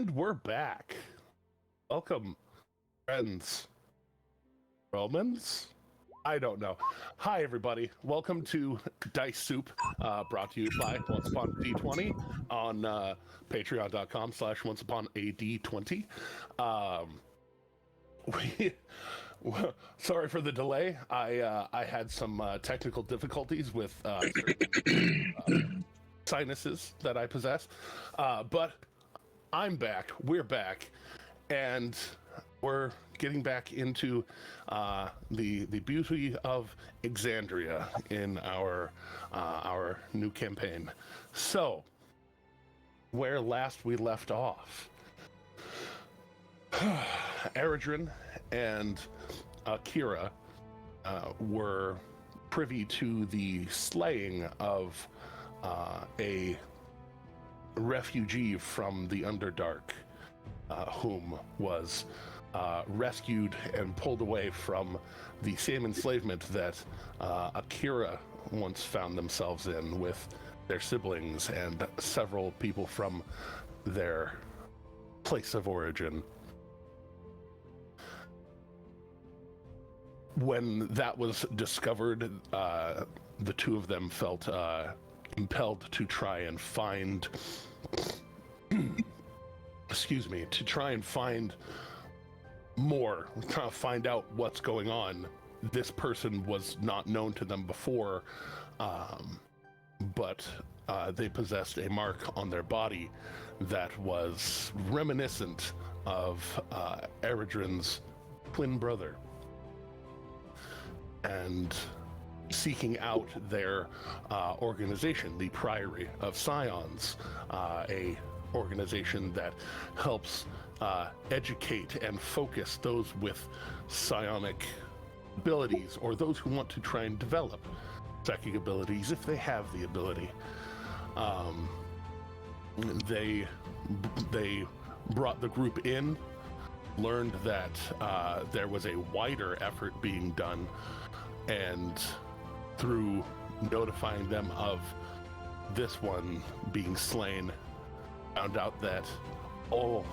And we're back. Welcome, friends. Romans? I don't know. Hi, everybody. Welcome to Dice Soup, brought to you by Once Upon D20 on patreon.com/OnceUponAD20. Sorry for the delay. I had some technical difficulties with certain sinuses that I possess, but I'm back. We're back, and we're getting back into the beauty of Exandria in our new campaign. So, where last we left off, Eredrin and Kira were privy to the slaying of a refugee from the Underdark, whom was rescued and pulled away from the same enslavement that Akira once found themselves in with their siblings and several people from their place of origin. When that was discovered, the two of them felt impelled to try and find to try and find more, trying to find out what's going on. This person was not known to them before, but they possessed a mark on their body that was reminiscent of Eredrin's twin brother. And seeking out their organization, the Priory of Scions, a organization that helps educate and focus those with psionic abilities, or those who want to try and develop psychic abilities if they have the ability. They brought the group in, learned that there was a wider effort being done, and through notifying them of this one being slain, found out that all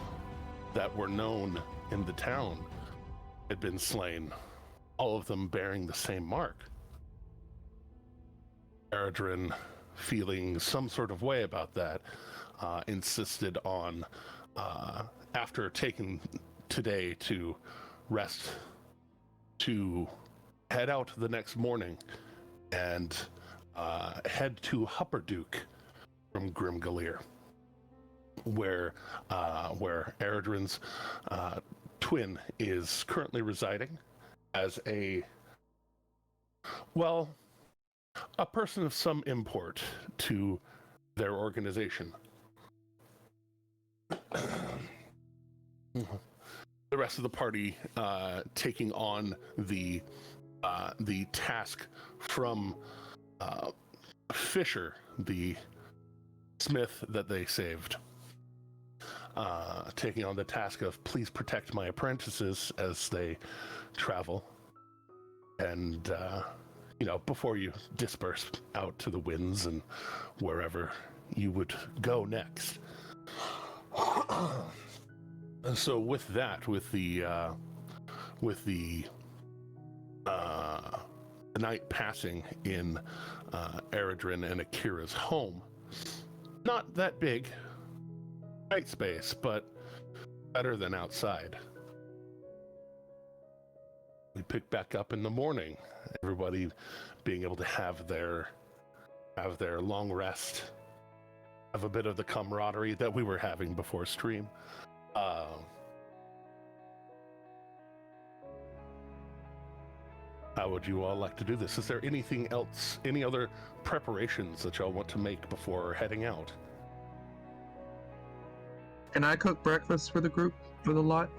that were known in the town had been slain, all of them bearing the same mark. Eredrin, feeling some sort of way about that, insisted on, after taking today to rest, to head out the next morning and head to Hupperduke from Grimgalir, where Eredrin's twin is currently residing as a person of some import to their organization. The rest of the party taking on the task from Fisher, the smith that they saved, taking on the task of please protect my apprentices as they travel, and before you disperse out to the winds and wherever you would go next. And so with that, with the night passing in Eredrin and Akira's home, not that big, tight space, but better than outside. We pick back up in the morning, everybody being able to have their long rest, have a bit of the camaraderie that we were having before stream. How would you all like to do this? Is there anything else, any other preparations that y'all want to make before heading out? Can I cook breakfast for the group, for the lot?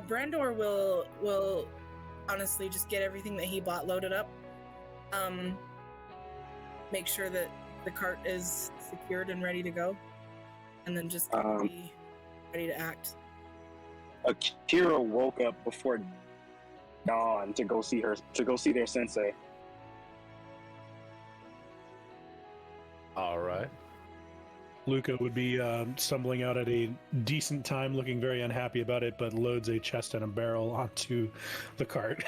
Brandor will honestly just get everything that he bought loaded up. Make sure that the cart is secured and ready to go, and then just be ready to act. Akira woke up before dawn to go see their sensei. All right. Luca would be stumbling out at a decent time, looking very unhappy about it, but loads a chest and a barrel onto the cart.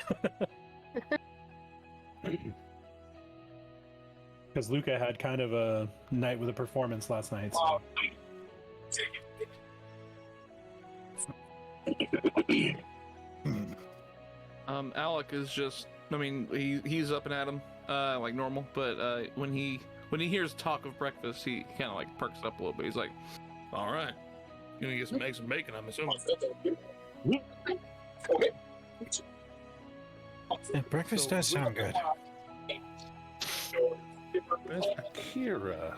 Because Luca had kind of a night with a performance last night. So. Alec is just, I mean, he's up and at him like normal, but when he hears talk of breakfast, he kind of like perks up a little bit. He's like, all right, you're gonna get some eggs and bacon, I'm assuming. Yeah, breakfast does sound good. As Akira,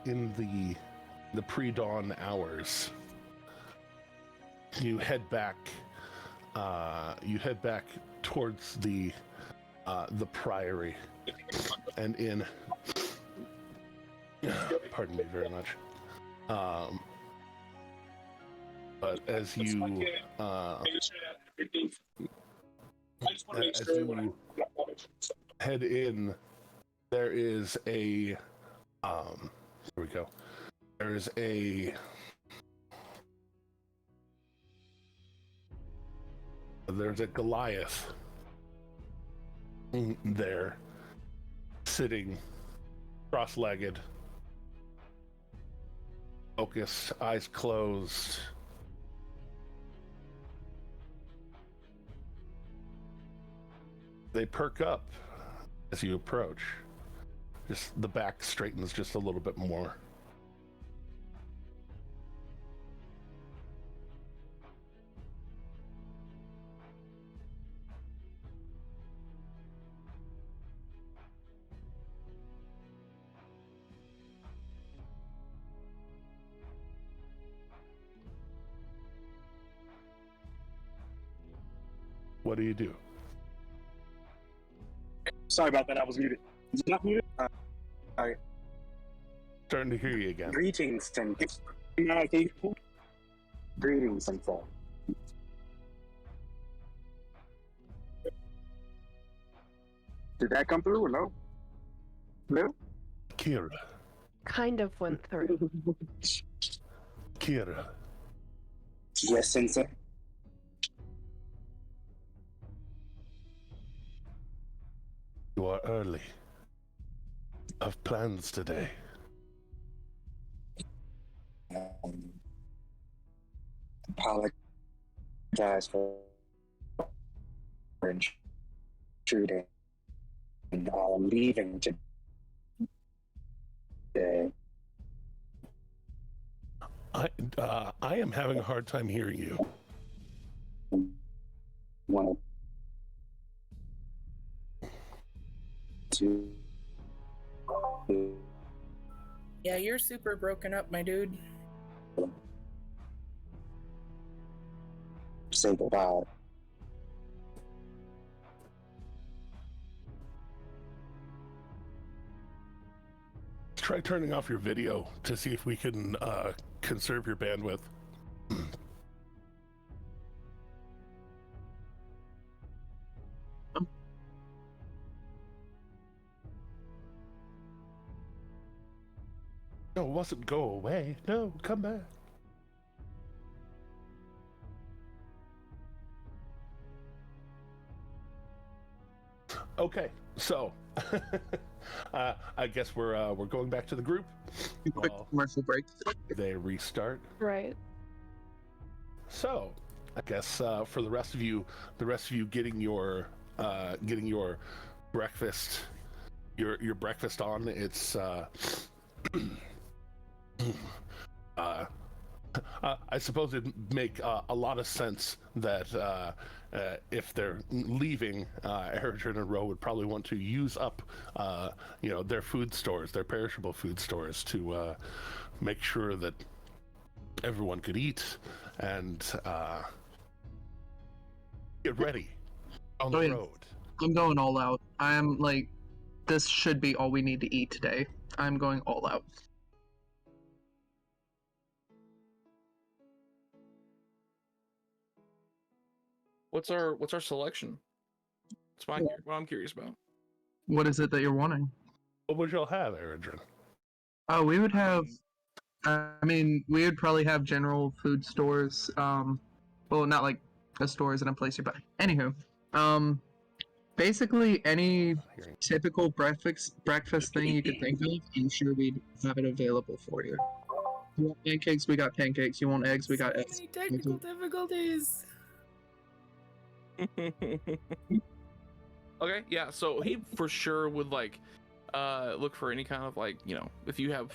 in the pre-dawn hours, you head back towards the priory, and in pardon me very much, but as you head in, there is a here we go. There's a Goliath there, sitting cross-legged, focused, eyes closed. They perk up as you approach. Just the back straightens just a little bit more. What do you do? Sorry about that. I was muted. Is it not muted? Alright. Starting to hear you again. Greetings, and greetings, and fall. Did that come through or no? No? Kira. Kind of went through. Kira. Yes, Sensei. You are early. Of plans today. Apologize for intruding. I'm leaving today. I am having a hard time hearing you. Wanted to. Yeah, you're super broken up, my dude. Say goodbye. Try turning off your video to see if we can conserve your bandwidth. No, it wasn't go away. No, come back. Okay, so I guess we're going back to the group. Quick commercial break. They restart. Right. So I guess for the rest of you getting your breakfast, your breakfast on. It's I suppose it'd make a lot of sense that if they're leaving, Eritrea and Row would probably want to use up, their food stores, their perishable food stores, to make sure that everyone could eat and get ready on the road. I'm going all out. I'm like, this should be all we need to eat today. I'm going all out. What's our selection? It's what I'm curious about. What is it that you're wanting? What would y'all have, Eridrin? Oh, we would have. We would probably have general food stores. Well, not like a store isn't a place you buy. Anywho, basically any typical breakfast thing you could think of, I'm sure we'd have it available for you. You want pancakes? We got pancakes. You want eggs? We got eggs. Many technical difficulties. Okay, yeah. So he for sure would like look for any kind of like, you know, if you have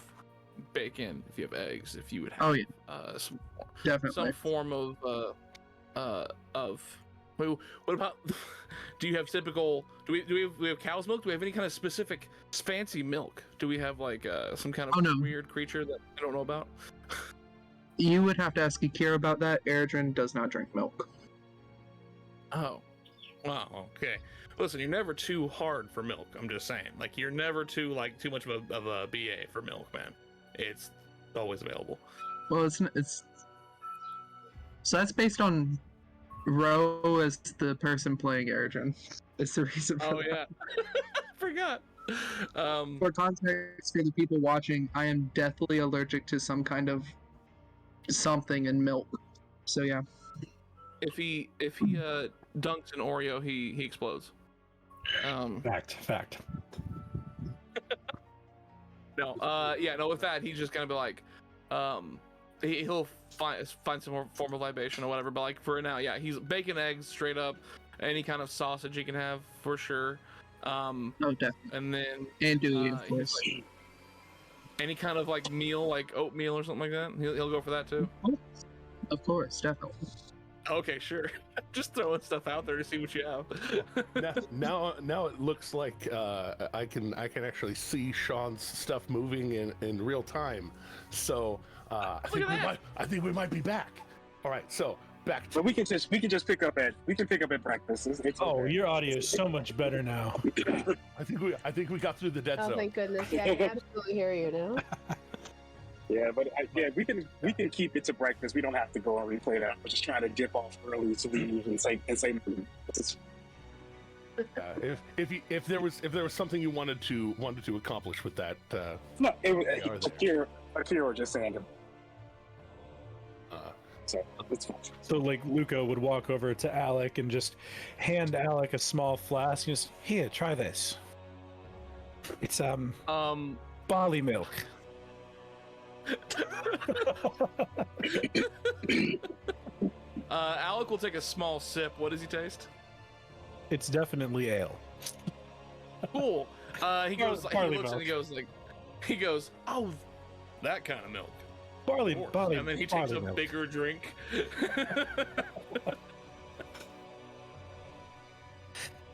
bacon, if you have eggs, if you would have Definitely some form of wait, what about do you have typical do we have cow's milk? Do we have any kind of specific fancy milk? Do we have like some kind of weird creature that I don't know about? You would have to ask Akira about that. Eredrin does not drink milk. Oh. Wow, okay. Listen, you're never too hard for milk. I'm just saying. Like, you're never too much of a BA for milk, man. It's always available. Well, it's so that's based on Ro as the person playing Eredrin. It's the reason for that. Yeah. I forgot. For context for the people watching, I am deathly allergic to some kind of something in milk. So yeah. If he dunks an Oreo, he explodes. Fact. No, with that, he's just gonna be like, he'll find some more form of libation or whatever. But like for now, yeah, he's bacon, eggs, straight up, any kind of sausage he can have for sure. Definitely. And then andouille, of course. like, any kind of like meal, like oatmeal or something like that. He'll go for that too. Of course, definitely. Okay, sure. Just throwing stuff out there to see what you have. now it looks like I can actually see Sean's stuff moving in real time. So I think we might be back. All right, so back to But we can just pick up at breakfast. It's okay. Your audio is so much better now. I think we got through the dead Oh, zone. thank goodness. Yeah, I can absolutely hear you now. Yeah, but we can keep it to breakfast. We don't have to go and replay that. We're just trying to dip off early so we can say. If there was something you wanted to accomplish with that, No, Akira just saying it. So it's fine. So like Luca would walk over to Alec and just hand Alec a small flask and just, here, try this. It's barley milk. Alec will take a small sip. What does he taste? It's definitely ale. Cool. He goes. He Barley looks milk. and he goes. Oh, that kind of milk. Barley, And then he takes a milk. bigger drink.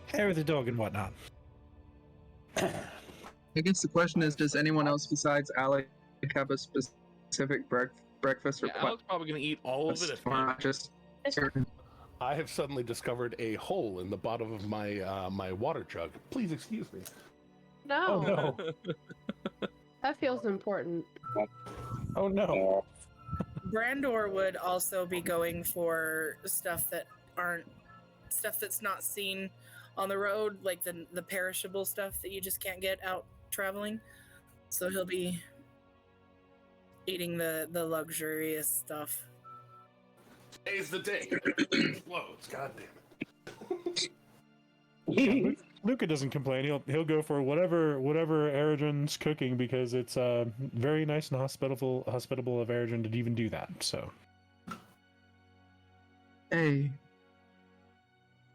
Hair of the dog and whatnot. I guess the question is, does anyone else besides Alec have a specific breakfast request? Alec's probably gonna eat all of it. Or just certain? I have suddenly discovered a hole in the bottom of my my water jug. Please excuse me. No, Oh no. that feels important. Oh no. Brandor would also be going for stuff that's not seen on the road, like the perishable stuff that you just can't get out traveling. So he'll be eating the luxurious stuff. Today's the day. It explodes. God damn it. Luca doesn't complain. He'll go for whatever Eredrin's cooking because it's very nice and hospitable of Eredrin to even do that. So, Hey,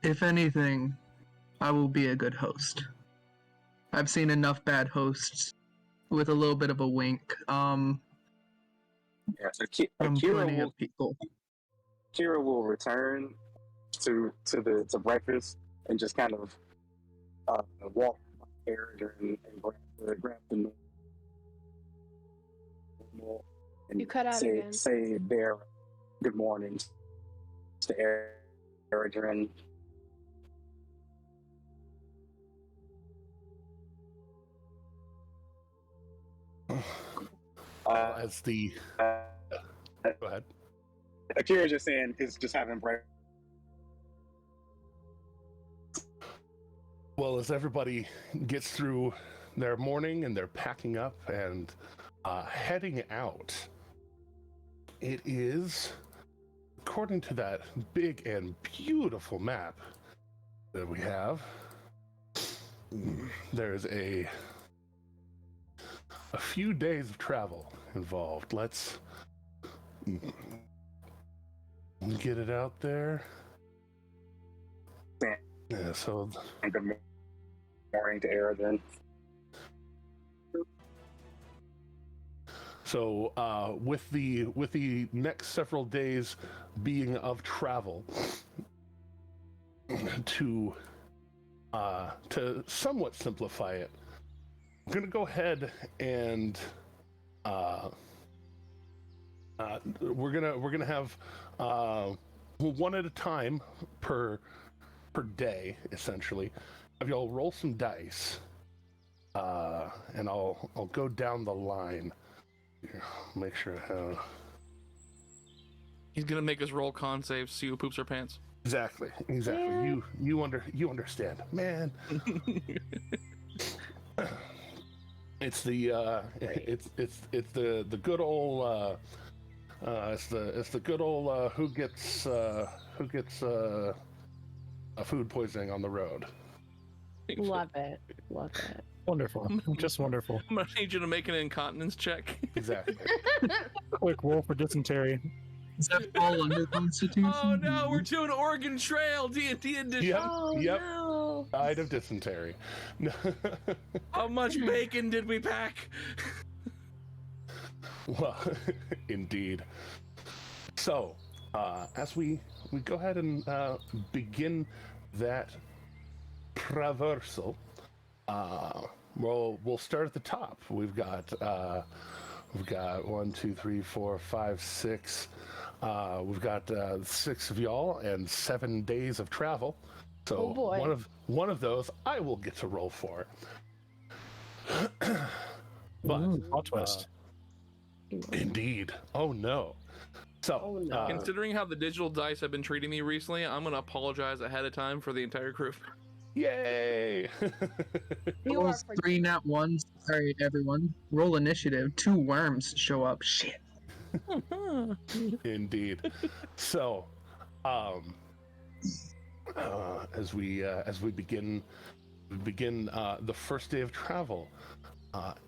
if anything, I will be a good host. I've seen enough bad hosts with a little bit of a wink. Yeah, so From plenty of people. Kira will return to breakfast and just kind of walk by Eredrin and grab the normal and You cut out again. say their good morning to Eredrin. As the go ahead. Akira just saying is just having breakfast. Well, as everybody gets through their morning and they're packing up and heading out, it is, according to that big and beautiful map that we have, there's a few days of travel involved. Let's get it out there. Yeah, so Good morning to Aridin. So with the next several days being of travel, to somewhat simplify it, I'm gonna go ahead and we're gonna have one at a time per day, essentially. Have y'all roll some dice, and I'll go down the line. Make sure how. He's gonna make us roll con saves, see who poops our pants. Exactly. Yeah. You understand, man. It's the it's the good old it's the good old who gets a food poisoning on the road. Love it. Wonderful. Just wonderful. I'm gonna need you to make an incontinence check. Exactly. Quick roll for dysentery. Is that fall under Constitution? Oh no, we're doing Oregon Trail D&D edition. Yep. Oh, Yep. no. Died of dysentery. How much bacon did we pack? Well, indeed. So, as we go ahead and begin that traversal, we'll start at the top. We've got 1, 2, 3, 4, 5, 6. We've got 6 of y'all and 7 days of travel. So Oh, boy. one of those I will get to roll for. But Plot twist. indeed. Oh no. So Oh, no. Considering how the digital dice have been treating me recently, I'm gonna apologize ahead of time for the entire crew. yay! You are Rolls 3 nat 1s. Sorry, everyone. Roll initiative. 2 worms show up. Shit. Indeed. So, as we begin the first day of travel,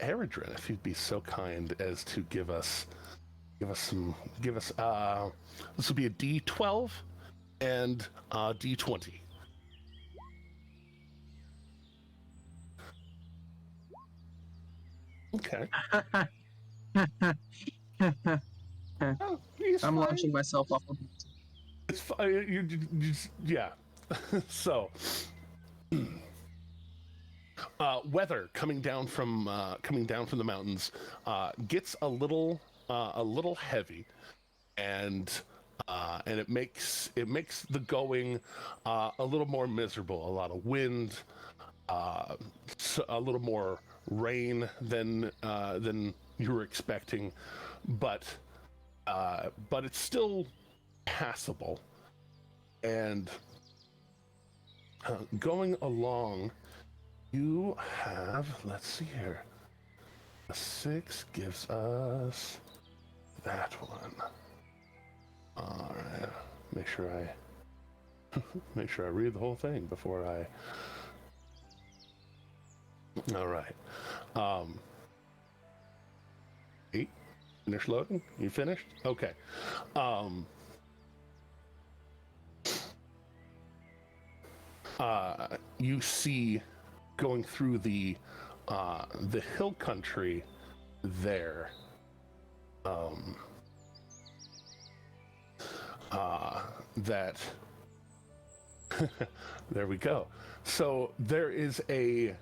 Eridrin, if you'd be so kind as to give us this will be a D12 and D20. Okay. Oh, he's I'm fine. launching myself off of It's fine. You just, yeah. So, weather coming down from the mountains gets a little heavy, and it makes the going a little more miserable. A lot of wind, a little more rain than you were expecting, but it's still passable. And going along, you have, let's see here, a 6 gives us that one. All right, make sure I read the whole thing before I. All right. 8. Finish loading. You finished? Okay. You see, going through the hill country there, that there we go. So there is a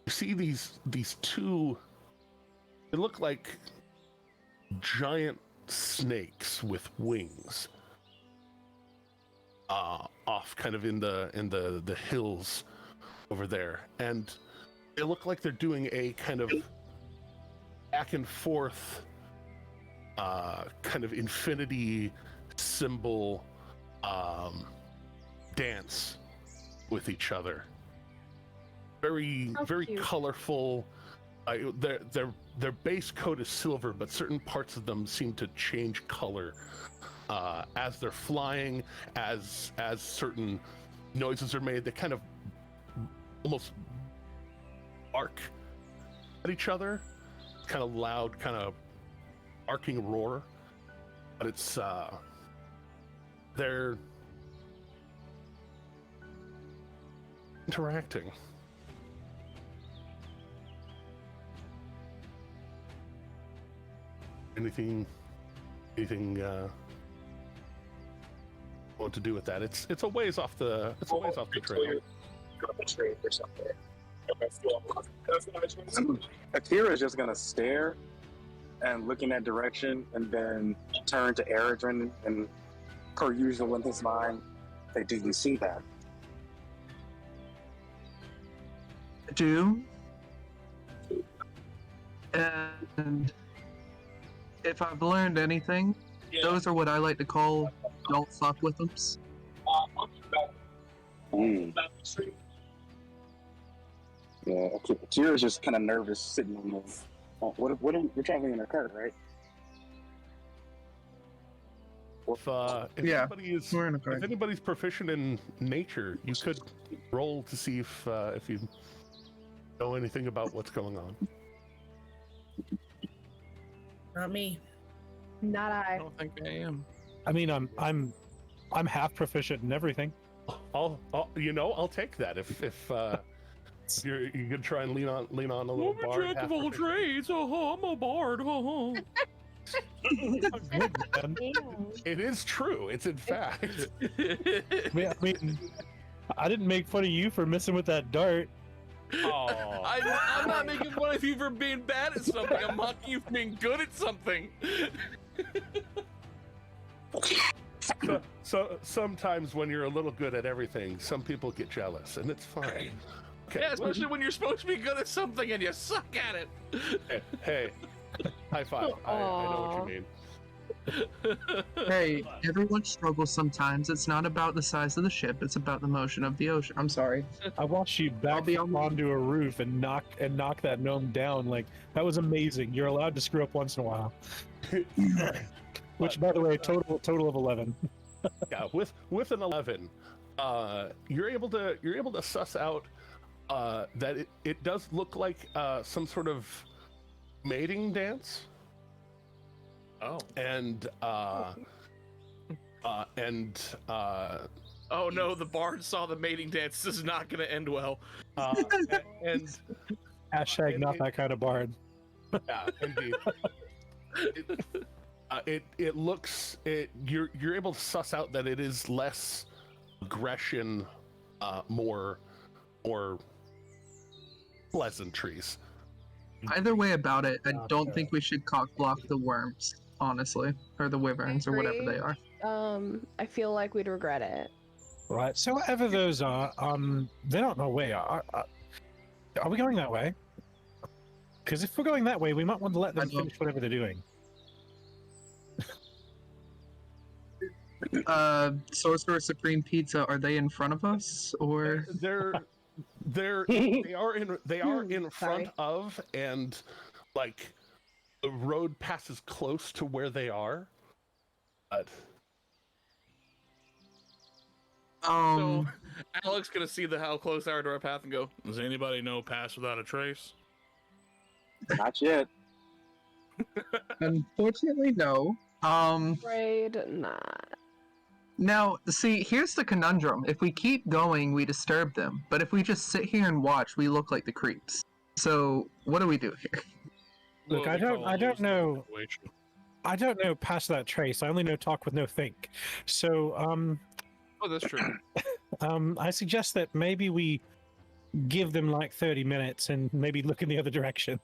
you see these 2, they look like giant snakes with wings, off kind of in the hills over there, and they look like they're doing a kind of back and forth kind of infinity symbol dance with each other very How very cute. colorful. Their base coat is silver, but certain parts of them seem to change color as they're flying, as certain noises are made. They kind of almost bark at each other, kind of loud, kind of arcing roar. But it's they're interacting. Anything want to do with that? It's a ways off the trail. Akira is just gonna stare and look in that direction, and then turn to Eredrin and, per usual in his mind, say, "Do you see that?" Do. And if I've learned anything, those are what I like to call don't fuck with them. Yeah, Akira's just kind of nervous sitting on the. What we're traveling in a cart, right? If Yeah, anybody is, we're in a cart. if anybody's proficient in nature, you could roll to see if you know anything about what's going on. Not me. Not I I. don't think I am. I mean, I'm half proficient in everything. I'll take that if you're gonna try and lean on a little I'm a bard. jack half of all proficient. trades. I'm a bard. It is true. It's in fact. I mean, I didn't make fun of you for messing with that dart. Oh, I'm not making fun of you for being bad at something. I'm mocking you for being good at something. so sometimes when you're a little good at everything, some people get jealous, and it's fine. Okay, Yeah, especially when you're supposed to be good at something and you suck at it. hey, high five. I know what you mean. Hey, everyone struggles sometimes. It's not about the size of the ship, it's about the motion of the ocean. I'm sorry. I watched you back be on- onto a roof and knock that gnome down. Like, that was amazing. You're allowed to screw up once in a while. Which, by the way, total of 11. Yeah, with an 11, you're able to suss out that it does look like some sort of mating dance. Oh. And Oh no, the bard saw the mating dance. This is not going to end well. and Hashtag not that kind of bard. yeah, indeed. It looks you're able to suss out that it is less aggression, more pleasantries. Either way about it, I don't think we should cock block the worms, honestly. Or the wyverns, or whatever they are. I feel like we'd regret it. Right. So whatever those are, they're not in our way. Are we going that way? Because if we're going that way, we might want to let them finish whatever they're doing. Sorcerer Supreme Pizza, are they in front of us, or they are in front of, and like the road passes close to where they are. But So Alex gonna see how close they are to our path and go, does anybody know pass without a trace? Not yet. unfortunately, no. Afraid not. Now, see, here's the conundrum. If we keep going, we disturb them. But if we just sit here and watch, we look like the creeps. So, what do we do here? Look, I don't know. I don't know past that trace. I only know talk with no think. So, Oh, that's true. I suggest that maybe we give them like 30 minutes and maybe look in the other direction.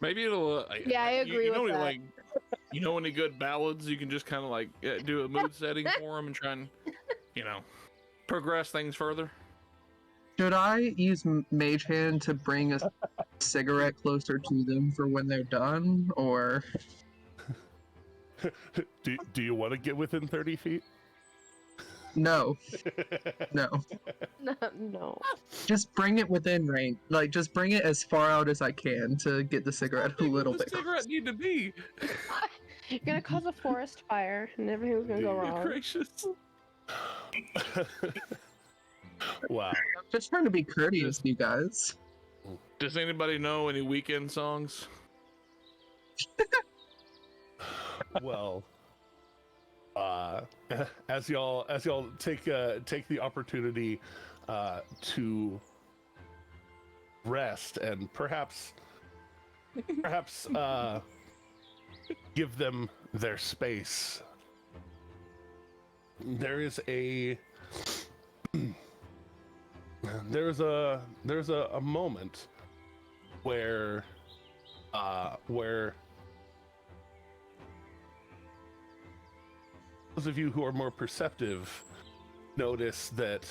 Maybe it'll. Yeah, I agree with that. You know any good ballads you can just kind of like do a mood setting for them and try and, progress things further? Should I use Mage Hand to bring a cigarette closer to them for when they're done, or? do you want to get within 30 feet? No. No. No. Just bring it within range. Like, just bring it as far out as I can to get the cigarette a little bit. The cigarette need to be. You're gonna cause a forest fire, and everything's gonna go wrong. Gracious. Wow. Just trying to be courteous, you guys. Does anybody know any weekend songs? Well, as y'all take the opportunity to rest and perhaps give them their space, there's a moment where those of you who are more perceptive notice that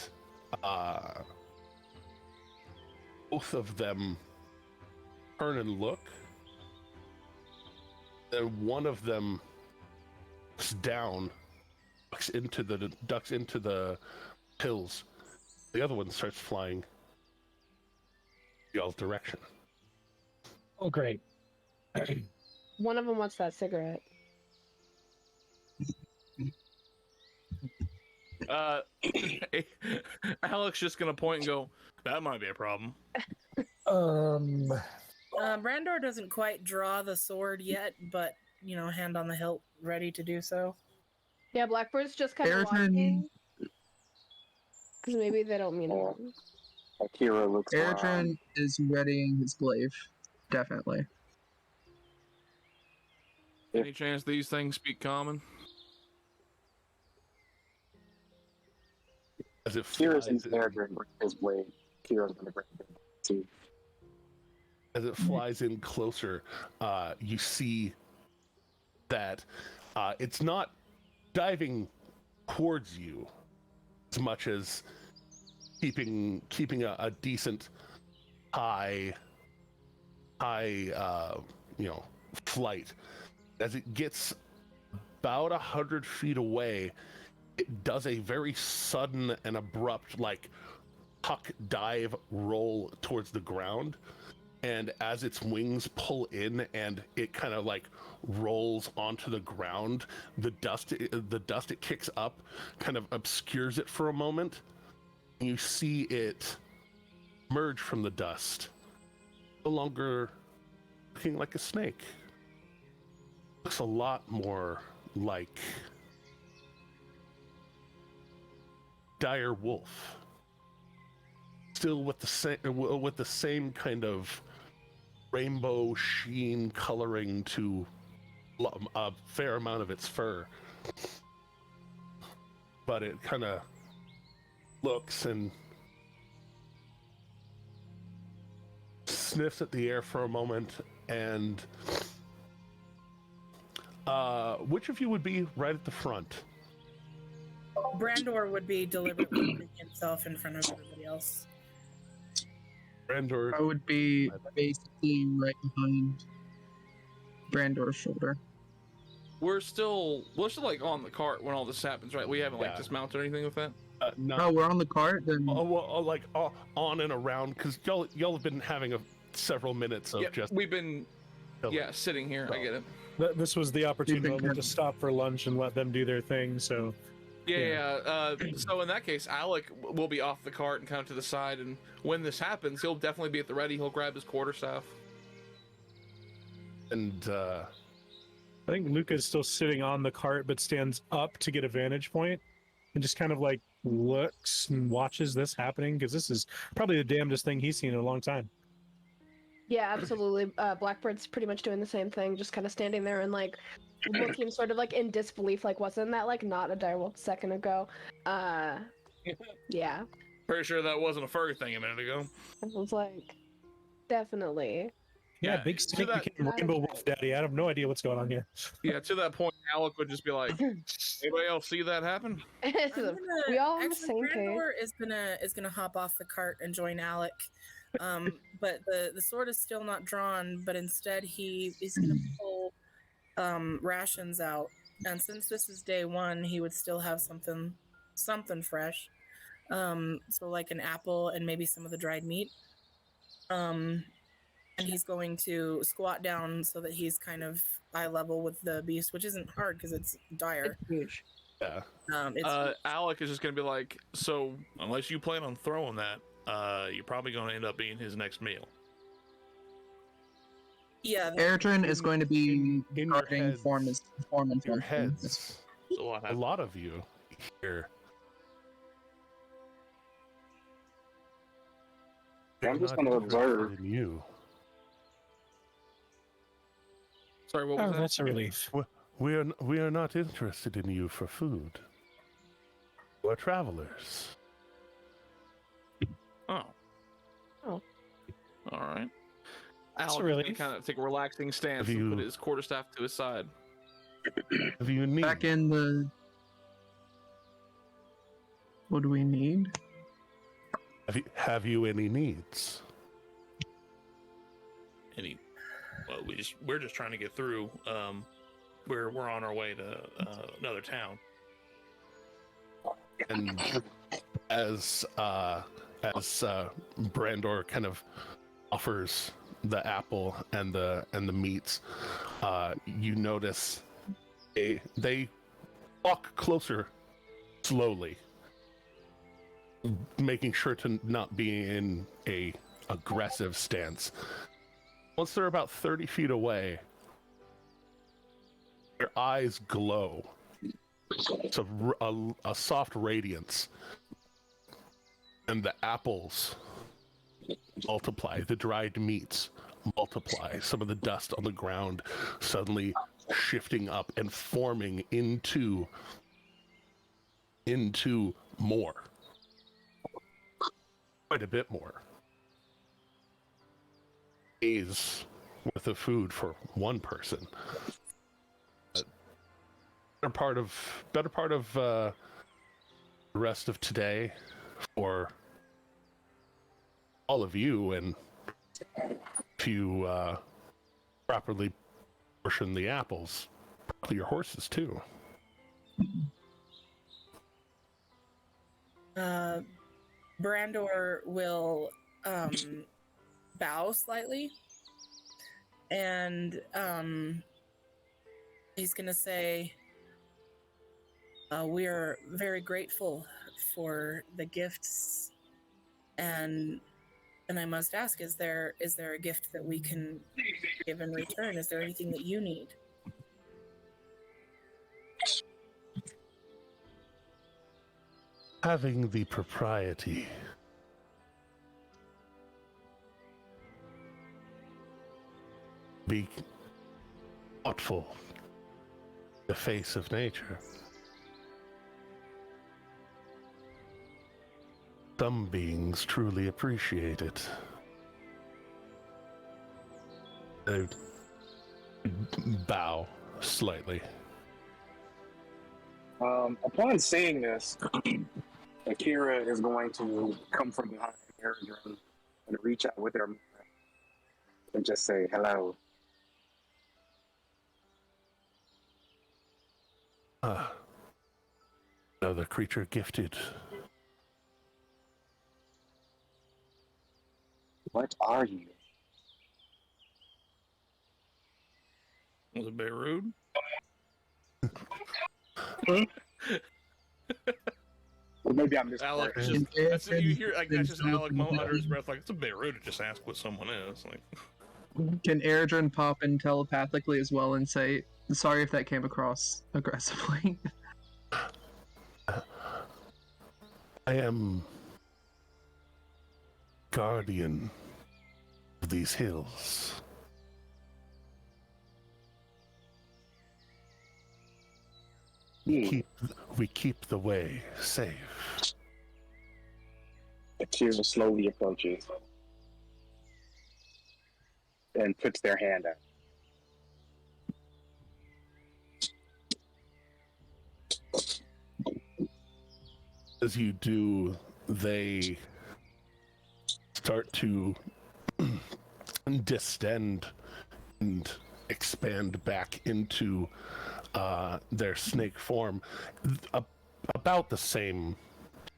both of them turn and look. And one of them looks down, ducks into the hills. The other one starts flying y'all's direction. Oh, great. One of them wants that cigarette. Alex just gonna point and go, that might be a problem. Brandor doesn't quite draw the sword yet, but hand on the hilt, ready to do so. Yeah, Blackbird's just kind of watching. Because maybe they don't mean it. Akira looks Airdrin is readying his glaive. Definitely. Any chance these things speak common? As it Kira's flies in Airdrin with his blade. Kira's gonna grab it too. As it flies in closer, you see that it's not diving towards you as much as keeping a decent high flight. As it gets about 100 feet away, it does a very sudden and abrupt, like, tuck dive roll towards the ground. And as its wings pull in and it kind of like rolls onto the ground, the dust it kicks up kind of obscures it for a moment. And you see it emerge from the dust, no longer looking like a snake. Looks a lot more like dire wolf. Still with the same kind of rainbow sheen coloring to a fair amount of its fur, but it kind of looks and sniffs at the air for a moment. And which of you would be right at the front? Brandor would be deliberately putting himself in front of everybody else. Brandor, I would be basically right behind Brandor's shoulder. We're still like on the cart when all this happens, right? We haven't like dismounted or anything with that. no. Oh, we're on the cart then. Like on and around, because y'all have been having several minutes of just. We've been sitting here. I get it. This was the opportune moment to stop for lunch and let them do their thing. So. So in that case, Alec will be off the cart and kind of to the side, and when this happens, he'll definitely be at the ready. He'll grab his quarterstaff. And I think Luca's still sitting on the cart, but stands up to get a vantage point, and just kind of like looks and watches this happening, because this is probably the damnedest thing he's seen in a long time. Yeah, absolutely. Blackbird's pretty much doing the same thing, just kind of standing there and like looking sort of like in disbelief, like wasn't that like not a direwolf a second ago? Yeah. Pretty sure that wasn't a furry thing a minute ago. I was like, definitely. Yeah, big snake became Rainbow Wolf Daddy. I have no idea what's going on here. Yeah, to that point, Alec would just be like, anybody else see that happen? We all on the same page. Brandor is gonna hop off the cart and join Alec. But the sword is still not drawn, but instead he is gonna pull rations out. And since this is day one, he would still have something something fresh. So like an apple and maybe some of the dried meat. And he's going to squat down so that he's kind of eye level with the beast, which isn't hard because it's dire. It's huge. Yeah. Alec is just going to be like, so unless you plan on throwing that, you're probably going to end up being his next meal. Yeah. Erdrin is going to be in your guarding heads- form and Your function. heads. That's a lot A happening. lot of you here. I'm just Not gonna interested observe. in you. Sorry, what was Oh, that? that's a relief. We are not interested in you for food. We're travelers. Oh. Oh. All right. That's Alec a is going to relief. kind of take a relaxing stance Have and put you- his quarterstaff to his side. Have you need? Back in the. What do we need? Have you any needs? Well, we're just trying to get through. We're on our way to another town. And as Brandor kind of offers the apple and the meats, you notice they walk closer slowly, making sure to not be in a aggressive stance. Once they're about 30 feet away, their eyes glow. It's a soft radiance, and the apples multiply, the dried meats multiply, some of the dust on the ground suddenly shifting up and forming into more, quite a bit more. Days worth of food for one person. Better part of the rest of today for all of you, and if you properly portion the apples, probably your horses too. Brandor will bow slightly, and he's gonna say, "We are very grateful for the gifts, and I must ask: is there a gift that we can give in return? Is there anything that you need?" Having the propriety be thoughtful, the face of nature. Some beings truly appreciate it. They bow slightly. Upon seeing this, Akira is going to come from behind Erdrin and reach out with her and just say hello. Another creature gifted. What are you? Was it very rude? Or maybe I'm just Alec And just, that's what you hear. Like, that's just Erdrin- Alec under his breath. Like, it's a bit rude to just ask what someone is. Like, Can Erdrin pop in telepathically as well and say, "Sorry if that came across aggressively"? I am guardian of these hills. We keep the way safe. Akira slowly approaches and puts their hand out. As you do, they start to distend and expand back into their snake form. about the same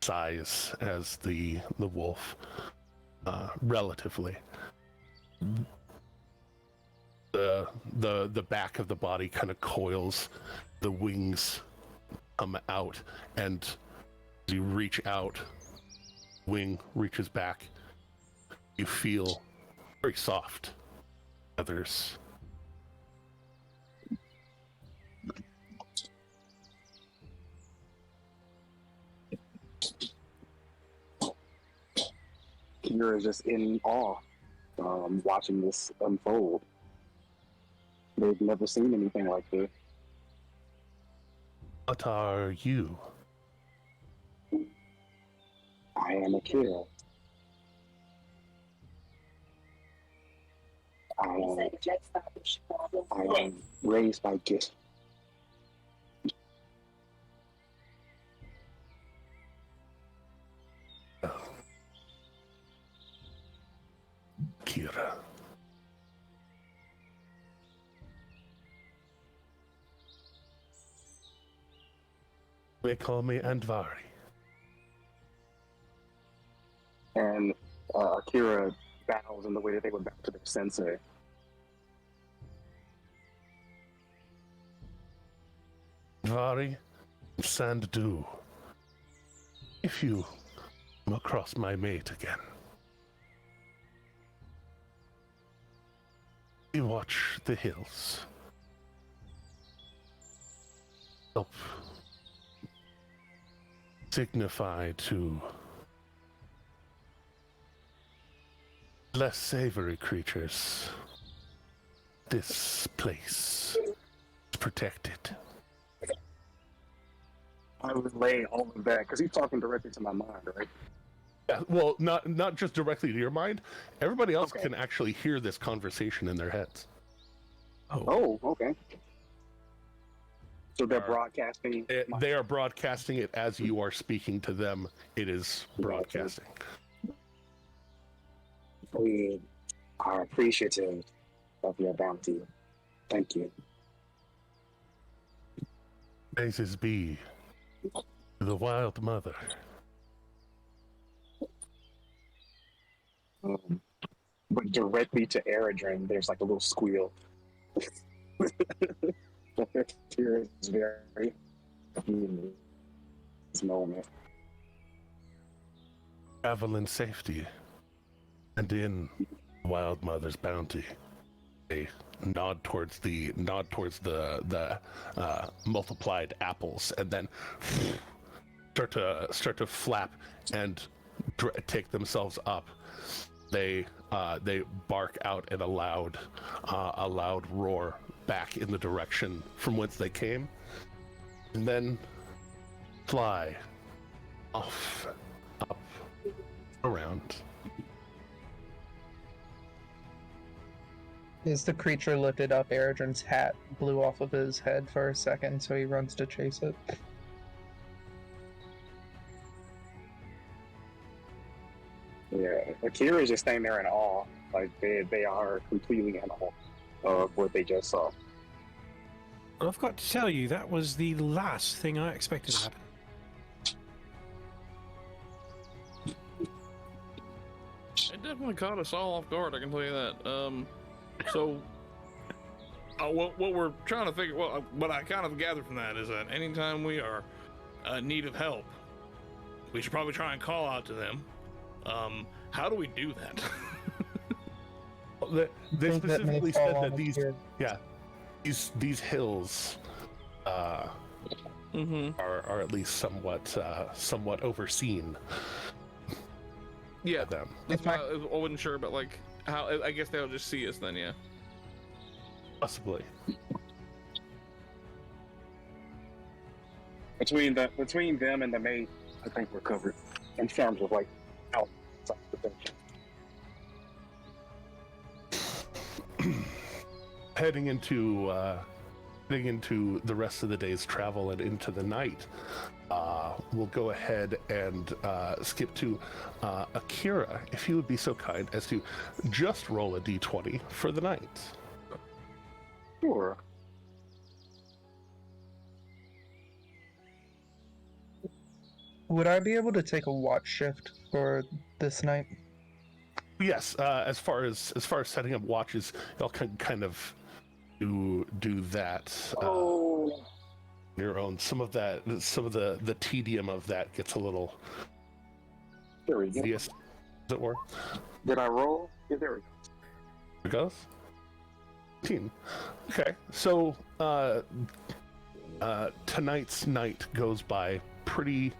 size as the wolf, relatively. The back of the body kind of coils, the wings come out, and as you reach out, wing reaches back, you feel very soft feathers. You're just in awe, watching this unfold. They've never seen anything like this. What are you? I am a kid. I am raised by gift. Kira. They call me Andvari. And Akira bows in the way that they would bow to their sensei. Andvari, Sandu. If you come across my mate again, you watch the hills. Help signify to less savory creatures this place is protected. I would lay all of that because he's talking directly to my mind, right? Yeah, well, not just directly to your mind. Everybody else Okay. can actually hear this conversation in their heads. Oh, okay. So they're Are- broadcasting. They are broadcasting it as you are speaking to them. It is broadcasting. We are appreciative of your bounty. Thank you. Praises be to the Wild Mother. But directly to Eridrin, there's like a little squeal. Here is very in this moment. Travel in safety, and in Wild Mother's bounty. They nod towards the multiplied apples, and then start to flap and take themselves up. They bark out in a loud roar back in the direction from whence they came, and then fly off, up, around. As the creature lifted up, Eridrin's hat blew off of his head for a second, so he runs to chase it. Yeah, Akira is just standing there in awe. Like they are completely in awe of what they just saw. Well, I've got to tell you, that was the last thing I expected to happen. It definitely caught us all off guard, I can tell you that. So, what we're trying to figure, what I kind of gathered from that is that anytime we are in need of help, we should probably try and call out to them. How do we do that? They Think that may specifically fall said on that Akira. these hills Mm-hmm. are at least somewhat overseen Yeah, by them. that's why I wasn't sure, but like how I guess they'll just see us then. Yeah. Possibly. Between them and the maid, I think we're covered in terms of like outside protection. Heading into the rest of the day's travel and into the night, we'll go ahead and skip to Akira, if you would be so kind as to just roll a d20 for the night. Sure. Would I be able to take a watch shift for this night? Yes, as far as setting up watches, y'all can kind of do that your own. Some of the tedium of that gets a little There we go. tedious, as it were. Did I roll? Yeah, there we go. There it goes. 18. Okay, so tonight's night goes by pretty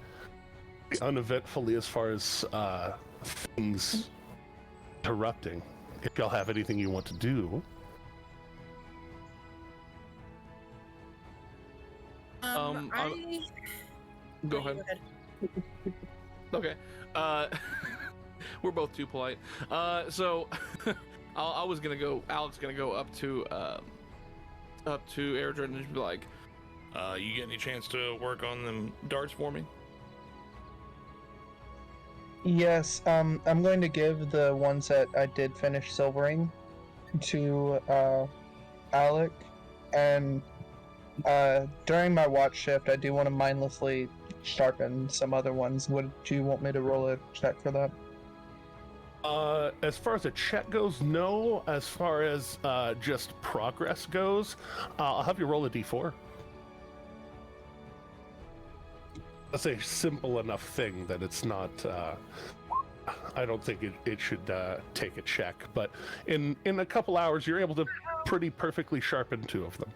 uneventfully as far as things interrupting. If y'all have anything you want to do. Go ahead. Okay. We're both too polite. So I was gonna go. Alex gonna go up to Airdrin and just be like, "You get any chance to work on them darts for me?" Yes, I'm going to give the ones that I did finish silvering to Alec, and during my watch shift, I do want to mindlessly sharpen some other ones. Would you want me to roll a check for that? As far as a check goes, no. As far as just progress goes, I'll have you roll a d4. That's a simple enough thing that it's not. I don't think it should take a check, but in a couple hours, you're able to pretty perfectly sharpen 2 of them.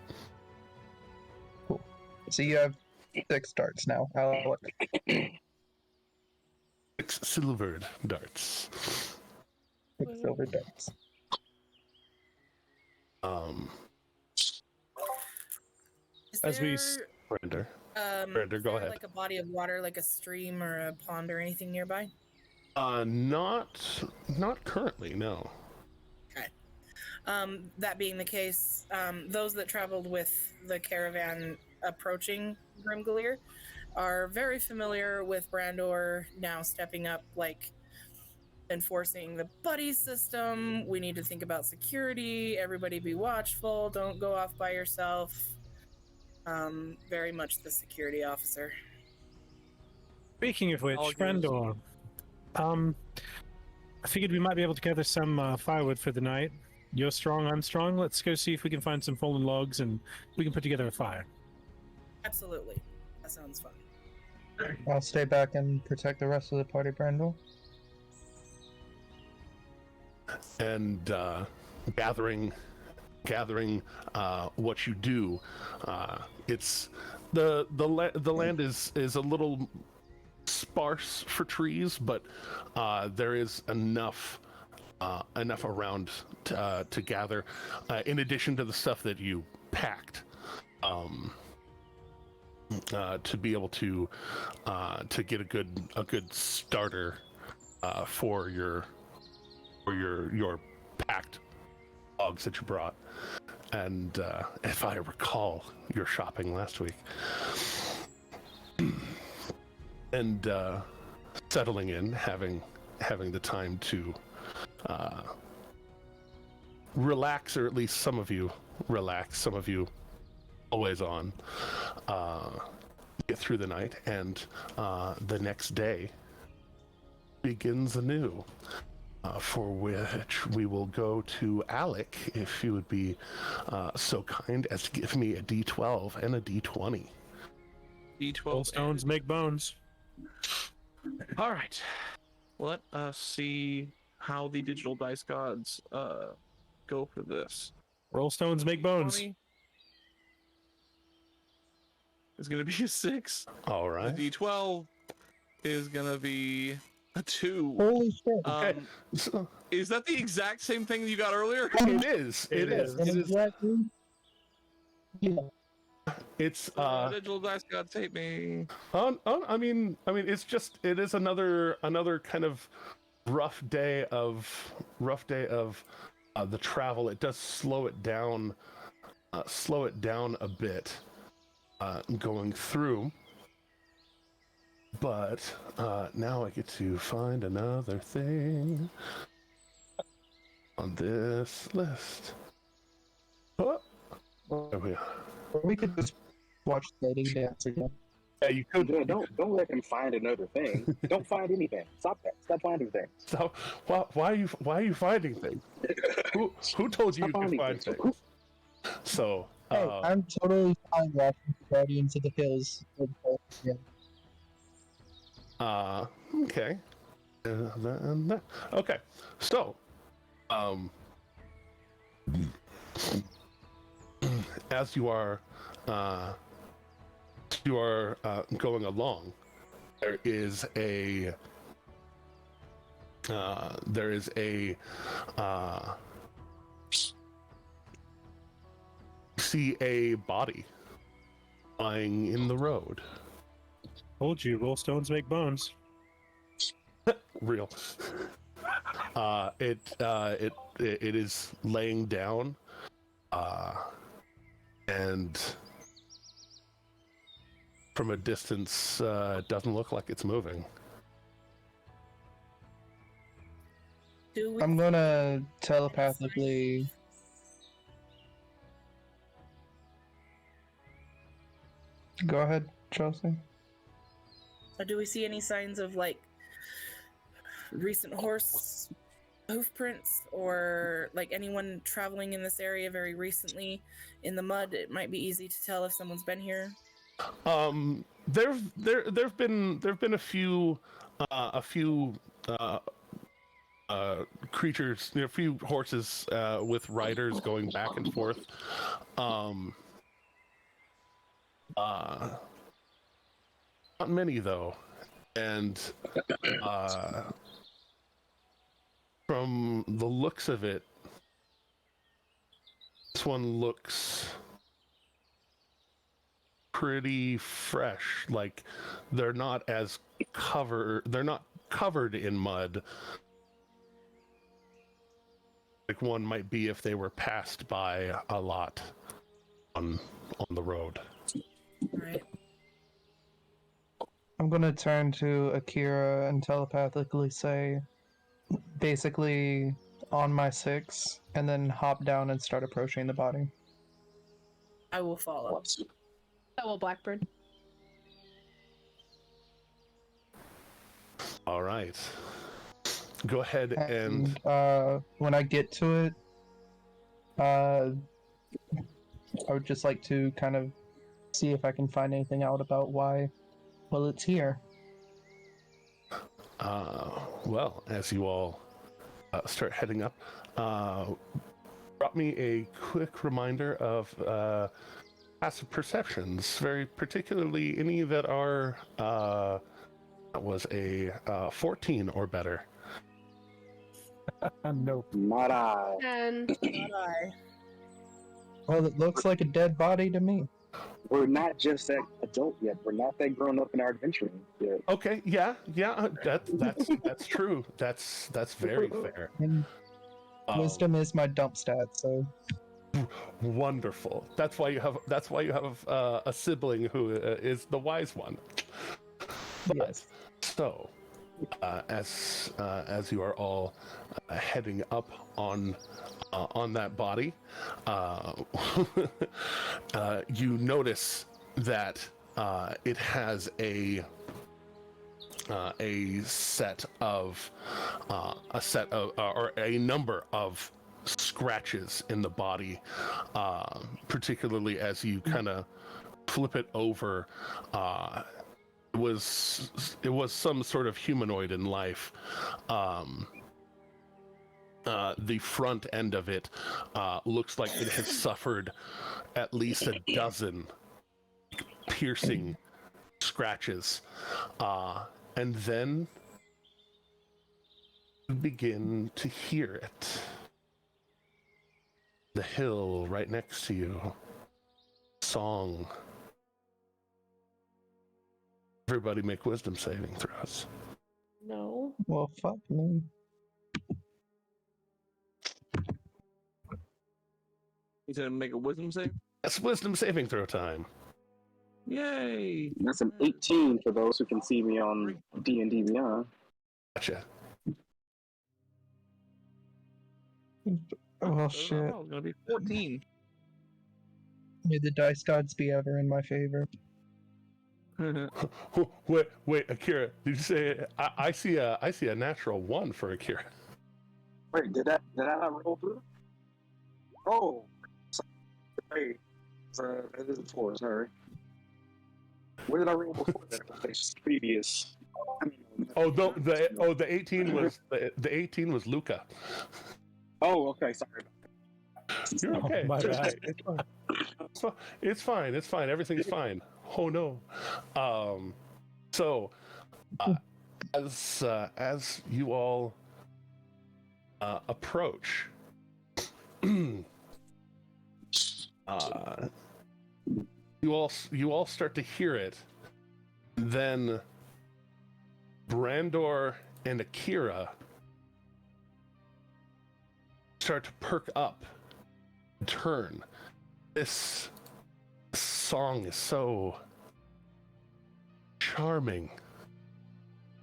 Cool. So you have 6 darts now, Alec. 6 silvered darts. 6 silver darts. As we Render. Render, go ahead. Like a body of water, like a stream or a pond or anything nearby? Not currently, no. Okay. That being the case, those that traveled with the caravan approaching Grimgleer are very familiar with Brandor now stepping up, like enforcing the buddy system. We need to think about security. Everybody be watchful. Don't go off by yourself. Very much the security officer. Speaking of which, I'll agree with Brandor, I figured we might be able to gather some firewood for the night. You're strong, I'm strong. Let's go see if we can find some fallen logs and we can put together a fire. Absolutely. That sounds fun. I'll stay back and protect the rest of the party, Brandel. And gathering what you do, it's the land is a little sparse for trees, but there is enough around to gather, in addition to the stuff that you packed, to be able to get a good starter for your packed logs that you brought. And if I recall your shopping last week, and settling in, having the time to relax, or at least some of you relax, some of you always on, get through the night, and the next day begins anew. For which we will go to Alec, if you would be so kind as to give me a d12 and a d20. D12 Stones make bones. All right. Let us see how the digital dice gods go for this. Roll stones make bones. 20 is going to be a 6. All right. The D12 is going to be a 2. Holy shit. Okay. So, Is that the exact same thing you got earlier? it is. It is. Exactly. Yeah. It's Digital dice gods hate me. I mean, it is another kind of rough day of the travel. It does slow it down a bit going through. But now I get to find another thing on this list. Oh, there we are. Or we could just watch the dating dance again. Yeah, you could. Yeah, don't let him find another thing. Don't find anything. Stop that. Stop finding things. So, why are you finding things? Who told you Stop you could finding find things. things? So, Hey, I'm totally fine watching Guardians of the Hills. Yeah. Okay. Okay. So, as you are going along, there is a see a body lying in the road. Told you, roll stones make bones. Real. It is laying down, and from a distance, it doesn't look like it's moving. Do we? I'm gonna telepathically. Go ahead, Chelsea. Or do we see any signs of like recent horse hoof prints or like anyone traveling in this area very recently in the mud? It might be easy to tell if someone's been here. There've been a few creatures, a few horses with riders going back and forth. Not many though, and from the looks of it, this one looks pretty fresh. Like they're not covered in mud like one might be if they were passed by a lot on the road. Right. I'm gonna turn to Akira and telepathically say, basically, on my 6, and then hop down and start approaching the body. I will follow. Oh, well, Blackbird. All right. Go ahead and when I get to it, I would just like to kind of see if I can find anything out about why, well, it's here. well, as you all start heading up, drop me a quick reminder of passive perceptions, very particularly any that are that was a 14 or better. Nope. Not I. And Not I. Well, it looks like a dead body to me. We're not just that adult yet. We're not that grown up in our adventuring yet. Okay, yeah, that's true. That's very fair. And wisdom is my dump stat, so Wonderful. That's why you have a sibling who is the wise one. But, yes. So, as you are all heading up on that body, you notice that it has a set of or a number of scratches in the body, particularly as you kind of flip it over. It was some sort of humanoid in life. The front end of it looks like it has suffered at least a dozen piercing scratches, and then you begin to hear it. The hill right next to you. Song. Everybody make wisdom saving throws. no. Well, fuck me. You said make a wisdom save? That's wisdom saving throw time. Yay! That's an 18 for those who can see me on D&D Beyond. Gotcha. Oh shit. It's gonna be 14. May the dice gods be ever in my favor. Wait, Akira, did you say I see a natural 1 for Akira? Wait, did I not roll through? Oh, sorry. That is a 4, sorry. What did I roll before that? Previous. Oh, the 18 was the 18 was Luca. Oh, okay, sorry. You're okay. My You're bad. okay. It's fine. It's fine. Everything's fine. Oh no. So, as you all approach, you all start to hear it. Then Brandor and Akira start to perk up and turn. This song is so charming,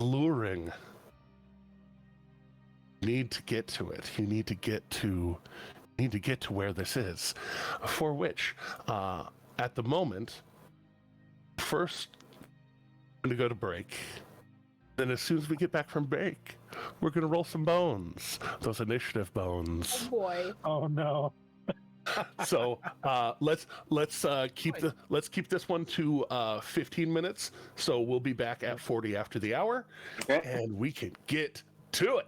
alluring. You need to get to it. You need to get to where this is. For which, at the moment, first I'm going to go to break. Then as soon as we get back from break, we're going to roll some bones. Those initiative bones. Oh boy. Oh no. So let's keep this one to 15 minutes. So we'll be back at 40 after the hour, Okay. and we can get to it.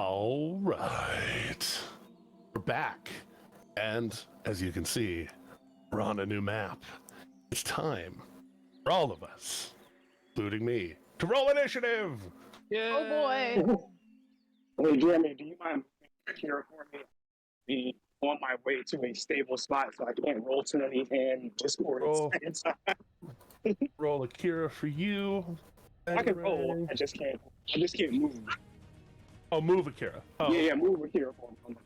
All right. We're back. And as you can see, we're on a new map. It's time for all of us, including me, to roll initiative! Yeah. Oh boy. Hey, Jeremy, do you mind here for me? Be on my way to a stable spot so I can't roll too many and Discord Roll. at the same time. Roll Akira for you. I can roll. I just can't move. Oh, move Akira. Oh, Yeah, move with here for me.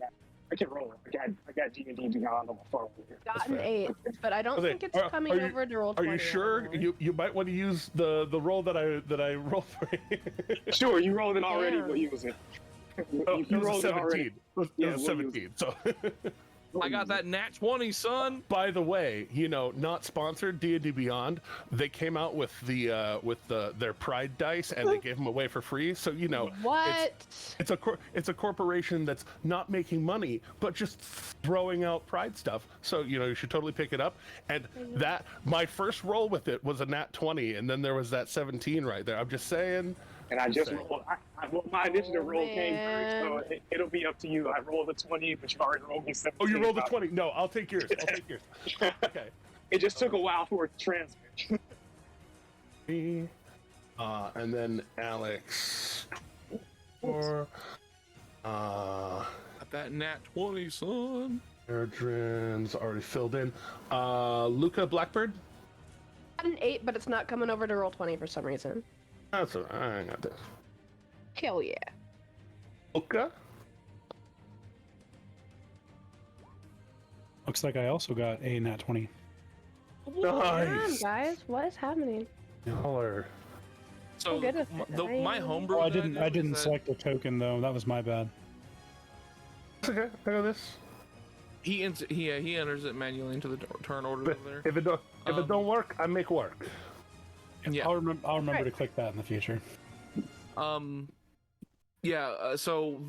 I can roll. I got D&D Beyond on my phone here. Got That's an fair. 8, but I don't Okay, think it's are coming you- over to roll Are 20. you sure? anymore. You might want to use the roll that I rolled for you. Sure, you rolled it already. Yeah. We'll use it. Oh, You it was a rolled it 17. already. It was Yeah, we'll use 17. So, I got that nat 20, son. by the way, not sponsored D&D Beyond. They came out with their Pride dice, and they gave them away for free. So What? it's a corporation that's not making money, but just throwing out Pride stuff. So you should totally pick it up. And that my first roll with it was a nat 20, and then there was that 17 right there. I'm just saying. And I just Same. rolled. My initiative roll came man. through, so it'll be up to you. I rolled a 20, but you already rolled me 17. Oh, you rolled a 20. No, I'll take yours. Okay. It just took a while for it to transmit. Me, and then Alex. Got that nat 20, son. Erdrin's already filled in. Luca Blackbird. Got an 8, but it's not coming over to roll 20 for some reason. That's all right. I got this. Hell yeah. Luca. Looks like I also got a nat 20. Damn, Nice. guys, what is happening? Y'all are. So good with my it. homebrew. Oh, I that didn't do is that select a token though. That was my bad. It's okay. I got this. He enters it manually into the turn order But over there. if it don't work, I make work. Yeah. I'll remember Right. to click that in the future. So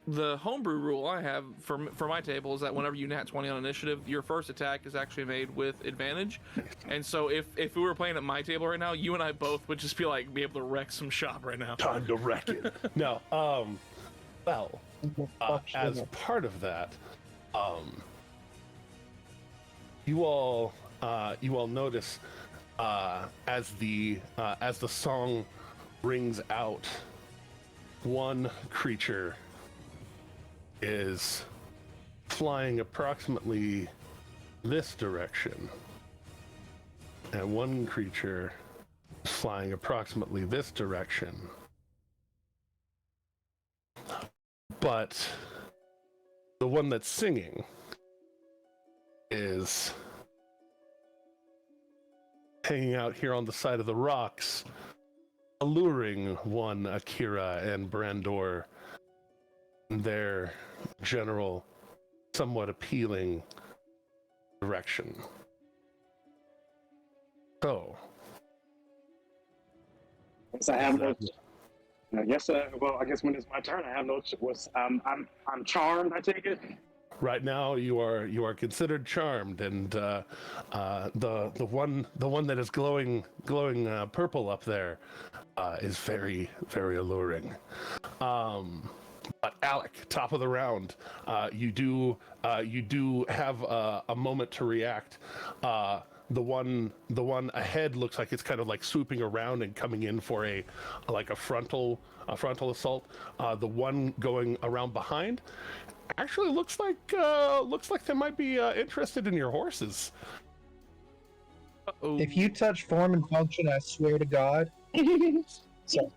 the homebrew rule I have for my table is that whenever you nat 20 on initiative, your first attack is actually made with advantage. And so if we were playing at my table right now, you and I both would just be able to wreck some shop right now. Time to wreck it. No. Well, as part of that, you all notice as the song rings out, one creature is flying approximately this direction, and one creature is flying approximately this direction. But the one that's singing is hanging out here on the side of the rocks, alluring one Akira and Brandor in their general, somewhat appealing direction. So, So I have no. I guess. Well, I guess when it's my turn, I have no. I'm charmed. I take it. right now you are considered charmed, and the one that is glowing purple up there is very, very alluring. But Alec, top of the round, you do have a moment to react. The one ahead looks like it's kind of like swooping around and coming in for a frontal assault. The one going around behind actually looks like they might be interested in your horses. Uh-oh. If you touch form and function, I swear to God. So,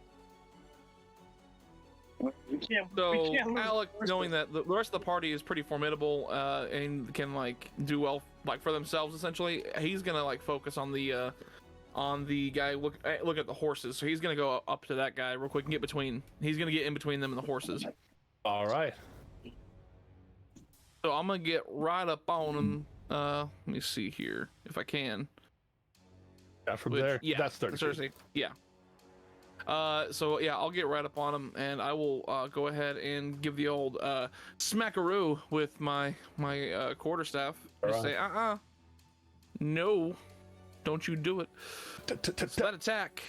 We can't. So we can't lose Alec, the knowing that the rest of the party is pretty formidable and can do well for themselves, essentially, he's gonna focus on the guy. Look at the horses. So he's gonna go up to that guy real quick and get between. He's gonna get in between them and the horses. All right. So I'm gonna get right up on him. Let me see here if I can. Yeah, from Which- there. yeah, That's 13. seriously, yeah. So yeah, I'll get right up on him, and I will go ahead and give the old smackaroo with my quarterstaff. Just say, no, don't you do it. So that attack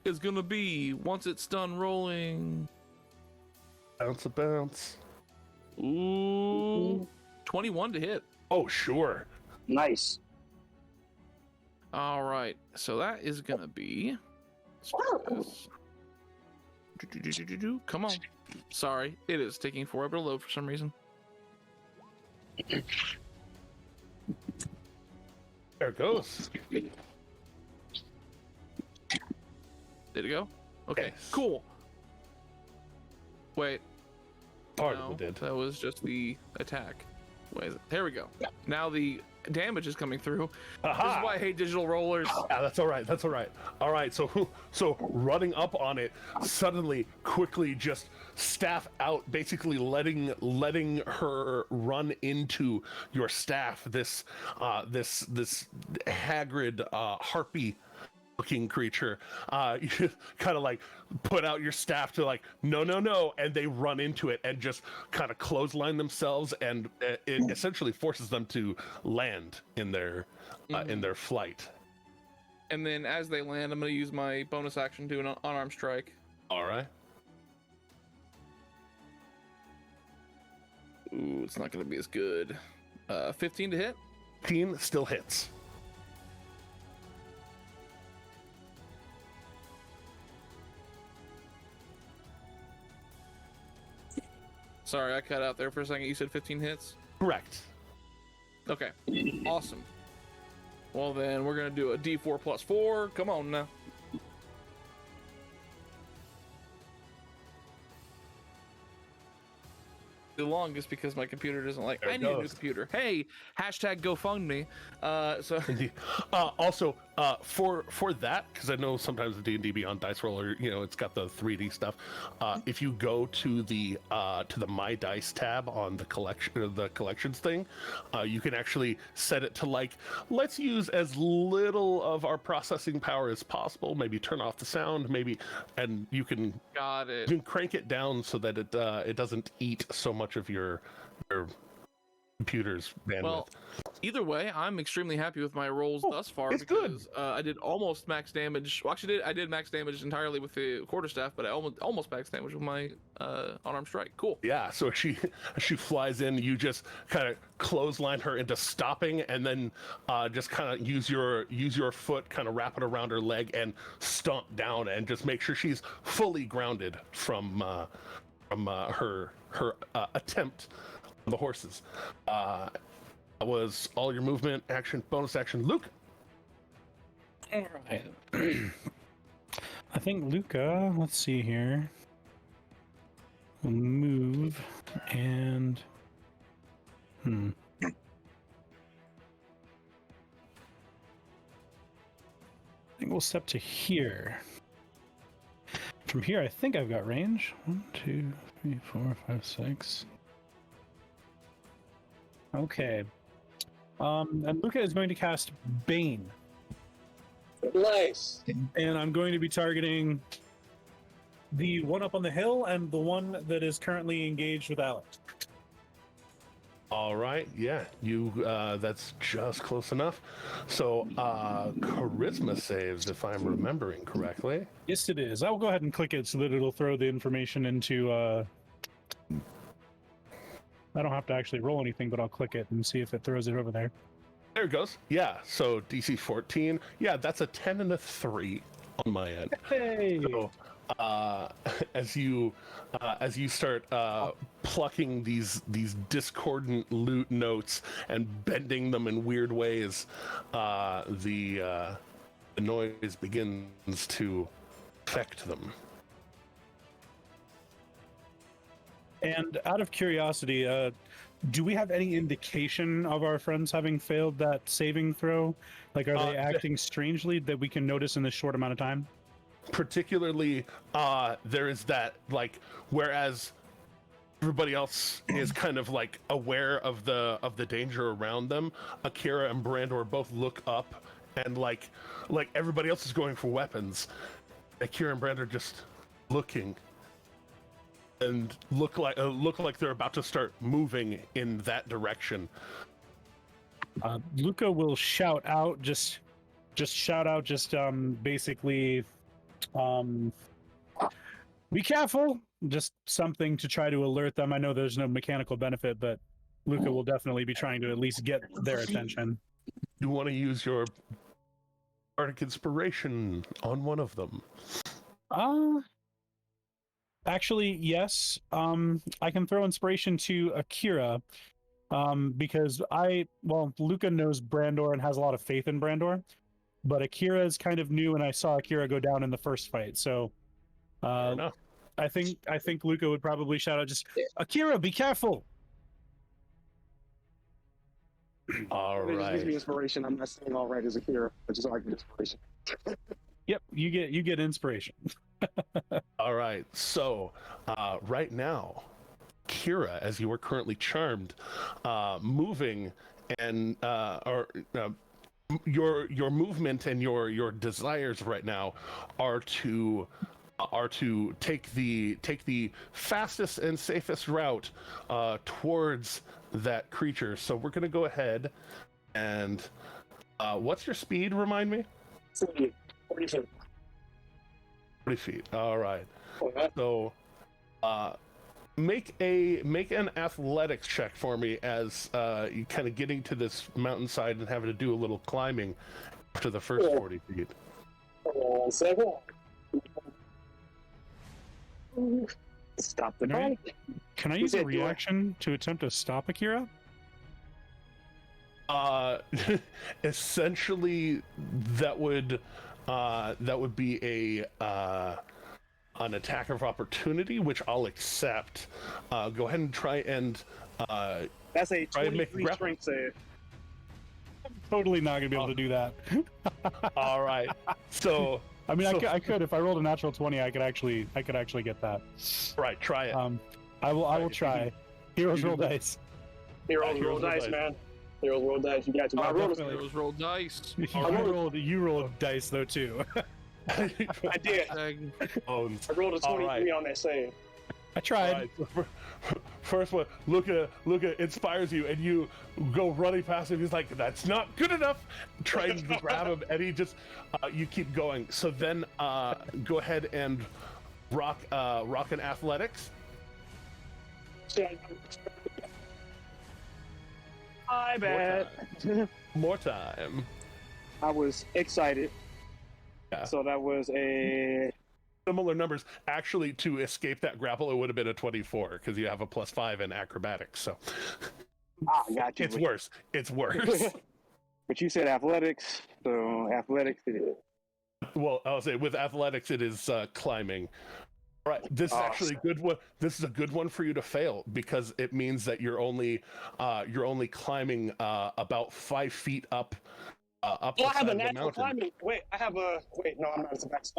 is gonna be once it's done rolling. Bounce a bounce. Ooh, 21 to hit. Oh, sure. Nice. All right, so that is gonna be. Come on. Sorry, it is taking forever to load for some reason. There it goes. Did it go? Okay, Yes. cool. Wait. Part No, of it did. that was just the attack. Wait, there we go. Now the damage is coming through. This is why I hate digital rollers. Yeah, that's all right. That's all right. All right. So running up on it, suddenly, quickly, just staff out, basically letting her run into your staff. This haggard harpy looking creature. You just kind of like put out your staff to like no, and they run into it and just kind of clothesline themselves, and it essentially forces them to land in their flight. And then as they land, I'm going to use my bonus action to do an unarmed strike. All right. Ooh, it's not going to be as good. 15 to hit. 15 still hits. Sorry, I cut out there for a second. You said 15 hits? Correct. Okay, awesome. Well then, we're gonna do a D4 plus 4. Come on now. The longest because my computer doesn't like. There it I need a new goes. computer. Hey, hashtag GoFundMe. So Indeed. Also, for that, because I know sometimes the D&D Beyond dice roller, it's got the 3D stuff. If you go to the My Dice tab on the collections thing, you can actually set it to like, let's use as little of our processing power as possible. Maybe turn off the sound, and you can got it. you can crank it down so that it doesn't eat so much of your computer's bandwidth. Well, either way, I'm extremely happy with my rolls thus far. it's good. Because I did almost max damage. Well, actually, I did max damage entirely with the quarterstaff, but I almost max damage with my unarmed strike. Cool. Yeah, so she flies in, you just kind of clothesline her into stopping, and then just kind of use your foot, kind of wrap it around her leg and stomp down, and just make sure she's fully grounded from her attempt on the horses. That was all your movement, action, bonus action. Luke. All right. I think Luca, let's see here, will move and I think we'll step to here. From here, I think I've got range. 1, 2, 3, 4, 5, 6. Okay. And Luca is going to cast Bane. Nice. And I'm going to be targeting the one up on the hill and the one that is currently engaged with Alex. All right, yeah, you that's just close enough. So charisma saves, if I'm remembering correctly. Yes, it is. I'll go ahead and click it so that it'll throw the information into... I don't have to actually roll anything, but I'll click it and see if it throws it over there. There it goes. Yeah, so DC 14. Yeah, that's a 10 and a 3 on my end. Hey! So, as you start plucking these discordant lute notes and bending them in weird ways, the noise begins to affect them. And out of curiosity, do we have any indication of our friends having failed that saving throw? Like, are they acting strangely that we can notice in this short amount of time? Particularly, there is that, like, whereas everybody else is kind of like aware of the danger around them, Akira and Brandor both look up, and like everybody else is going for weapons. Akira and Brandor just looking. And look like they're about to start moving in that direction. Luca will shout out, basically, Be careful. Just something to try to alert them. I know there's no mechanical benefit, but Luca will definitely be trying to at least get their attention. You want to use your bardic inspiration on one of them? Actually, yes. I can throw inspiration to Akira, because Luca knows Brandor and has a lot of faith in Brandor, but Akira is kind of new, and I saw Akira go down in the first fight, so I think Luca would probably shout out, just Akira, be careful. All It just gives me right. inspiration. I'm not saying all right as a hero, but just like inspiration. Yep, you get inspiration. All right. So, right now, Kira, as you are currently charmed, moving and your movement and your desires right now are to take the fastest and safest route towards that creature. So we're gonna go ahead and what's your speed? Remind me. 40 feet. 40 feet. All right. So make an athletics check for me as you kind of getting to this mountainside and having to do a little climbing after the first 40 feet. Second. Stop the bike. Can I use a reaction to attempt to stop Akira? Essentially, that would be an attack of opportunity, which I'll accept. Go ahead and try and That's a try and make 23 strength save. I'm totally not gonna be able to do that. All right. So I mean, I could if I rolled a natural 20, I could actually get that. Right, try it. I will try. Heroes roll dice. Heroes roll dice, man. Heroes roll dice. You got to. I rolled Heroes roll dice. You rolled dice though too. I did. I rolled a 23 on that save. I tried. Right, so first one, Luca inspires you, and you go running past him. He's like, "That's not good enough." Trying to grab him, and he just you keep going. So then, go ahead and rock an athletics. My bad. More time. I was excited. Yeah. So that was a Similar numbers. Actually, to escape that grapple, it would have been a 24 because you have a +5 in acrobatics. So got you. it's worse. It's worse. But you said athletics, so athletics it is. Well, I'll say with athletics, it is climbing. All right, this is actually a good one. This is a good one for you to fail because it means that you're only climbing about 5 feet up. Up Oh, the I have side a of the natural mountain. climbing. Wait, no, I'm not as a max.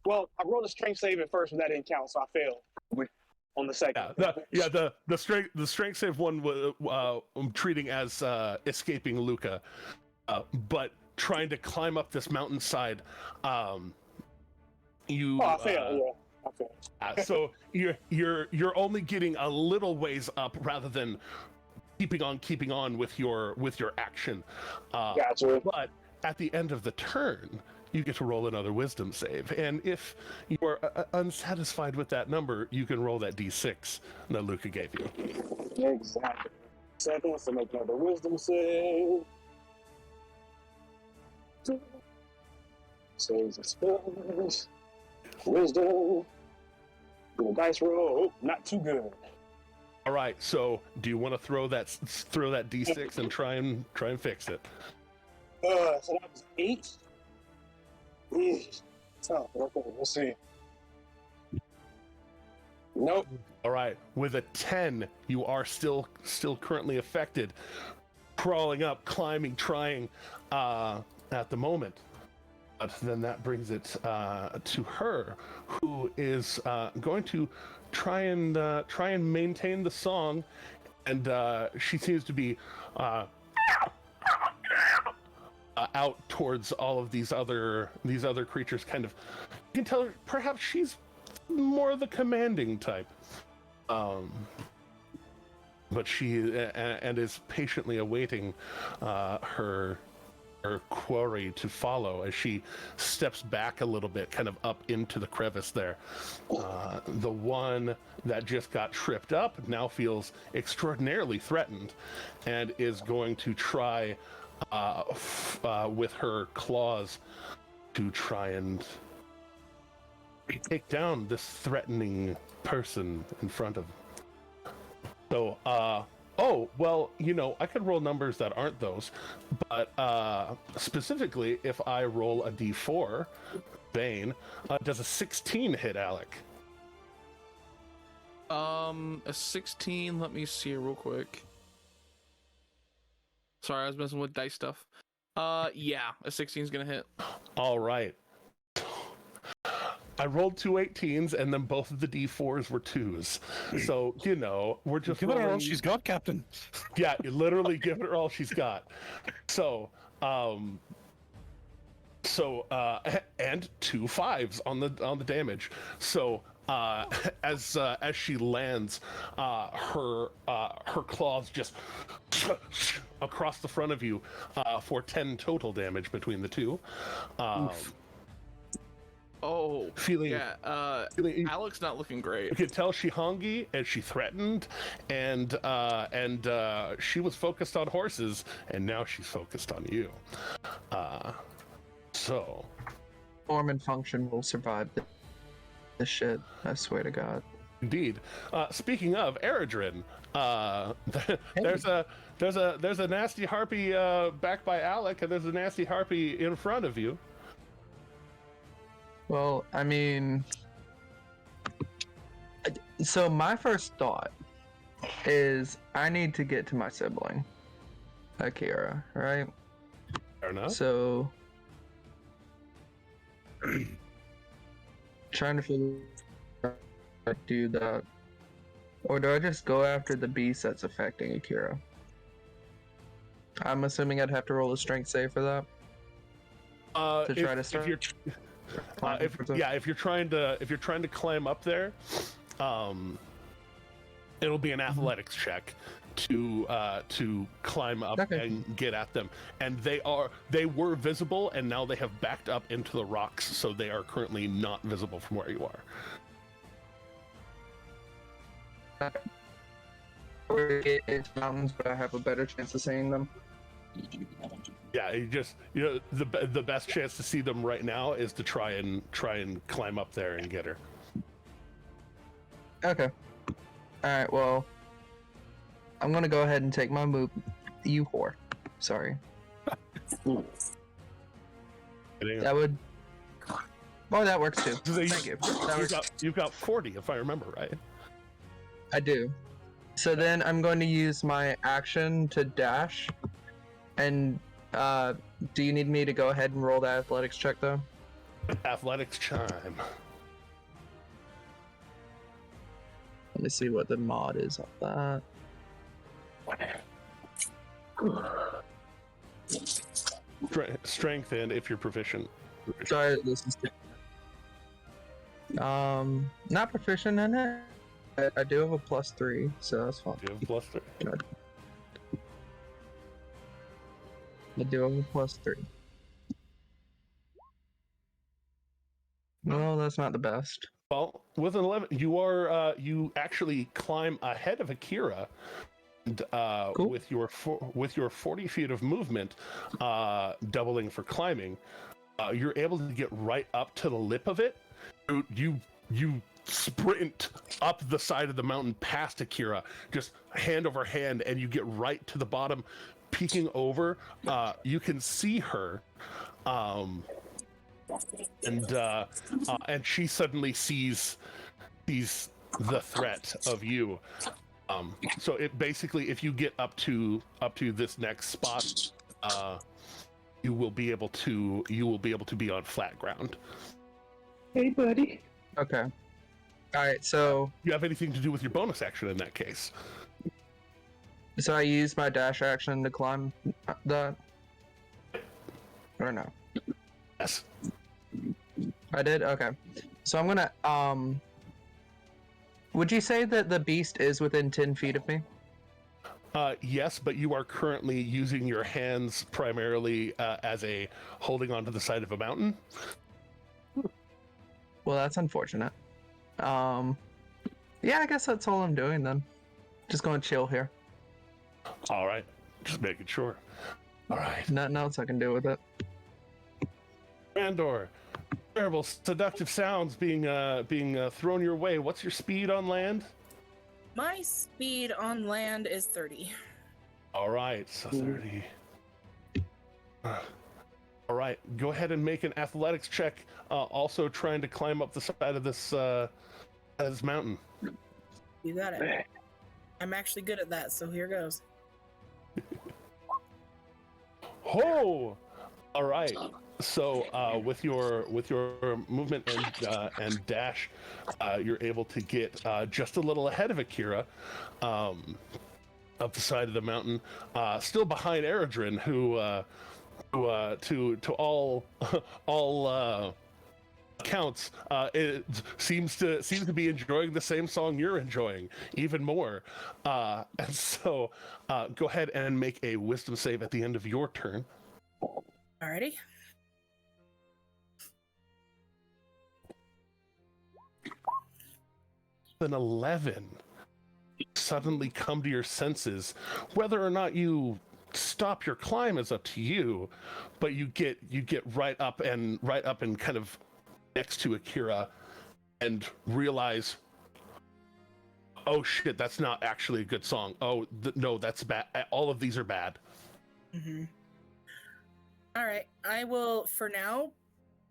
Well, I rolled a strength save at first, but that didn't count, so I failed on the second. The strength save one was I'm treating as escaping Luca, but trying to climb up this mountainside. I failed. I failed. So you're only getting a little ways up rather than keeping on with your action. Gotcha. But at the end of the turn, you get to roll another wisdom save, and if you are unsatisfied with that number, you can roll that d6 that Luca gave you. Exactly. Second one, so make another wisdom save. Saves and spells. Wisdom. Little dice roll. Not too good. All right. So, do you want to throw that d6 and try and fix it? So that was 8. Oh, okay, we'll see. Nope. All right. With a 10, you are still currently affected. Crawling up, climbing, trying at the moment. But then that brings it to her, who is going to try and maintain the song, and she seems to be out towards all of these other creatures. Kind of, you can tell perhaps she's more the commanding type, but she and is patiently awaiting her her quarry to follow as she steps back a little bit, kind of up into the crevice there. The one that just got tripped up now feels extraordinarily threatened and is going to try with her claws to try and take down this threatening person in front of them. So, oh, well, you know, I could roll numbers that aren't those, but specifically, if I roll a d4, Bane, does a 16 hit Alec? A 16, let me see real quick. Sorry, I was messing with dice stuff. Yeah, a 16 is gonna hit. All right. I rolled two 18s, and then both of the d4s were 2s. So, you know, we're just Give her all she's got, Captain. Yeah, you literally give her all she's got. So, and 2 5s on the damage. So, as she lands, her claws just across the front of you for 10 total damage between the two. Feeling Alec's not looking great. You can tell she hungry and she threatened, and she was focused on horses, and now she's focused on you. So Form and function will survive this shit. I swear to God. Indeed. Speaking of Eredrin, there's a nasty harpy back by Alec, and there's a nasty harpy in front of you. Well, I mean, so my first thought is I need to get to my sibling, Akira, right? Fair enough. So, trying to figure out how to do that. Or do I just go after the beast that's affecting Akira? I'm assuming I'd have to roll a strength save for that. To try to start. If you're trying to climb up there, it'll be an athletics check to climb up and get at them. And they were visible, and now they have backed up into the rocks, so they are currently not visible from where you are. Or get into mountains, but I have a better chance of seeing them. Yeah, the best chance to see them right now is to try and climb up there and get her. Okay. Alright, well, I'm gonna go ahead and take my move. You whore. Sorry. That would... Oh, that works too. Thank you. You've got 40, if I remember right. I do. So then I'm going to use my action to dash. And do you need me to go ahead and roll the athletics check though? Athletics chime. Let me see what the mod is of that. Strength and if you're proficient. Sorry, this is not proficient in it. I do have a +3, so that's fine. You have a +3. Good. I do have a +3. No, that's not the best. Well, with an 11, you actually climb ahead of Akira, and cool. with your 40 feet of movement, doubling for climbing, you're able to get right up to the lip of it. You sprint up the side of the mountain past Akira, just hand over hand, and you get right to the bottom. Peeking over, you can see her, and she suddenly sees the threat of you. So it basically, if you get up to this next spot, you will be able to be on flat ground. Hey, buddy. Okay. All right. So you have anything to do with your bonus action in that case? So I use my dash action to climb that? Or no? Yes. I did? Okay. So I'm gonna, would you say that the beast is within 10 feet of me? Yes, but you are currently using your hands primarily as a holding onto the side of a mountain. Well, that's unfortunate. Yeah, I guess that's all I'm doing then. Just going to chill here. All right, just making sure. All right, Nothing else I can do with it. Randor, terrible seductive sounds being thrown your way. What's your speed on land? My speed on land is 30. All right, so 30. All right, go ahead and make an athletics check. Also trying to climb up the side of this mountain. You got it. I'm actually good at that, so here goes. Oh, all right. So with your movement and dash, you're able to get just a little ahead of Akira, up the side of the mountain, still behind Eredrin, who to all accounts, it seems to be enjoying the same song you're enjoying even more. And so, go ahead and make a wisdom save at the end of your turn. Alrighty. An 11. You suddenly come to your senses. Whether or not you stop your climb is up to you, but you get right up and kind of next to Akira and realize, oh shit, that's not actually a good song. Oh no, that's bad. All of these are bad. Mm-hmm. All right, I will for now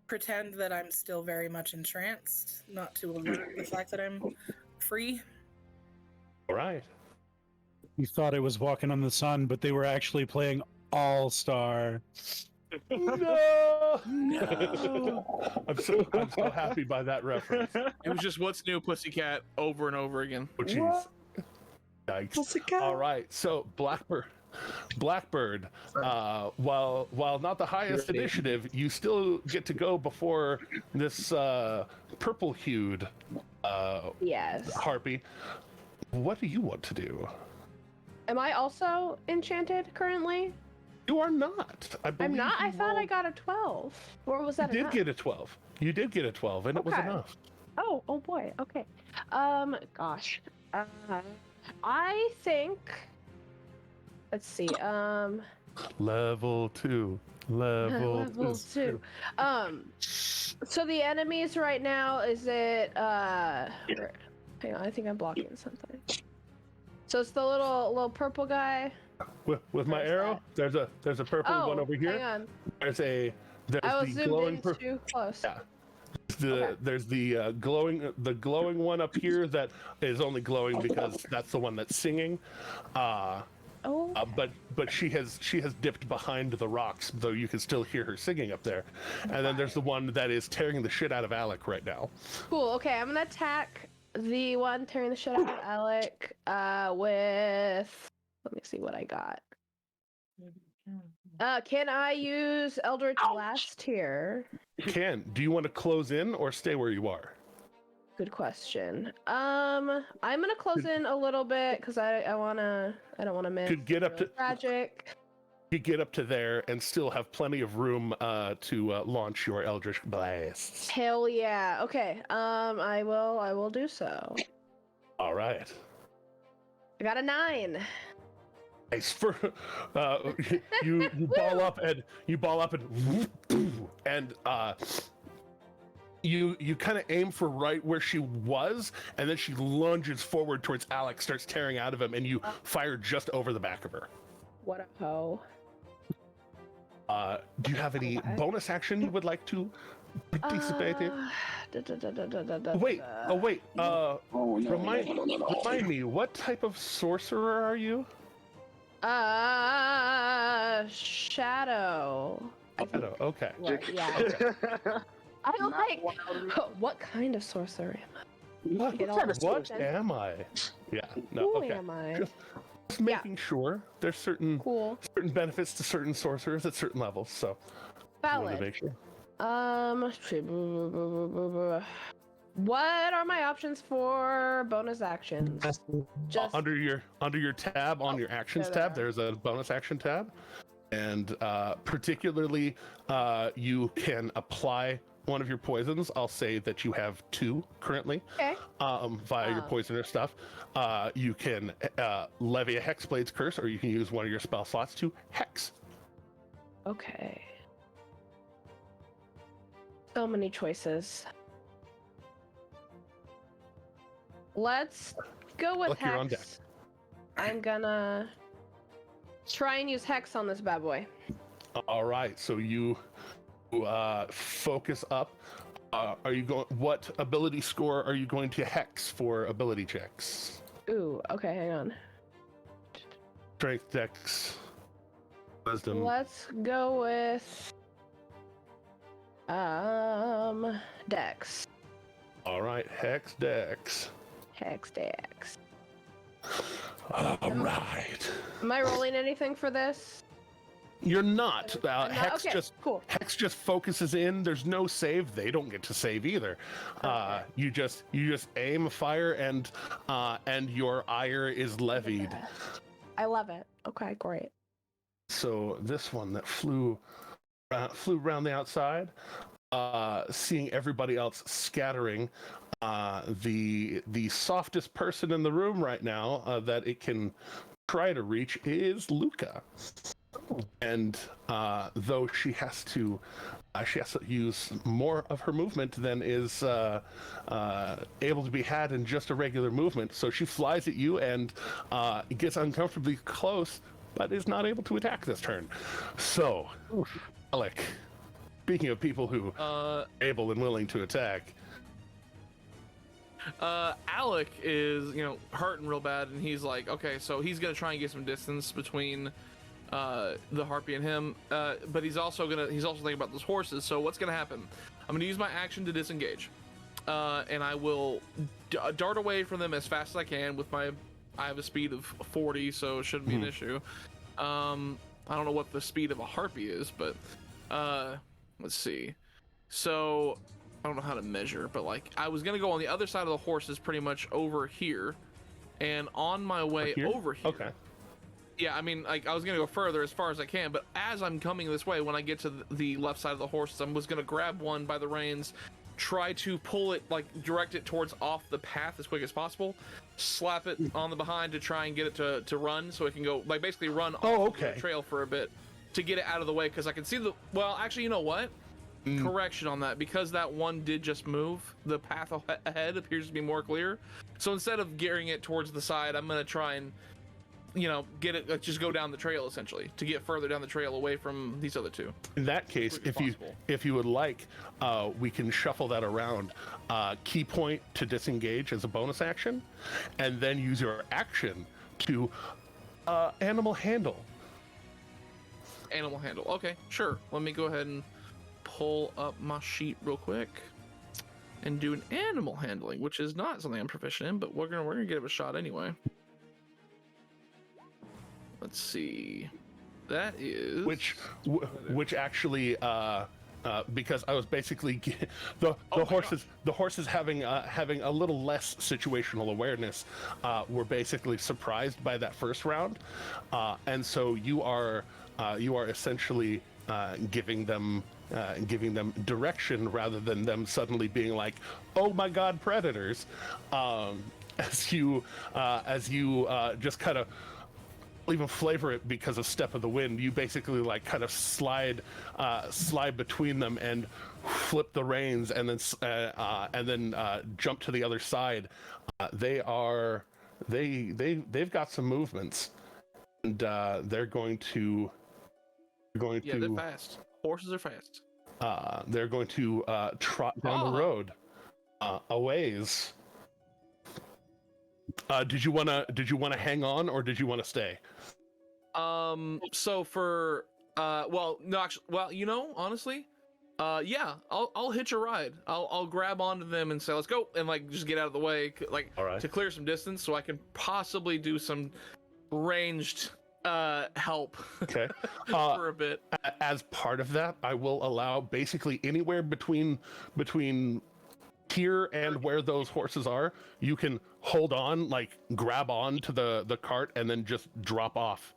pretend that I'm still very much entranced, not to alert the fact that I'm free. All right. You thought it was Walking on the Sun, but they were actually playing All Star. No! No. I'm so happy by that reference. It was just What's New, Pussycat over and over again. Oh jeez. Yikes. All right, so Blackbird, while not the highest initiative, you still get to go before this purple-hued Yes. harpy. What do you want to do? Am I also enchanted currently? You are not. I'm not. I thought I got a 12. Or was that You enough? did get a 12. You did get a 12, and it was Okay. enough. Oh boy. Okay. Gosh. I think. Let's see. Level 2. Level 2. So the enemies right now, is it hang on, I think I'm blocking something. So it's the little purple guy. With my Where's arrow, there's a purple one over here. Hang on. There's I was the zoomed glowing in too close. Yeah. Okay. There's the glowing one up here that is only glowing because that's the one that's singing. But she has dipped behind the rocks, though you can still hear her singing up there. And then there's the one that is tearing the shit out of Alec right now. Cool. Okay, I'm gonna attack the one tearing the shit out of Alec with. Let me see what I got. Can I use Eldritch Blast here? You can. Do you want to close in or stay where you are? Good question. I'm gonna close in a little bit because I don't wanna miss. Could get up to tragic. You get up to there and still have plenty of room to launch your Eldritch Blasts. Hell yeah. Okay. I will do so. All right. I got a 9. Nice. For you ball up and you kind of aim for right where she was, and then she lunges forward towards Alex, starts tearing out of him, and you fire just over the back of her. What a hoe. Do you have any bonus action you would like to participate in? Wait. Remind me, what type of sorcerer are you? Shadow. Shadow. Okay. What? Yeah. Okay. I like. What kind of sorcerer am I? What am I? Yeah. No. Who okay. am I? Just making sure there's certain benefits to certain sorcerers at certain levels. So. Valid. To make sure. What are my options for bonus actions? Just Under your tab on your actions there tab, they are. there's a bonus action tab, and particularly you can apply one of your poisons. I'll say that you have 2 currently. Okay. Via your poisoner stuff. You can levy a Hexblade's Curse, or you can use one of your spell slots to hex. Okay. So many choices. Let's go with Look, you're on Hex. I'm gonna try and use Hex on this bad boy. All right, so you focus up. Are you going? What ability score are you going to hex for ability checks? Ooh, okay, hang on. Strength, Dex, Wisdom. Let's go with Dex. All right, hex, Dex. Hex Dex. All right. Am I rolling anything for this? You're not. I'm not? Hex Okay, just cool. Hex just focuses in. There's no save. They don't get to save either. Okay. You just aim, fire, and your ire is levied. I love it. Okay, great. So this one that flew around the outside, seeing everybody else scattering, the softest person in the room right now that it can try to reach is Luca. And though she has to use more of her movement than is able to be had in just a regular movement, so she flies at you and gets uncomfortably close, but is not able to attack this turn. So, Alec, speaking of people who are able and willing to attack, Alec is, hurting real bad, and he's like, okay, so he's gonna try and get some distance between the harpy and him, but he's also thinking about those horses. So what's gonna happen? I'm gonna use my action to disengage, and I will dart away from them as fast as I can with I have a speed of 40, so it shouldn't be an issue. I don't know what the speed of a harpy is, but let's see. So I don't know how to measure, but I was gonna go on the other side of the horses, pretty much over here, and on my way over here. Okay. Yeah, I mean, I was gonna go further as far as I can, but as I'm coming this way, when I get to the left side of the horses, I was gonna grab one by the reins, try to pull it, direct it towards off the path as quick as possible, slap it on the behind to try and get it to run, so it can go, basically run off the trail for a bit to get it out of the way, because I can see well, actually, you know what? Correction on that, because that one did just move, the path ahead appears to be more clear. So instead of gearing it towards the side, I'm gonna try and get it, just go down the trail essentially to get further down the trail away from these other two. In that case, if you would like, we can shuffle that around. Key point to disengage as a bonus action, and then use your action to animal handle. Animal handle. Okay, sure. Let me go ahead and pull up my sheet real quick and do an animal handling, which is not something I'm proficient in, but we're gonna give it a shot anyway. Let's see. That is which actually because I was basically the horses having a little less situational awareness were basically surprised by that first round, and so you are essentially giving them direction rather than them suddenly being like, oh my god, predators, as you just kind of even flavor it because of Step of the Wind. You basically kind of slide between them and flip the reins, and then jump to the other side. They've got some movements, and they're going to they're fast. Horses are fast. They're going to trot down the road a ways. Did you want to hang on, or did you want to stay? So for honestly, yeah, I'll hitch a ride. I'll grab onto them and say, let's go, and just get out of the way, all right, to clear some distance so I can possibly do some ranged help. Okay. For a bit. As part of that, I will allow basically anywhere between here and where those horses are, you can hold on, like grab on to the cart and then just drop off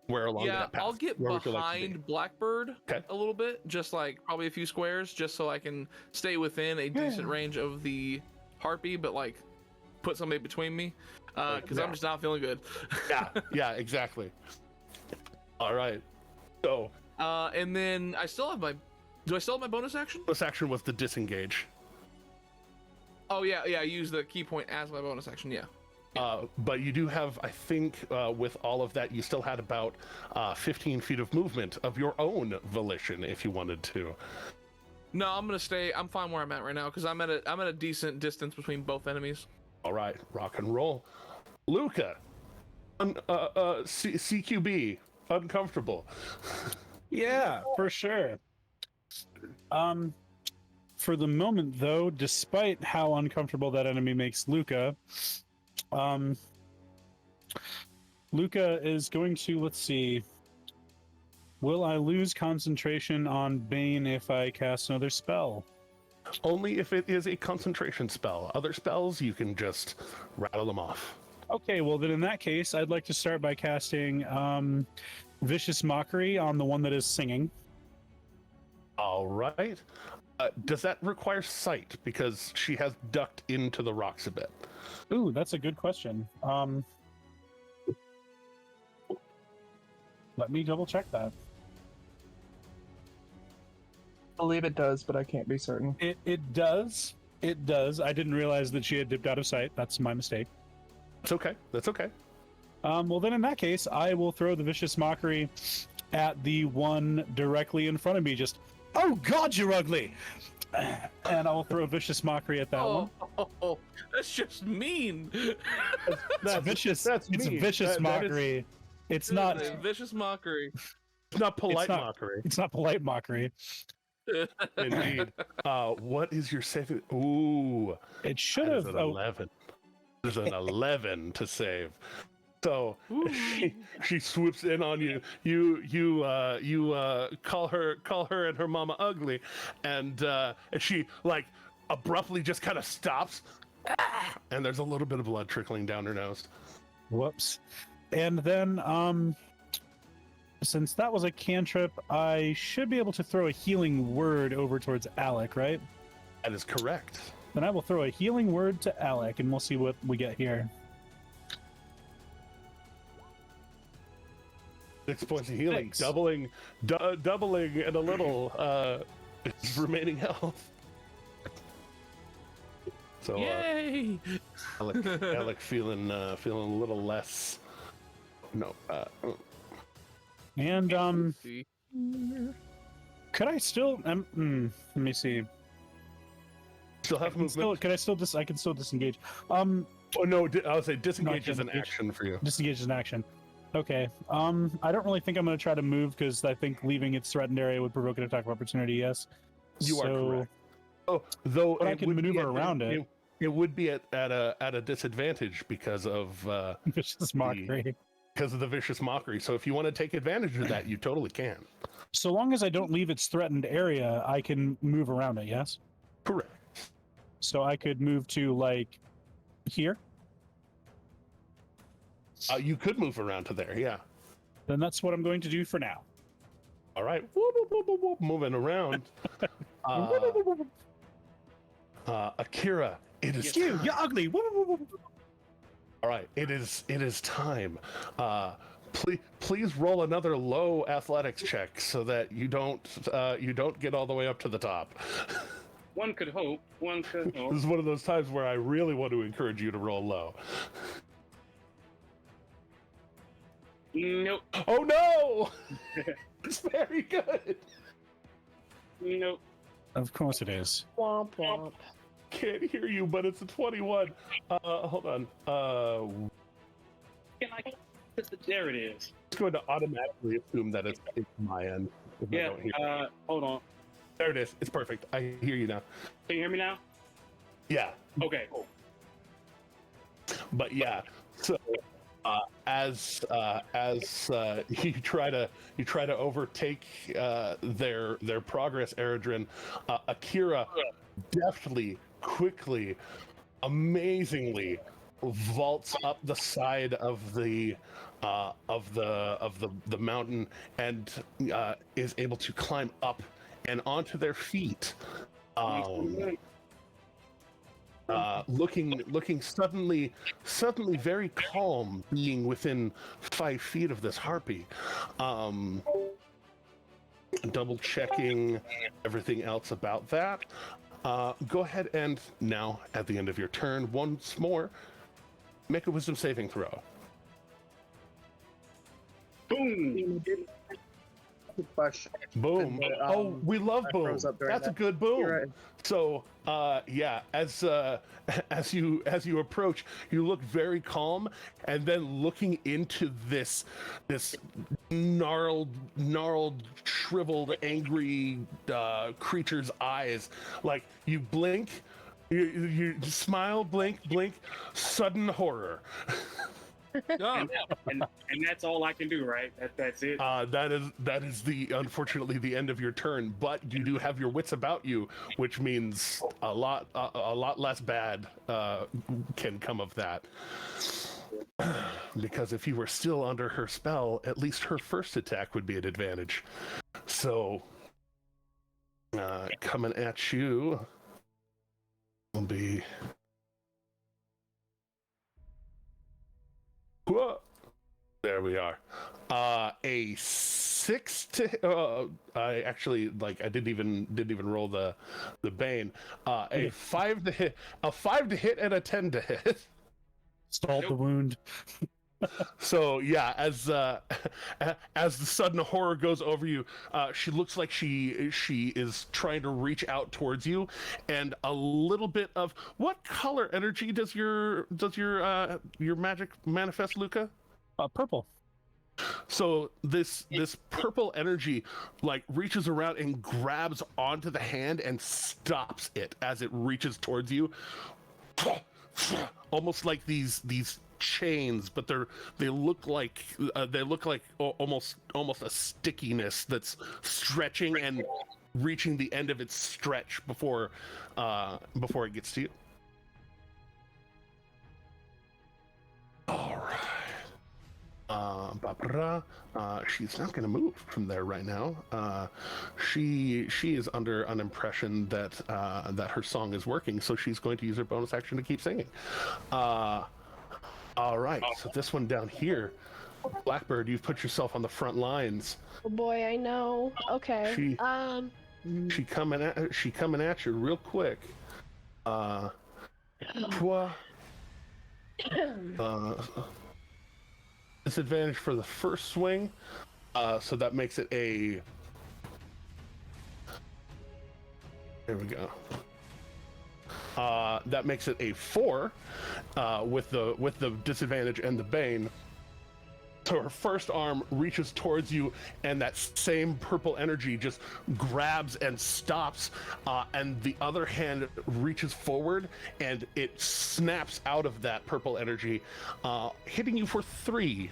where along that path. I'll get where would you like to be? behind Blackbird a little bit, just like probably a few squares, just so I can stay within a decent range of the harpy, but like put somebody between me, because I'm just not feeling good. yeah, exactly. All right. So, and then I still have do I still have my bonus action? bonus action was to disengage. Oh yeah, I use the key point as my bonus action. Yeah. But you do have, I think, with all of that, you still had about 15 feet of movement of your own volition if you wanted to. No, I'm gonna stay. I'm fine where I'm at right now because I'm at a decent distance between both enemies. All right, rock and roll. Luca, CQB, uncomfortable. Yeah, for sure. For the moment, though, despite how uncomfortable that enemy makes Luca, Luca is going to, let's see, will I lose concentration on Bane if I cast another spell? Only if it is a concentration spell. Other spells, you can just rattle them off. Okay, well then in that case, I'd like to start by casting Vicious Mockery on the one that is singing. All right. Does that require sight? Because she has ducked into the rocks a bit. Ooh, that's a good question. Let me double check that. I believe it does, but I can't be certain. It does. It does. I didn't realize that she had dipped out of sight. That's my mistake. That's okay. That's okay. Well, then in that case, I will throw the Vicious Mockery at the one directly in front of me. Just, oh God, you're ugly! And I'll throw Vicious Mockery at that one. Oh, that's just mean. That's vicious. It's mean. Vicious Mockery. It's not a vicious mockery. It's not polite not- mockery. It's not polite mockery. Indeed. What is your saving? Ooh, It should that is have. an 11. There's an 11 to save. So she swoops in on you. You call her and her mama ugly, and she like abruptly just kind of stops, and there's a little bit of blood trickling down her nose. Whoops. And then, since that was a cantrip, I should be able to throw a healing word over towards Alec, right? That is correct. Then I will throw a healing word to Alec, and we'll see what we get here. 6 points of healing, 6. doubling and a little his remaining health. So Yay! Alec feeling a little less. No. And could I still? Let me see. Still have movement. Could I still? I can still disengage. Oh no! I would say disengage No, is an disengage. action for you. Disengage is an action. Okay. I don't really think I'm going to try to move because I think leaving its threatened area would provoke an attack of opportunity. Yes. You are correct. Oh, though But I it can would be maneuver at- around it. It would be at a disadvantage because of Vicious Mockery. because of the vicious mockery. So if you want to take advantage of that, you totally can. So long as I don't leave its threatened area, I can move around it. Yes. Correct. So I could move to like here. You could move around to there. Yeah. Then that's what I'm going to do for now. All right. Whoop, whoop, whoop, whoop, whoop. Moving around. Akira, it is time. You're ugly. All right, it is time. Please roll another low athletics check so that you don't get all the way up to the top. One could hope. One could hope. This is one of those times where I really want to encourage you to roll low. Nope. Oh no! It's very good. Nope. Of course it is. Womp womp. Can't hear you, but it's a 21. Hold on. Can I? There it is. It's going to automatically assume that it's my end. If I Yeah. don't hear. Hold on. There it is. It's perfect. I hear you now. Can you hear me now? Yeah. Okay. Cool. But yeah, so as you try to overtake their progress, Eredrin, Akira deftly quickly, amazingly, vaults up the side of the mountain and is able to climb up and onto their feet. Looking suddenly very calm, being within 5 feet of this harpy. Double checking everything else about that. Go ahead and now, at the end of your turn, once more, make a wisdom saving throw. Boom. Good question. Boom. And, Oh, we love I boom. froze up during That's a that. good boom. You're right. So, yeah, as you approach, you look very calm, and then looking into this gnarled, shriveled, angry creature's eyes, like you blink, you smile, blink, sudden horror. Yeah. and that's all I can do, right? That's it. That is unfortunately the end of your turn, but you do have your wits about you, which means a lot less bad can come of that. Because if you were still under her spell, at least her first attack would be an advantage. So, coming at you will be. Whoa. There we are. A 6 to. I actually I didn't even roll the bane. A 5 to hit. A 5 to hit and a 10 to hit. Salt the wound. So yeah, as the sudden horror goes over you, she looks like she is trying to reach out towards you, and a little bit of what color energy does your magic manifest, Luca? Purple. So this purple energy reaches around and grabs onto the hand and stops it as it reaches towards you. Almost like these chains, but they look like almost a stickiness that's stretching and reaching the end of its stretch before it gets to you. All right. She's not going to move from there right now. She is under an impression that her song is working, so she's going to use her bonus action to keep singing. All right, so this one down here, Blackbird, you've put yourself on the front lines. Oh boy, I know. Okay. She coming at you real quick. Disadvantage for the first swing, so that makes it a. There we go. That makes it a 4 with the disadvantage and the bane. So her first arm reaches towards you, and that same purple energy just grabs and stops, and the other hand reaches forward, and it snaps out of that purple energy, hitting you for 3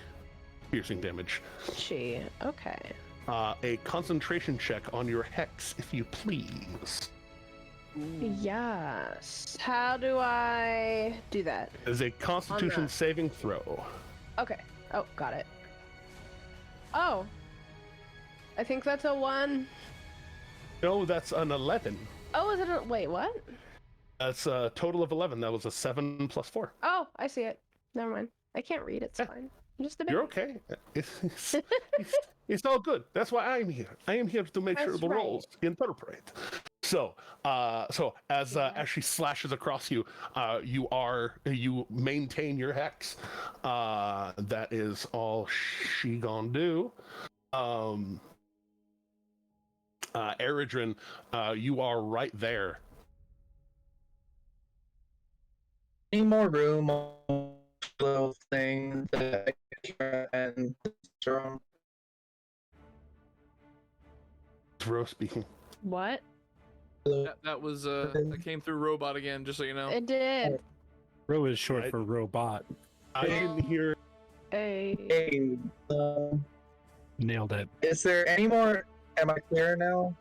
piercing damage. Gee, okay. A concentration check on your hex, if you please. Yes. How do I do that? It is a Constitution saving throw. Okay. Oh, got it. Oh. I think that's a 1. No, that's an 11. Oh, is it a... Wait, what? That's a total of 11. That was a 7 plus 4. Oh, I see it. Never mind. I can't read. It's fine. I'm just a bit... You're okay. It's all good. That's why I'm here. I am here to make sure the rolls interpret. So as she slashes across you, you maintain your hex. That is all she gonna do. Eridrin, you are right there. Any more room on the little thing that I can and throw? Throw speaking. What? That was that came through robot again, just so you know. It did. Ro is short for robot. I didn't hear. Hey, Nailed it. is there any more? Am I clear now?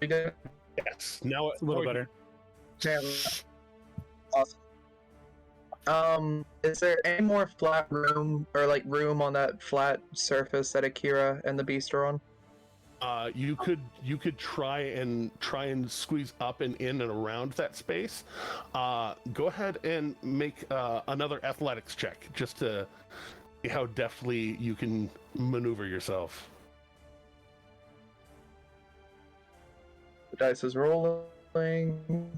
We good? Yes. Now It's a little better. Yeah. Awesome. Is there any more flat room or like room on that flat surface that Akira and the beast are on? You could try and squeeze up and in and around that space. Go ahead and make another athletics check just to see how deftly you can maneuver yourself. The dice is rolling.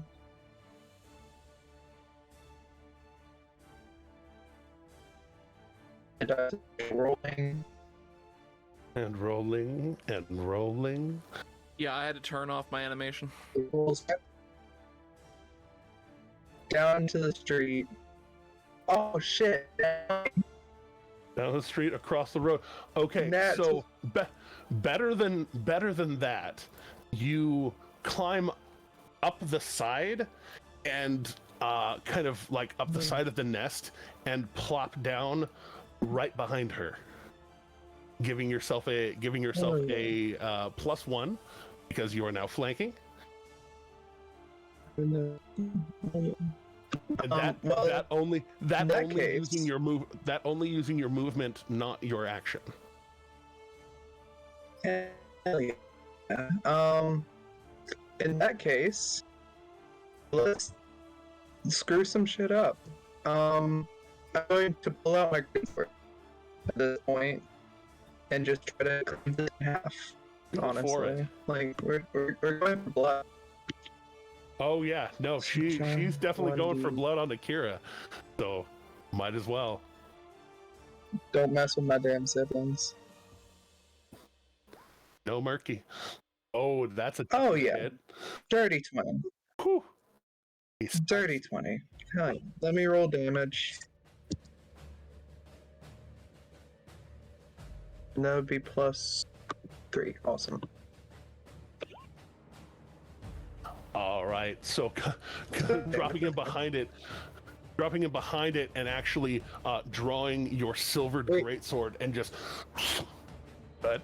The dice is rolling. And rolling and rolling. Yeah, I had to turn off my animation. Down to the street. Oh shit! Down the street, across the road. Okay, so better than that, you climb up the side and kind of like up the side of the nest and plop down right behind her, giving yourself a +1 because you are now flanking. And that only using your movement, not your action. Hell yeah. In that case, let's screw some shit up. I'm going to pull out my greatsword at this point and just try to clean this in half. Honestly, like we're going for blood. Oh yeah, no, she's definitely going for blood on Akira, so might as well. Don't mess with my damn siblings. No murky. Oh, that's a hit. Dirty 20. Whew. Dirty 20. Hell yeah. Let me roll damage. And that would be +3. Awesome. All right, so dropping in behind it, and actually drawing your silvered greatsword and just. But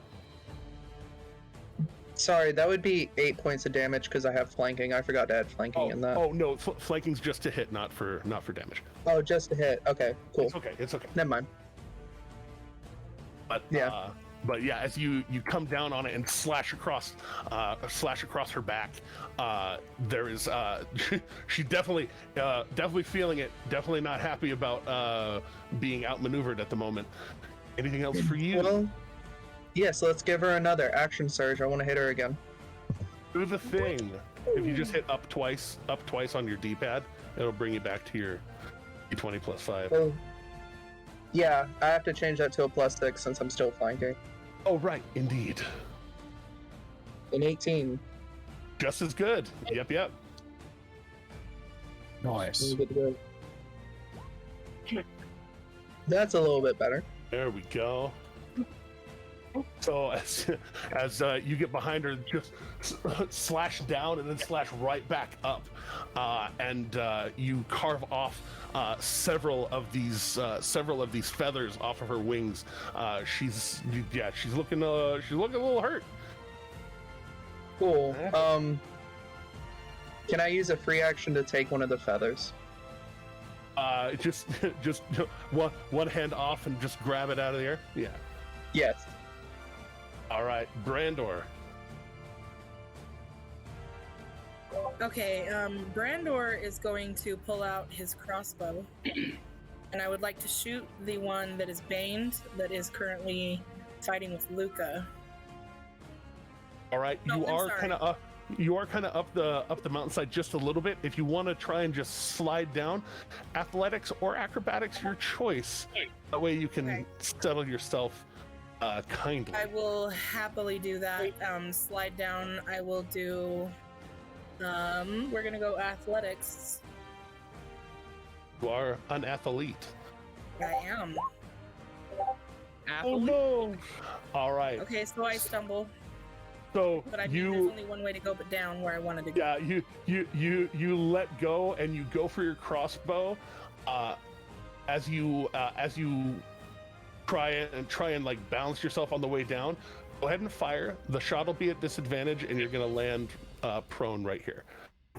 sorry, that would be 8 points of damage because I have flanking. I forgot to add flanking in that. Oh no, flanking's just to hit, not for damage. Oh, just to hit. Okay, cool. It's okay. Never mind. But yeah. But yeah, as you come down on it and slash across her back, there is she definitely feeling it. Definitely not happy about being outmaneuvered at the moment. Anything else for you? Well, yes. Let's give her another action surge. I want to hit her again. Do the thing. If you just hit up twice on your D-pad, it'll bring you back to your d20 +5. Oh. Yeah, I have to change that to a +6 since I'm still flanking. Oh, right, indeed. An 18. Just as good. Yep. Nice. That's a little bit better. There we go. So as you get behind her, just slash down and then slash right back up, and you carve off several of these feathers off of her wings. She's looking a little hurt. Cool. Can I use a free action to take one of the feathers? Just one hand off and just grab it out of the air. Yeah. Yes. All right, Brandor. Okay, Brandor is going to pull out his crossbow, and I would like to shoot the one that is baned, that is currently fighting with Luca. All right, you are kind of up the mountainside just a little bit. If you want to try and just slide down, athletics or acrobatics, your choice. That way you can settle yourself kindly. I will happily do that. Slide down. I will do. We're gonna go athletics. You are an athlete. I am. Oh no! All right. Okay, so I stumble. So but I mean, there's only one way to go, but down where I wanted to go. Yeah, you let go and you go for your crossbow. As you try and like balance yourself on the way down, go ahead and fire. The shot will be at disadvantage, and you're gonna land prone right here.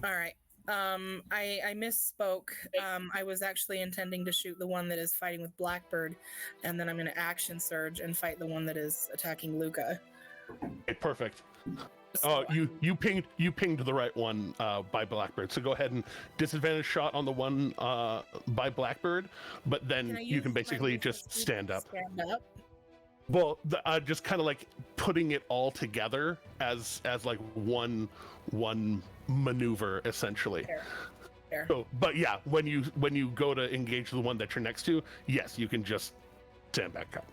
All right, I misspoke. I was actually intending to shoot the one that is fighting with Blackbird, and then I'm going to action surge and fight the one that is attacking Luca. Okay, perfect. So You pinged the right one by Blackbird. So go ahead and disadvantage shot on the one by Blackbird, but then you can basically just stand up. Stand up. Well, just kind of like putting it all together as like one maneuver essentially. Fair. So, but yeah, when you go to engage the one that you're next to, yes, you can just stand back up.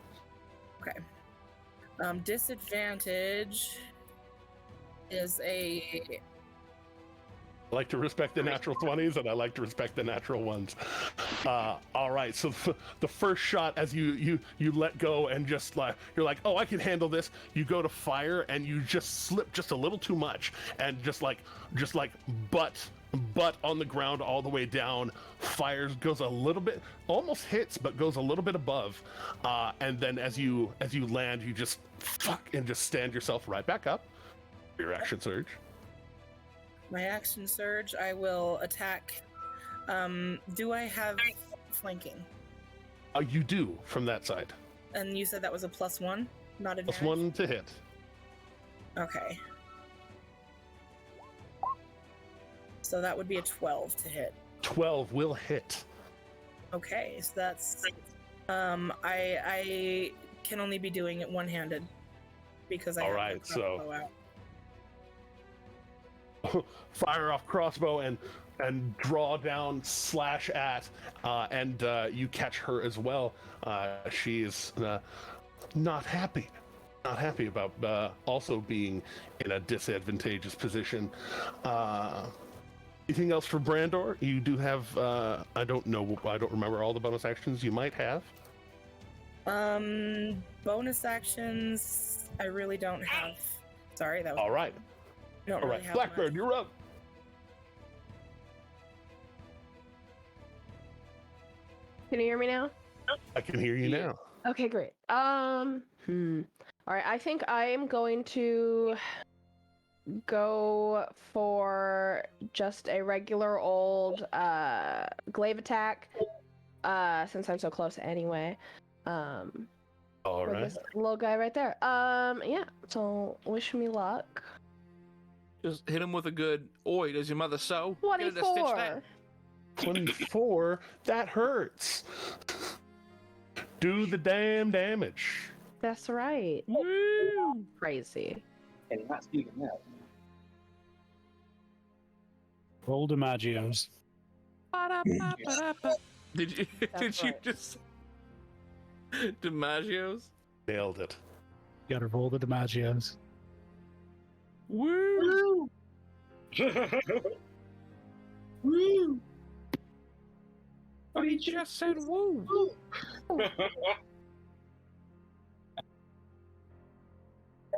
Okay. Disadvantage is a. I like to respect the natural 20s, and I like to respect the natural ones. All right, so the first shot, as you let go and just like you're like, oh, I can handle this. You go to fire, and you just slip just a little too much, and just like butt on the ground all the way down. Fires goes a little bit, almost hits, but goes a little bit above, and then as you land, you just and just stand yourself right back up. Your action surge. My action surge, I will attack. Do I have flanking? You do from that side. And you said that was a +1, not advantage? +1 to hit. Okay. So that would be a 12 to hit. 12 will hit. Okay, so that's I can only be doing it one-handed because I All have right, the crossbow out. Fire off crossbow and draw down, slash at, and you catch her as well. She's not happy about also being in a disadvantageous position. Anything else for Brandor? You do have I don't remember all the bonus actions you might have. Bonus actions I really don't have. Sorry, that was all right. All right, Blackbird, you're up. Can you hear me now? I can hear you now. Okay, great. All right, I think I am going to go for just a regular old glaive attack, since I'm so close anyway. All for right. this little guy right there. Yeah. So wish me luck. Just hit him with a good, oi, does your mother sew? Get her to stitch 24. that. 24. That hurts. Do the damn damage. That's right. Crazy. And not speaking that. Roll DiMaggio's. Did you That's right. just DiMaggio's? Nailed it. You gotta roll the DiMaggio's. Woo! Woo! Oh, he just said woo.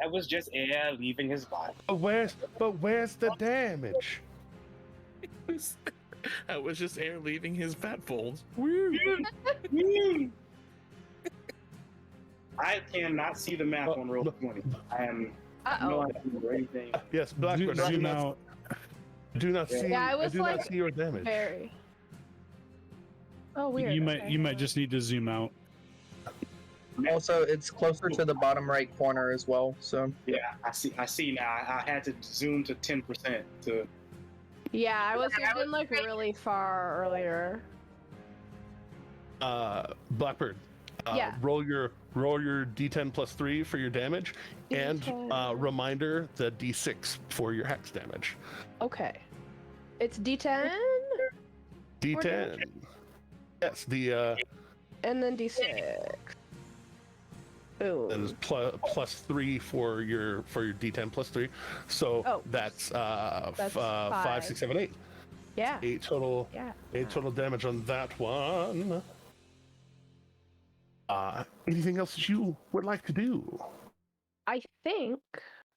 That was just air leaving his body. But where's the damage? That was just air leaving his fat folds. Woo! I cannot see the map on roll 20. I am no idea or anything. Yes, Blackbird. I Zoom out. do not see. Yeah, I was do like, not see your damage. Very. Oh, weird. You okay. might just need to zoom out. Also, it's closer to the bottom right corner as well. So Yeah, I see now. I had to zoom to 10% to. Yeah, I was in like really far earlier. Blackbird. Yeah. Roll your D10 plus 3 for your damage, and D10. reminder the D6 for your hex damage. Okay. It's D10 D10. Yes, the and then D6. Ooh. that is plus 3 for your D10 plus 3. So that's 5, 6, 7, 8. Yeah. 8 total. Yeah. 8 total damage on that one. Anything else that you would like to do? I think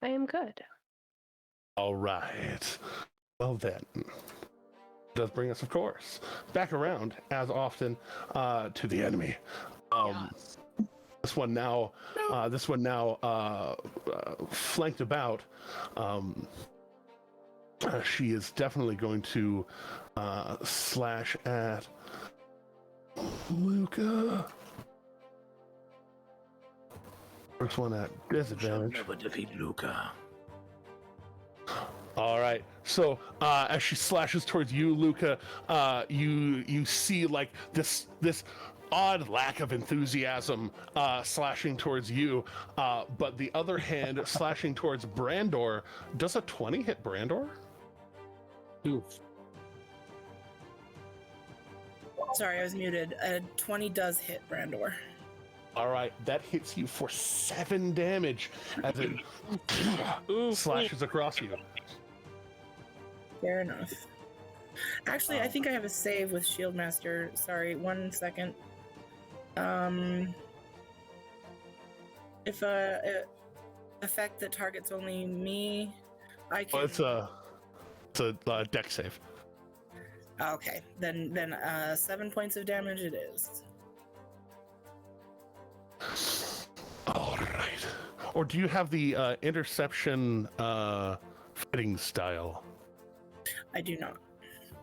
I am good. All right. Well then, does bring us, of course, back around as often to the enemy. Yes. This one now flanked about she is definitely going to slash at Luca. First one at disadvantage. Never defeat Luca. All right. So as she slashes towards you, Luca, you see like this odd lack of enthusiasm slashing towards you, but the other hand slashing towards Brandor. Does a 20 hit Brandor? Oof. Sorry, I was muted. 20 does hit Brandor. All right, that hits you for 7 damage as it slashes across you. Fair enough. Actually, I think I have a save with Shieldmaster. Sorry, 1 second. If a effect that targets only me, I can. Well, it's a deck save. Okay, then 7 points of damage it is. All right. Or do you have the interception fitting style? I do not.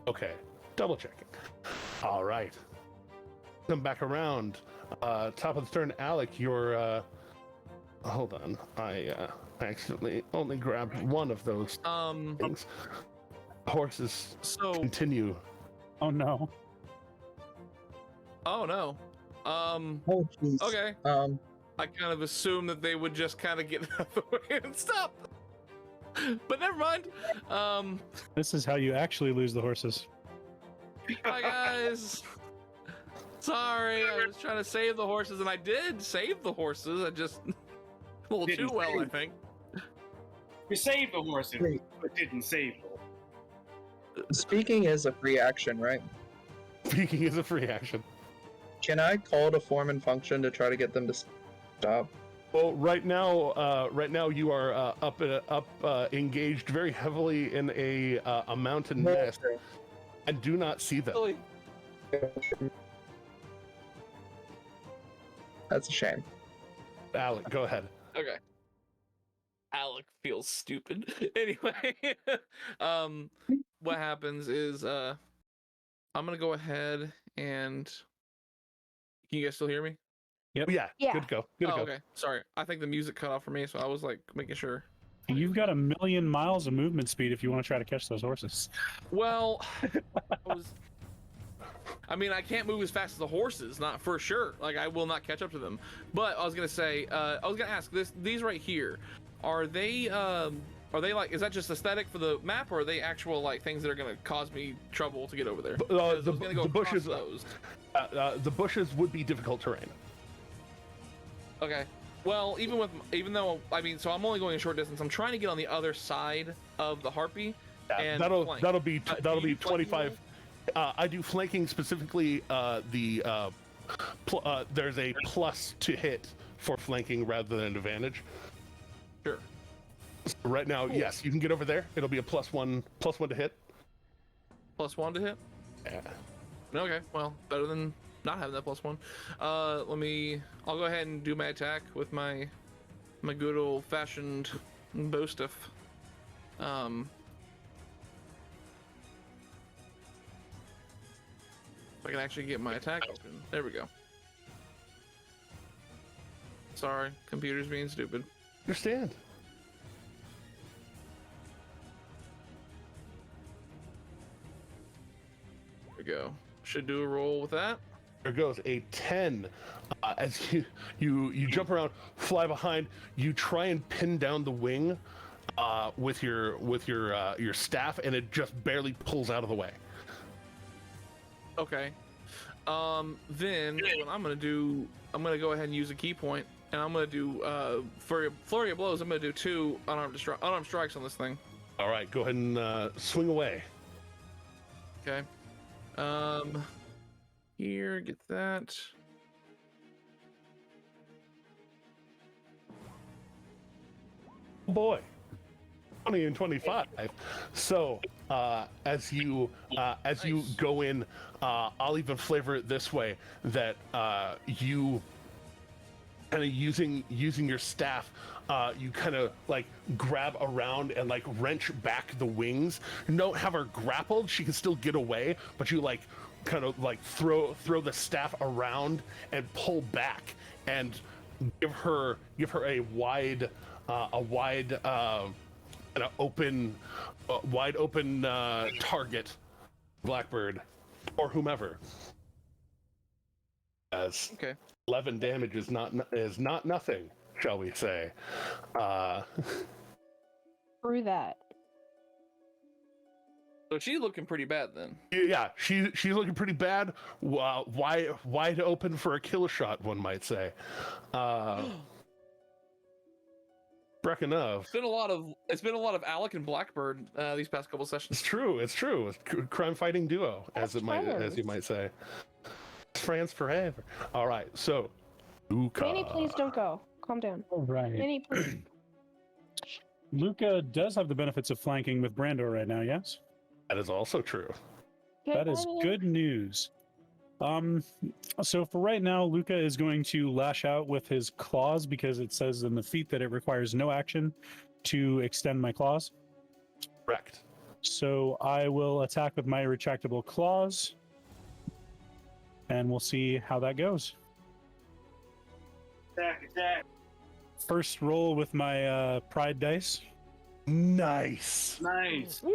Okay, double checking. All right. Come back around. Top of the turn, Alec, you're hold on. I accidentally only grabbed one of those things. Horses continue. Oh no. Oh no. Oh, jeez. Okay. I kind of assumed that they would just kind of get out of the way and stop. But never mind. This is how you actually lose the horses. Hi guys. Sorry, I was trying to save the horses, and I did save the horses. I just a little too well, I think. You saved the horses, but didn't save them. Speaking is a free action, right? Speaking is a free action. Can I call to form and function to try to get them to stop? Well, right now you are up engaged very heavily in a mountain nest, and do not see them. Really? That's a shame. Alec, go ahead. Okay. Alec feels stupid. Anyway, what happens is I'm gonna go ahead and can you guys still hear me? Yep. Yeah. Good to go. Good to go. Okay. Sorry. I think the music cut off for me, so I was like making sure. You've got 1,000,000 miles of movement speed if you want to try to catch those horses. Well, I mean, I can't move as fast as the horses, not for sure. Like, I will not catch up to them. But I was gonna say, I was gonna ask these right here, are they like, is that just aesthetic for the map, or are they actual like things that are gonna cause me trouble to get over there? The bushes, the bushes would be difficult terrain. Okay. Well, even though I mean, so I'm only going a short distance. I'm trying to get on the other side of the harpy. Yeah, and that'll be 25. I do flanking specifically. There's a plus to hit for flanking rather than an advantage. Sure. So right now, cool. Yes, you can get over there. It'll be a +1 to hit. +1 to hit. Yeah. Okay. Well, better than not having that +1. I'll go ahead and do my attack with my good old fashioned bow stuff. If I can actually get my attack open. There we go. Sorry, computer's being stupid. Understand. There we go. Should do a roll with that. There goes a 10. As you jump around, fly behind, you try and pin down the wing with your staff, and it just barely pulls out of the way. Okay. Then what I'm gonna do, I'm gonna go ahead and use a key point, and I'm gonna do for flurry of blows. I'm gonna do 2 unarmed strikes on this thing. All right, go ahead and swing away. Okay. Here, get that. Oh boy, 20 and 25. So as you go in, I'll even flavor it this way: that you kind of using your staff you kind of like grab around and like wrench back the wings. You don't have her grappled; she can still get away, but you like kind of like throw the staff around and pull back and give her a wide open target, Blackbird or whomever. As 11 damage is not nothing, shall we say? Through that. So she's looking pretty bad then. Yeah, she's looking pretty bad. Wide open for a kill shot, one might say. Breckenov. It's been a lot of Alec and Blackbird these past couple sessions. It's true. Crime fighting duo, as you might say. France forever. All right, so Luca. Manny, please don't go. Calm down. All right. Manny, please. Luca does have the benefits of flanking with Brando right now, yes? That is also true. That is good news. So for right now, Luca is going to lash out with his claws because it says in the feat that it requires no action to extend my claws. Correct. So I will attack with my retractable claws, and we'll see how that goes. Attack. First roll with my pride dice. Nice. Woo!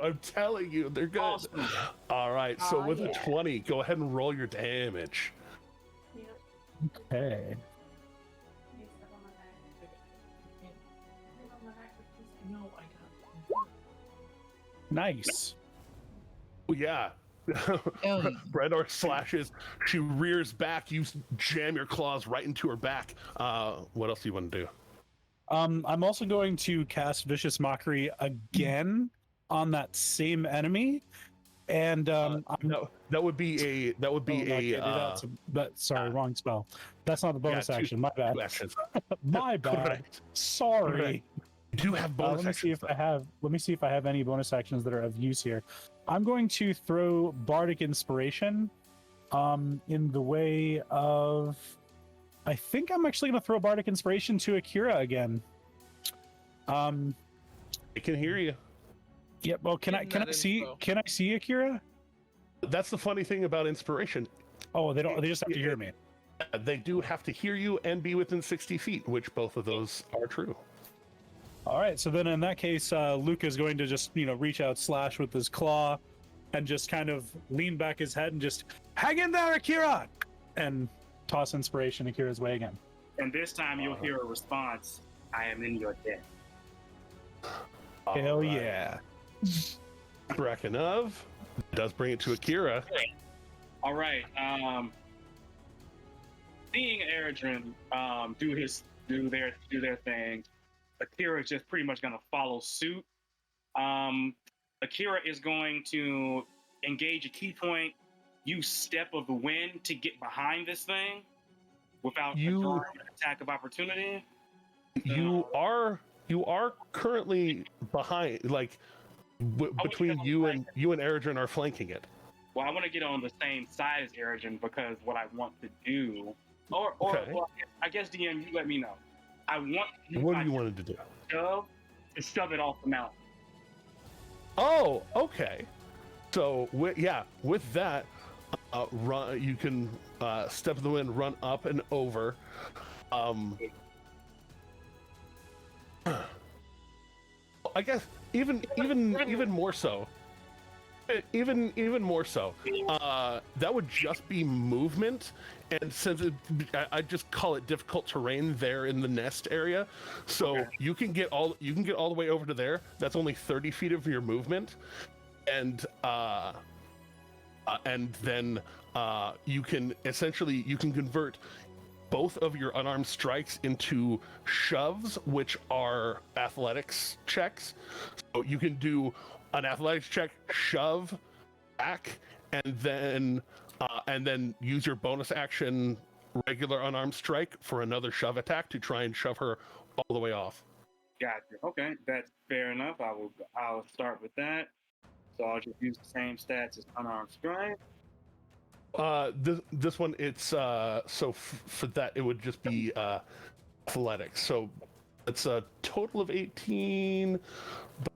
I'm telling you, they're good. Awesome. All right, so with a 20, go ahead and roll your damage. Okay. Nice. Oh, yeah. Bredor slashes. She rears back. You jam your claws right into her back. What else do you want to do? I'm also going to cast Vicious Mockery again on that same enemy, and no, that would be wrong spell. That's not the bonus action. My bad. My bad. Correct. Sorry. Correct. You do have bonus let me see if I have any bonus actions that are of use here. I'm going to throw Bardic Inspiration in the way of... I think I'm actually going to throw Bardic Inspiration to Akira again. I can hear you. Yeah, well, can I see Akira? That's the funny thing about Inspiration. Oh, they just have to hear me. They do have to hear you and be within 60 feet, which both of those are true. All right, so then in that case, Luke is going to just, reach out, slash with his claw, and just kind of lean back his head and just, hang in there, Akira! And toss Inspiration Akira's way again. And this time you'll hear a response, I am in your debt. Hell yeah. Breckenov does bring it to Akira. All right. Seeing Eredrin do their thing, Akira is just pretty much going to follow suit. Akira is going to engage a key point, use Step of the Wind to get behind this thing without an attack of opportunity. You are currently behind, like between you and Eredrin are flanking it. Well, I want to get on the same side as Eredrin because what I want to do, or I guess DM, you let me know. I want. What do you wanted to do? Shove it off the mountain. Oh, okay. So with that, run. You can Step of the Wind, run up and over. I guess even more so. Even more so. That would just be movement, and since I just call it difficult terrain there in the nest area, so you can get all the way over to there. That's only 30 feet of your movement, and then you can convert both of your unarmed strikes into shoves, which are athletics checks. So you can do an athletics check, shove back, and then use your bonus action regular unarmed strike for another shove attack to try and shove her all the way off. Gotcha. Okay, that's fair enough. I'll start with that. So I'll just use the same stats as unarmed strike. This one, it's for that it would just be athletics. So It's a total of 18,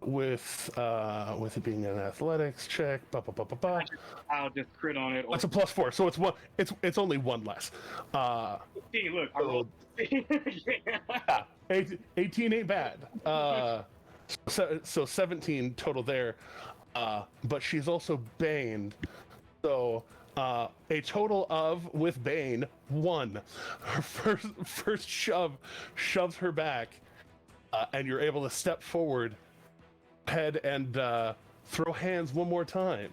but with it being an athletics check. I'll just crit on it. It's a +4, so it's one. It's only one less. Hey, look, I rolled. Yeah, 18 ain't bad. So 17 total there. But she's also baned, so a total of, with Bane, 1. Her first shove shoves her back, and you're able to step forward, head, and throw hands one more time.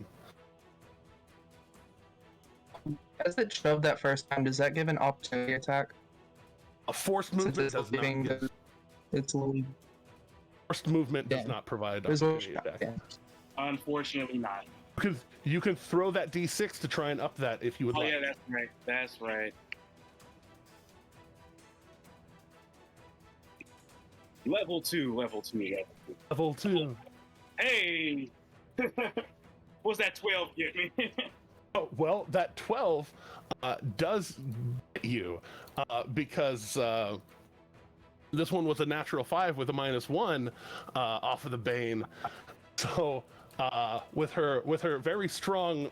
As it shoved that first time, does that give an opportunity attack? A forced movement does not give. It's leaving. Forced movement does Yeah. not provide There's a opportunity attack. yeah. Unfortunately, not. Because you can throw that D6 to try and up that if you would Oh like. yeah, that's right. That's right. Level 2. Level 2. Hey, what's that 12 get me? Oh, well, that 12 does get you because this one was a natural 5 with a -1 off of the Bane. So with her very strong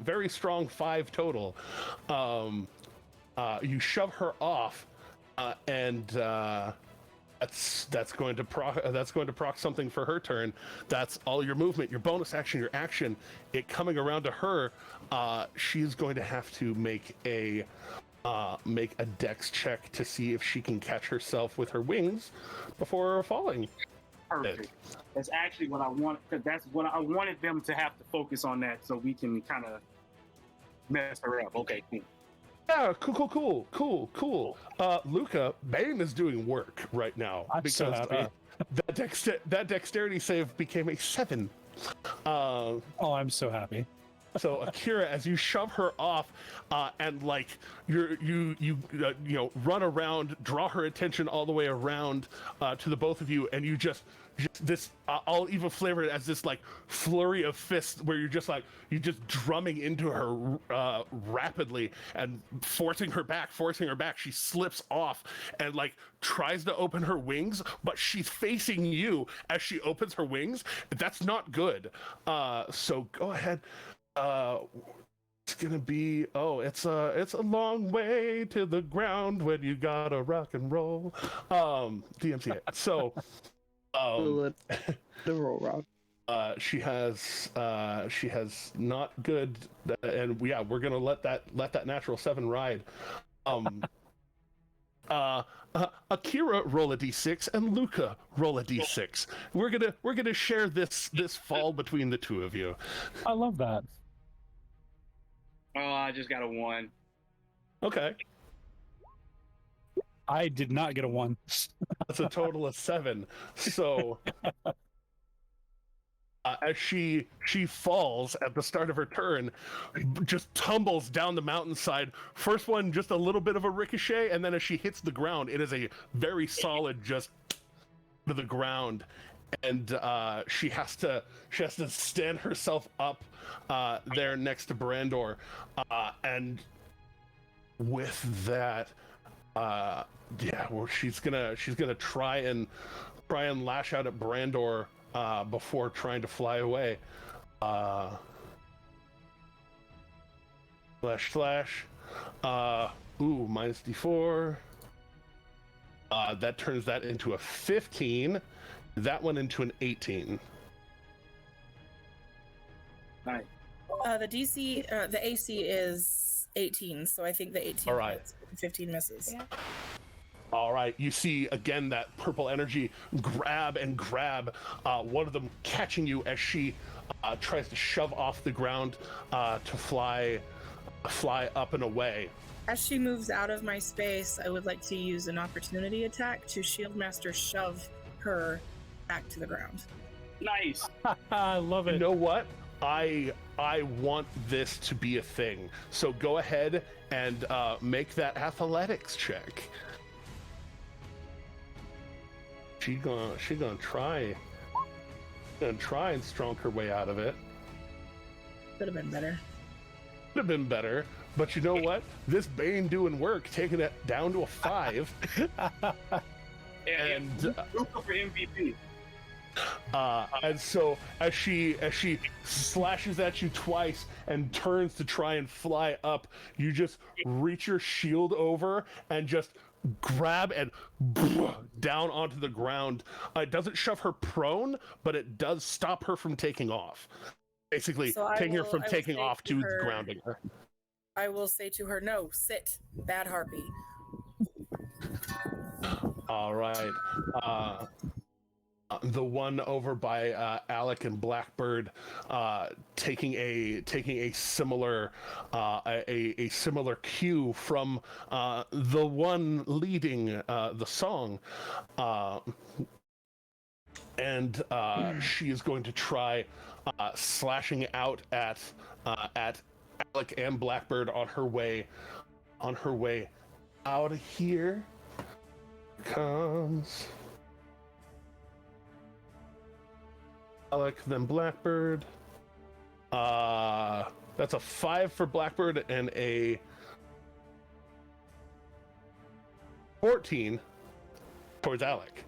5 total, you shove her off, and that's going to proc something for her turn. That's all your movement, your bonus action, your action. It coming around to her, she's going to have to make a dex check to see if she can catch herself with her wings before falling. Perfect. That's actually what I want, because that's what I wanted them to have to focus on, that so we can kind of mess her up. Okay, cool. Yeah, cool. Luca, Bane is doing work right now I'm so happy. That dexterity save became a 7. Oh, I'm so happy. So Akira, as you shove her off, and like you run around, draw her attention all the way around to the both of you, and you just this I'll even flavor it as this like flurry of fists where you're just drumming into her rapidly and forcing her back. She slips off and like tries to open her wings, but she's facing you as she opens her wings. That's not good. So go ahead. It's gonna be it's a long way to the ground when you gotta rock and roll. DMCA. So The roll rock. she has not good, and we're gonna let that natural 7 ride. Akira, roll a d6, and Luca, roll a d6. We're gonna share this fall between the two of you. I love that. Oh, I just got a 1. Okay, I did not get a 1. that's a total of 7. So as she falls at the start of her turn, just tumbles down the mountainside. First one, just a little bit of a ricochet, and then as she hits the ground, it is a very solid just to the ground. And she has to stand herself up there next to Brandor, and with that, she's gonna try and lash out at Brandor before trying to fly away. Slash. Minus d4. That turns that into a 15. That one into an 18. Nice. The DC, the AC is 18, so I think the 18 All right. hits, 15 misses. Yeah. All right, you see again that purple energy grab one of them catching you as she tries to shove off the ground to fly up and away. As she moves out of my space, I would like to use an opportunity attack to Shield Master shove her back to the ground. Nice. I love You it. know what? I want this to be a thing. So go ahead and make that athletics check. She's gonna try and strong her way out of it. Could have been better. Could have been better, but you know what? This Bane doing work, taking it down to a 5. And Luca for MVP. and so as she slashes at you twice and turns to try and fly up, you just reach your shield over and just grab and down onto the ground. It doesn't shove her prone, but it does stop her from taking off. Basically, So taking her from I will taking say off to to her- grounding her. I will say to her, no, sit, bad harpy. All right. The one over by Alec and Blackbird, taking a similar a similar cue from the one leading the song, and she is going to try slashing out at Alec and Blackbird on her way out of here. Comes Alec, then Blackbird. That's a 5 for Blackbird and a 14 towards Alec.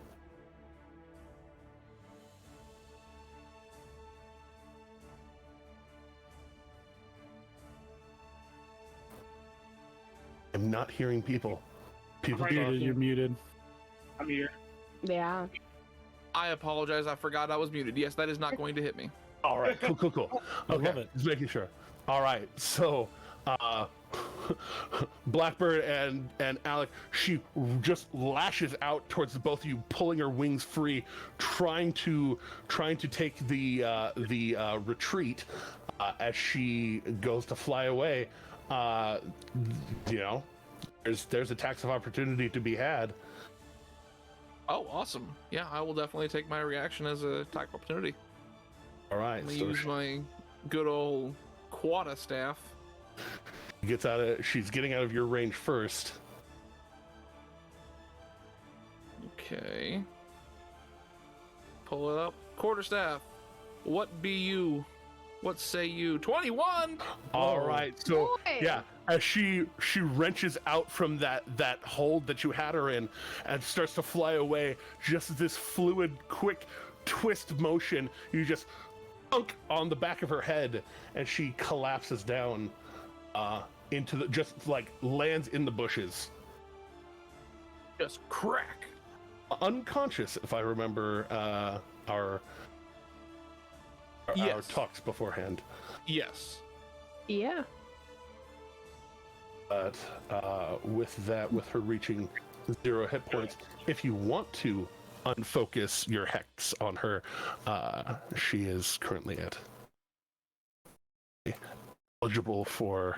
I'm not hearing people. People Right. talking. You're muted. I'm here. Yeah. I apologize. I forgot I was muted. Yes, that is not going to hit me. All right, cool. I Okay, love it. just making sure. All right, so Blackbird and Alec, she just lashes out towards the both of you, pulling her wings free, trying to take the retreat as she goes to fly away. You know, there's attacks of opportunity to be had. Oh, awesome. Yeah, I will definitely take my reaction as a attack opportunity. All right, I'm gonna so use my good old quarterstaff. she's getting out of your range first. Okay. Pull it up. Quarterstaff. What be you? What say you? 21! All right, so Boy. yeah, as she wrenches out from that hold that you had her in and starts to fly away, just this fluid, quick twist motion, you just thunk on the back of her head, and she collapses down into the, just like lands in the bushes, Just crack. unconscious, if I remember our Yes. talks beforehand. Yes. Yeah. But with her reaching 0 hit points, if you want to unfocus your hex on her, she is currently at eligible for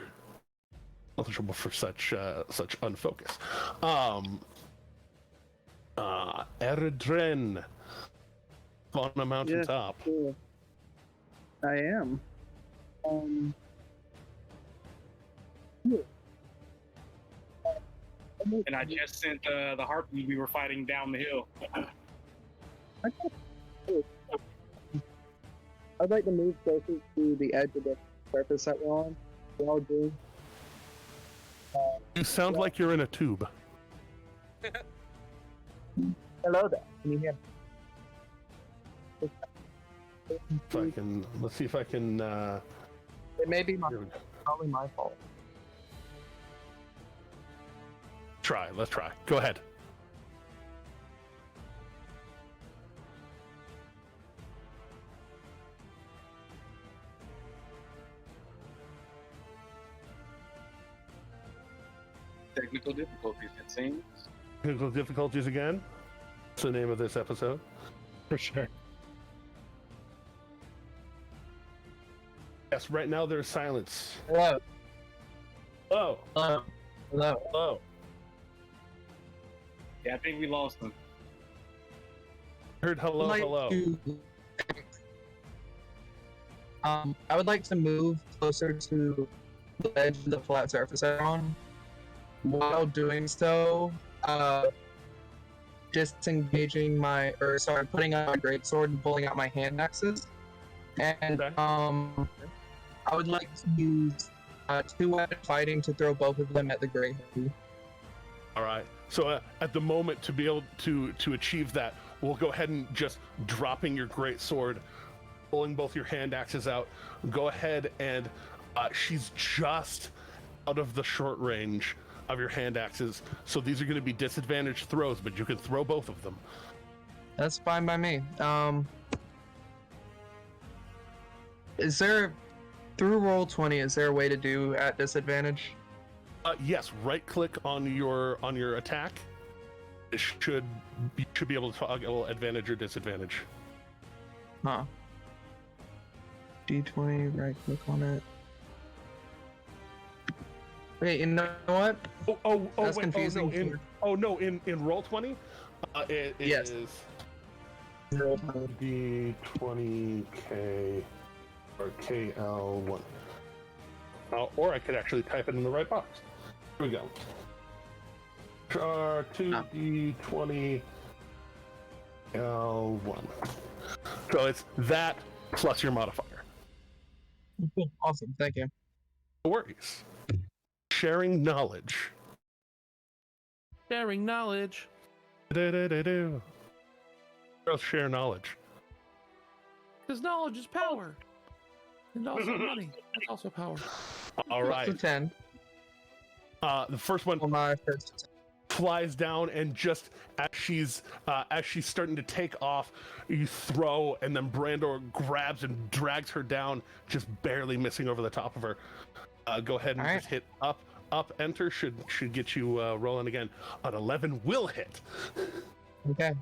such unfocus. Eredren on a mountaintop. Yes, sure. I am. And I just sent the harpy we were fighting down the hill. I'd like to move closer to the edge of the surface that we're on. We're all doing. You sound like you're in a tube. Hello there. Can you hear me? If I can, let's see if I can. It may be Here we go. probably my fault. Let's try. Go ahead. Technical difficulties, it seems. Technical difficulties again. That's the name of this episode. For sure. Yes, right now there's silence. Hello. Oh, Hello. Hello. hello. Yeah, I think we lost them. Heard hello, I'd like hello. I would like to move closer to the edge of the flat surface I'm on. While doing so, disengaging putting out my greatsword and pulling out my hand axes. And Okay. I would like to use 2-weapon fighting to throw both of them at the Grey Hoodie. All right. So at the moment, to be able to achieve that, we'll go ahead and just dropping your great sword, pulling both your hand axes out. Go ahead and she's just out of the short range of your hand axes. So these are going to be disadvantaged throws, but you can throw both of them. That's fine by me. Is there, through Roll20, is there a way to do at disadvantage? Yes, right click on your attack. It should be able to toggle advantage or disadvantage. Huh. D20, right click on it. Wait, you know what? That's wait, confusing. in Roll20, it Yes. is D20K or KL1. Or I could actually type it in the right box. Here we go. 2D20 L1. So it's that plus your modifier. Awesome, thank you. No worries. Sharing knowledge. Sharing knowledge. Do. Share knowledge. Because knowledge is power. And also money. That's also power. All right. That's a 10. The first one On my first. flies down, and just as she's starting to take off, you throw, and then Brandor grabs and drags her down, just barely missing over the top of her. Go ahead and just hit up, enter should get you rolling again. An 11 will hit. Okay.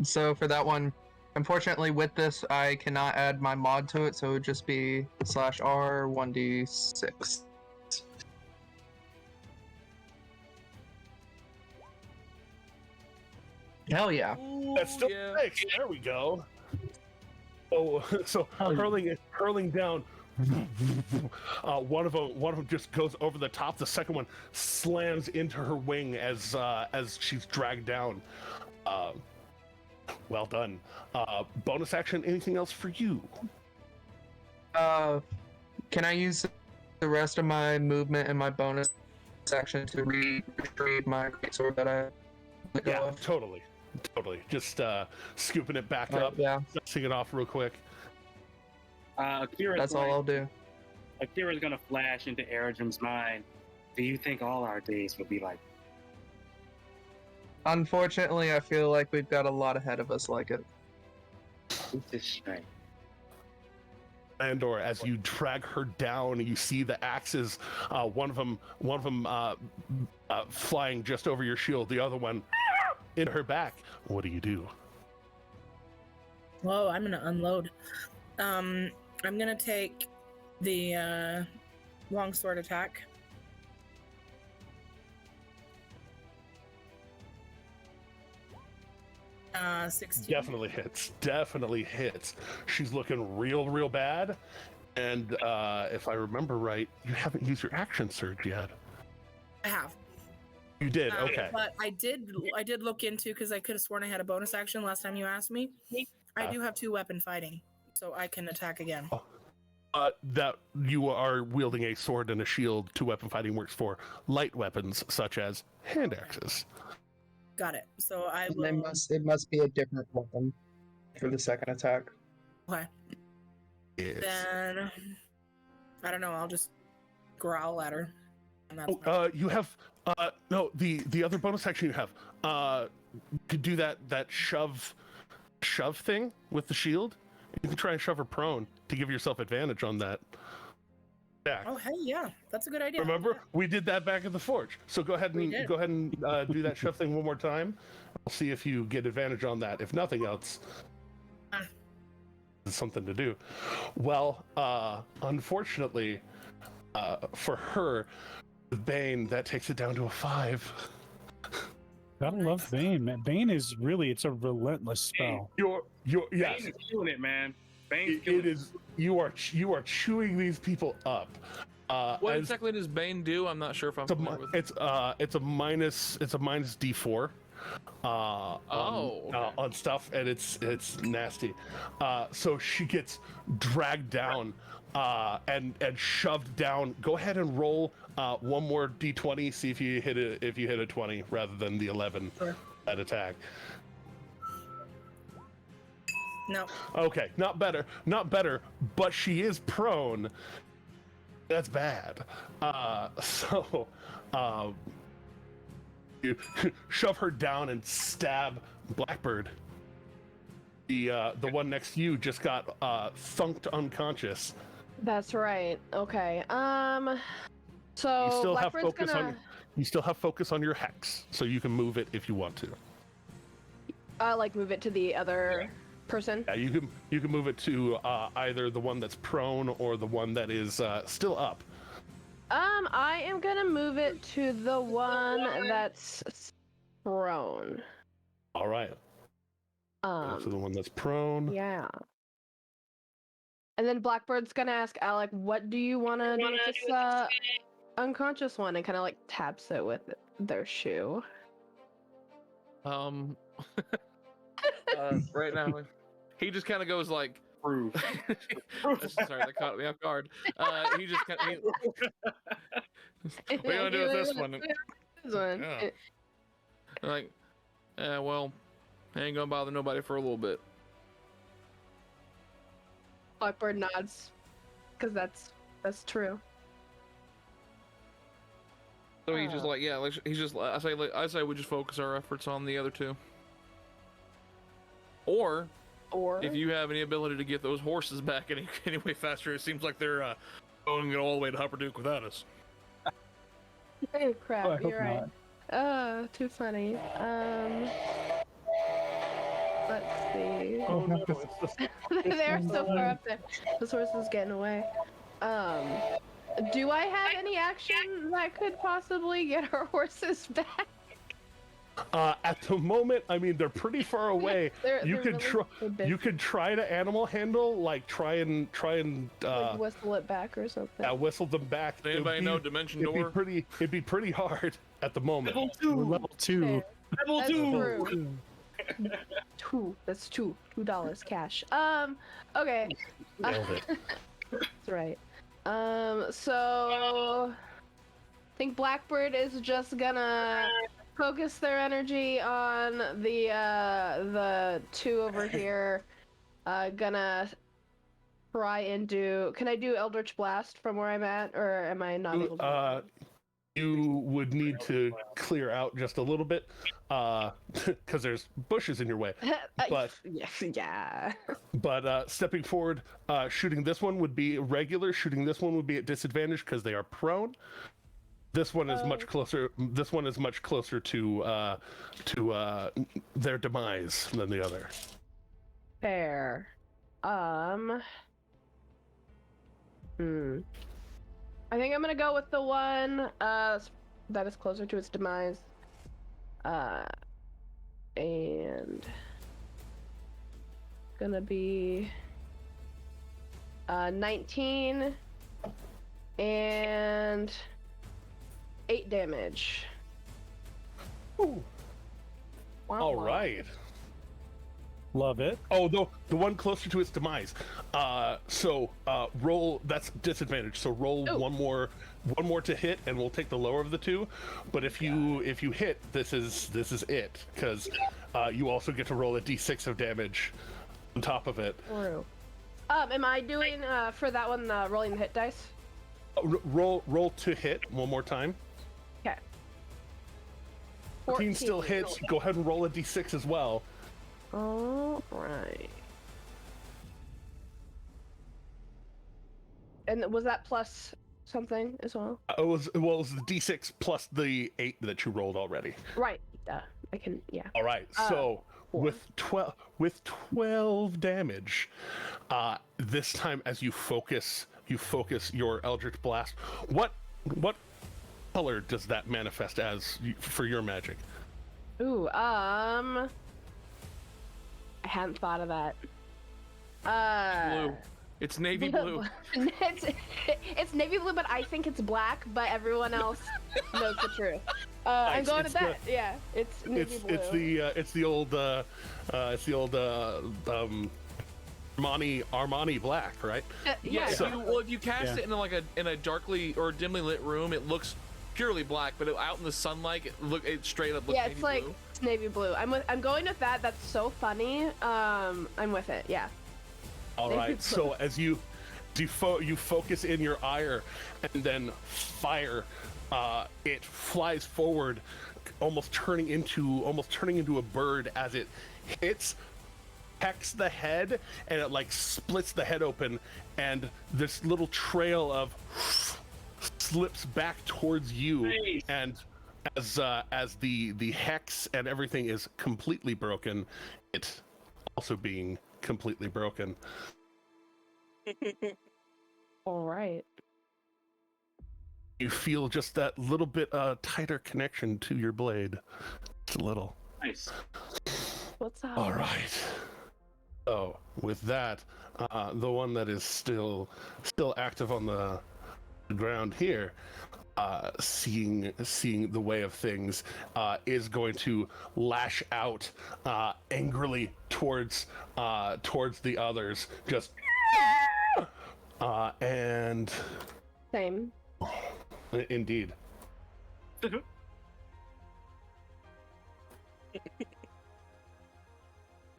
So for that one, unfortunately with this, I cannot add my mod to it, so it would just be /R 1d6. Hell yeah. That's still 6. There we go. Oh, so hurling down. One of them just goes over the top. The second one slams into her wing as she's dragged down. Well done. Bonus action. Anything else for you? Can I use the rest of my movement and my bonus action to retrieve my greatsword that I let go of? Totally. Just scooping it back up. Yeah. Dusting it off real quick. That's all I'll do. Akira's gonna flash into Eredrim's mind. Do you think all our days will be like? Unfortunately, I feel like we've got a lot ahead of us like it. This is strange. Andor, as you drag her down, you see the axes. One of them flying just over your shield. The other one in her back. What do you do? Whoa, I'm gonna unload. I'm gonna take the longsword attack. Uh, 16. Definitely hits. She's looking real bad. And if I remember right, you haven't used your action surge yet. I have. You did, okay. But I did look into, because I could have sworn I had a bonus action last time you asked me. I do have 2 weapon fighting, so I can attack again. That you are wielding a sword and a shield. 2 weapon fighting works for light weapons such as hand axes. Got it. So I will... It must be a different weapon for the second attack. Okay. Yes. Then I don't know. I'll just growl at her. And that's You have no, the other bonus action you have could do that shove thing with the shield. You can try and shove her prone to give yourself advantage on that attack. Oh, hey, yeah, that's a good idea. Remember, we did that back at the forge. So go ahead and do that shove thing one more time. I'll see if you get advantage on that. If nothing else, it's something to do. Well, unfortunately, for her, with Bane, that takes it down to a 5. Gotta love Bane, man. Bane is really, it's a relentless spell. Yes. Bane's killing it, man. Bane's It is. You are chewing these people up. What exactly does Bane do? I'm not sure if I'm familiar with it. It's a minus D4. On stuff, and it's nasty. So she gets dragged down. and shoved down. Go ahead and roll one more d20. See if you hit a 20 rather than the 11 at attack. No. Okay, not better, but she is prone. That's bad. So you shove her down and stab Blackbird. The one next to you just got thunked unconscious. That's right. Okay. So You still have Blackbird's focus gonna you still have focus on your hex, so you can move it if you want to. like move it to the other person. Yeah, you can move it to either the one that's prone or the one that is still up. I am gonna move it to the one that's prone. All right. So the one that's prone. Yeah. And then Blackbird's gonna ask Alec, "What do you want to do with this unconscious one?" And kind of like taps it with their shoe. Right now, he just kind of goes like, Proof. sorry, that caught me off guard. He just kind of, what are you gonna do with this one? This one. Yeah. Like, well, I ain't gonna bother nobody for a little bit. Blackbird nods, because that's true. So he's just like, yeah, like he's just. I say we just focus our efforts on the other two. Or if you have any ability to get those horses back any way faster, it seems like they're going all the way to Hupperduke without us. Oh crap! Oh, I hope You're right. Too funny. Let's see. Oh, no, They're so far up there. This horse is getting away. Do I have any action that could possibly get our horses back? At the moment, I mean, they're pretty far away. You could try to animal handle, like try and like whistle it back or something. whistle them back. Does anybody know Dimension It'd Door? be pretty hard at the moment. Level 2. Level That's 2. true. That's $2 cash. Okay. Nailed it. That's right. So I think Blackbird is just gonna focus their energy on the two over here. Gonna try and do. Can I do Eldritch Blast from where I'm at, or am I not able to? You would need to clear out just a little bit, because there's bushes in your way. But yeah. But stepping forward, shooting this one would be regular. Shooting this one would be at disadvantage because they are prone. This one is much closer. This one is much closer to their demise than the other. Fair. I think I'm gonna go with the one that is closer to its demise. And gonna be 19 and 8 damage. Ooh. Wow, All wow. right. Love it. Oh, the one closer to its demise. So roll. That's disadvantage. So roll one more to hit, and we'll take the lower of the two. But if you hit, this is it, because you also get to roll a d6 of damage on top of it. True. Am I doing for that one rolling the hit dice? Roll to hit one more time. Okay. 14 still hits. Go ahead and roll a d6 as well. All right. And was that plus something as well? It was the d6 plus the 8 that you rolled already. Right. I can. Yeah. All right. So 4. with 12 damage, this time as you focus your Eldritch Blast. What color does that manifest as for your magic? Ooh. I hadn't thought of that. Blue. It's navy blue. It's navy blue, but I think it's black. But everyone else knows the truth. I'm going with that. Yeah, it's navy blue. It's the old Armani black, right? Yeah. So- If you cast it in a darkly or dimly lit room, it looks purely black. But out in the sunlight, it straight up looks Yeah, navy it's like blue. it's navy blue. I'm going with that. That's so funny. I'm with it. Yeah. All right. So as you focus in your ire and then fire, it flies forward, almost turning into a bird as it hits Hex the head, and it like splits the head open, and this little trail of slips back towards you. Nice. And as the hex and everything is completely broken, it also being completely broken. All right. You feel just that little bit tighter connection to your blade. Just a little. Nice. What's up? All right. So with that, the one that is still active on the ground here, seeing the way of things, is going to lash out angrily towards the others. Just and Same. indeed.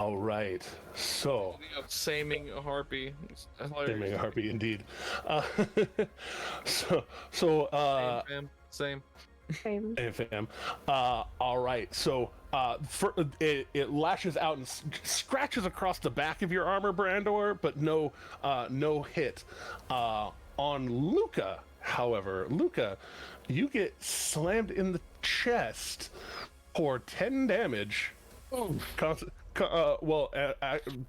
All right. So Saming a harpy. It's hilarious. Saming a harpy, indeed. So Same. Same. Hey, fam. All right. So it lashes out and scratches across the back of your armor, Brandor, but no hit on Luca. However, Luca, you get slammed in the chest for 10 damage.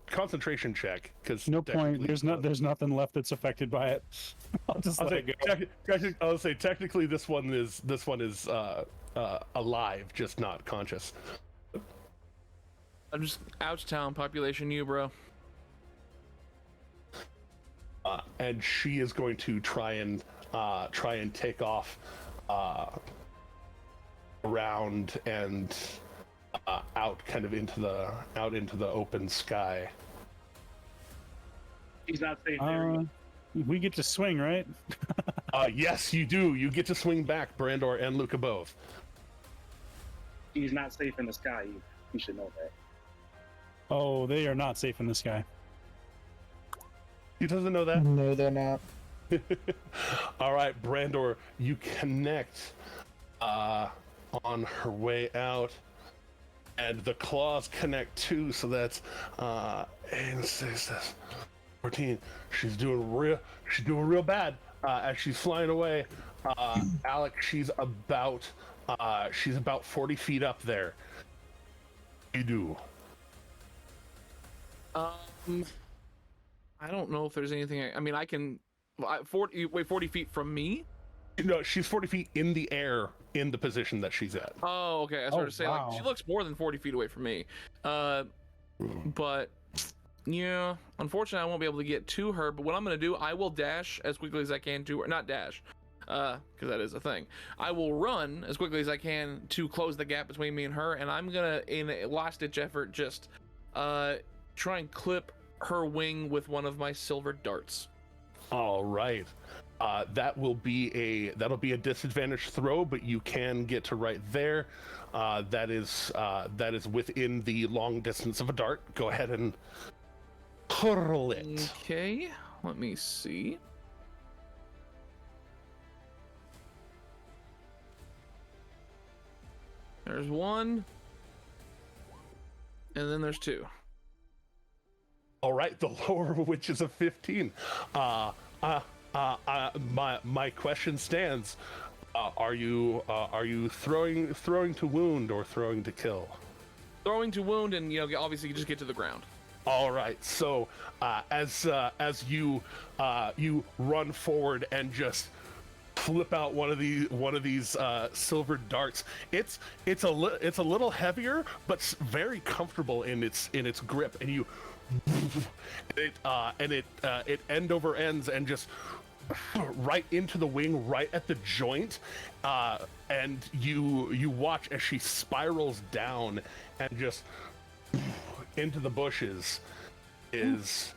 Concentration check, because No point. There's nothing left that's affected by it. I'll just let it go. I'll say technically this one is alive, just not conscious. I'm just ouch town population you, bro. And she is going to try and take off around and out into the open sky. He's not safe there. We get to swing, right? Yes, you do. You get to swing back, Brandor and Luca both. He's not safe in the sky. You should know that. Oh, they are not safe in the sky. He doesn't know that? No, they're not. All right, Brandor, you connect on her way out, and the claws connect too, so that's 8, 6, 14. She's doing real bad as she's flying away. Alec, she's about 40 feet up there. You do. I don't know if there's anything. I mean, I can. 40 feet from me. No, she's 40 feet in the air in the position that she's at. Oh, okay. I started to say wow. like she looks more than 40 feet away from me. But yeah, unfortunately, I won't be able to get to her. But what I'm gonna do, I will dash as quickly as I can to her. Not dash, because that is a thing. I will run as quickly as I can to close the gap between me and her, and I'm gonna, in a last-ditch effort, just try and clip her wing with one of my silver darts. All right. That'll be a disadvantage throw, but you can get to right there. That is within the long distance of a dart. Go ahead and hurl it. Okay, let me see. There's one, and then there's two. All right, the lower of which is a 15. My question stands. Are you throwing to wound or throwing to kill? Throwing to wound, and obviously you just get to the ground. All right. So as you run forward and just flip out one of these silver darts, it's a little heavier, but very comfortable in its grip, and you. It end over ends and just right into the wing, right at the joint, and you watch as she spirals down and just into the bushes is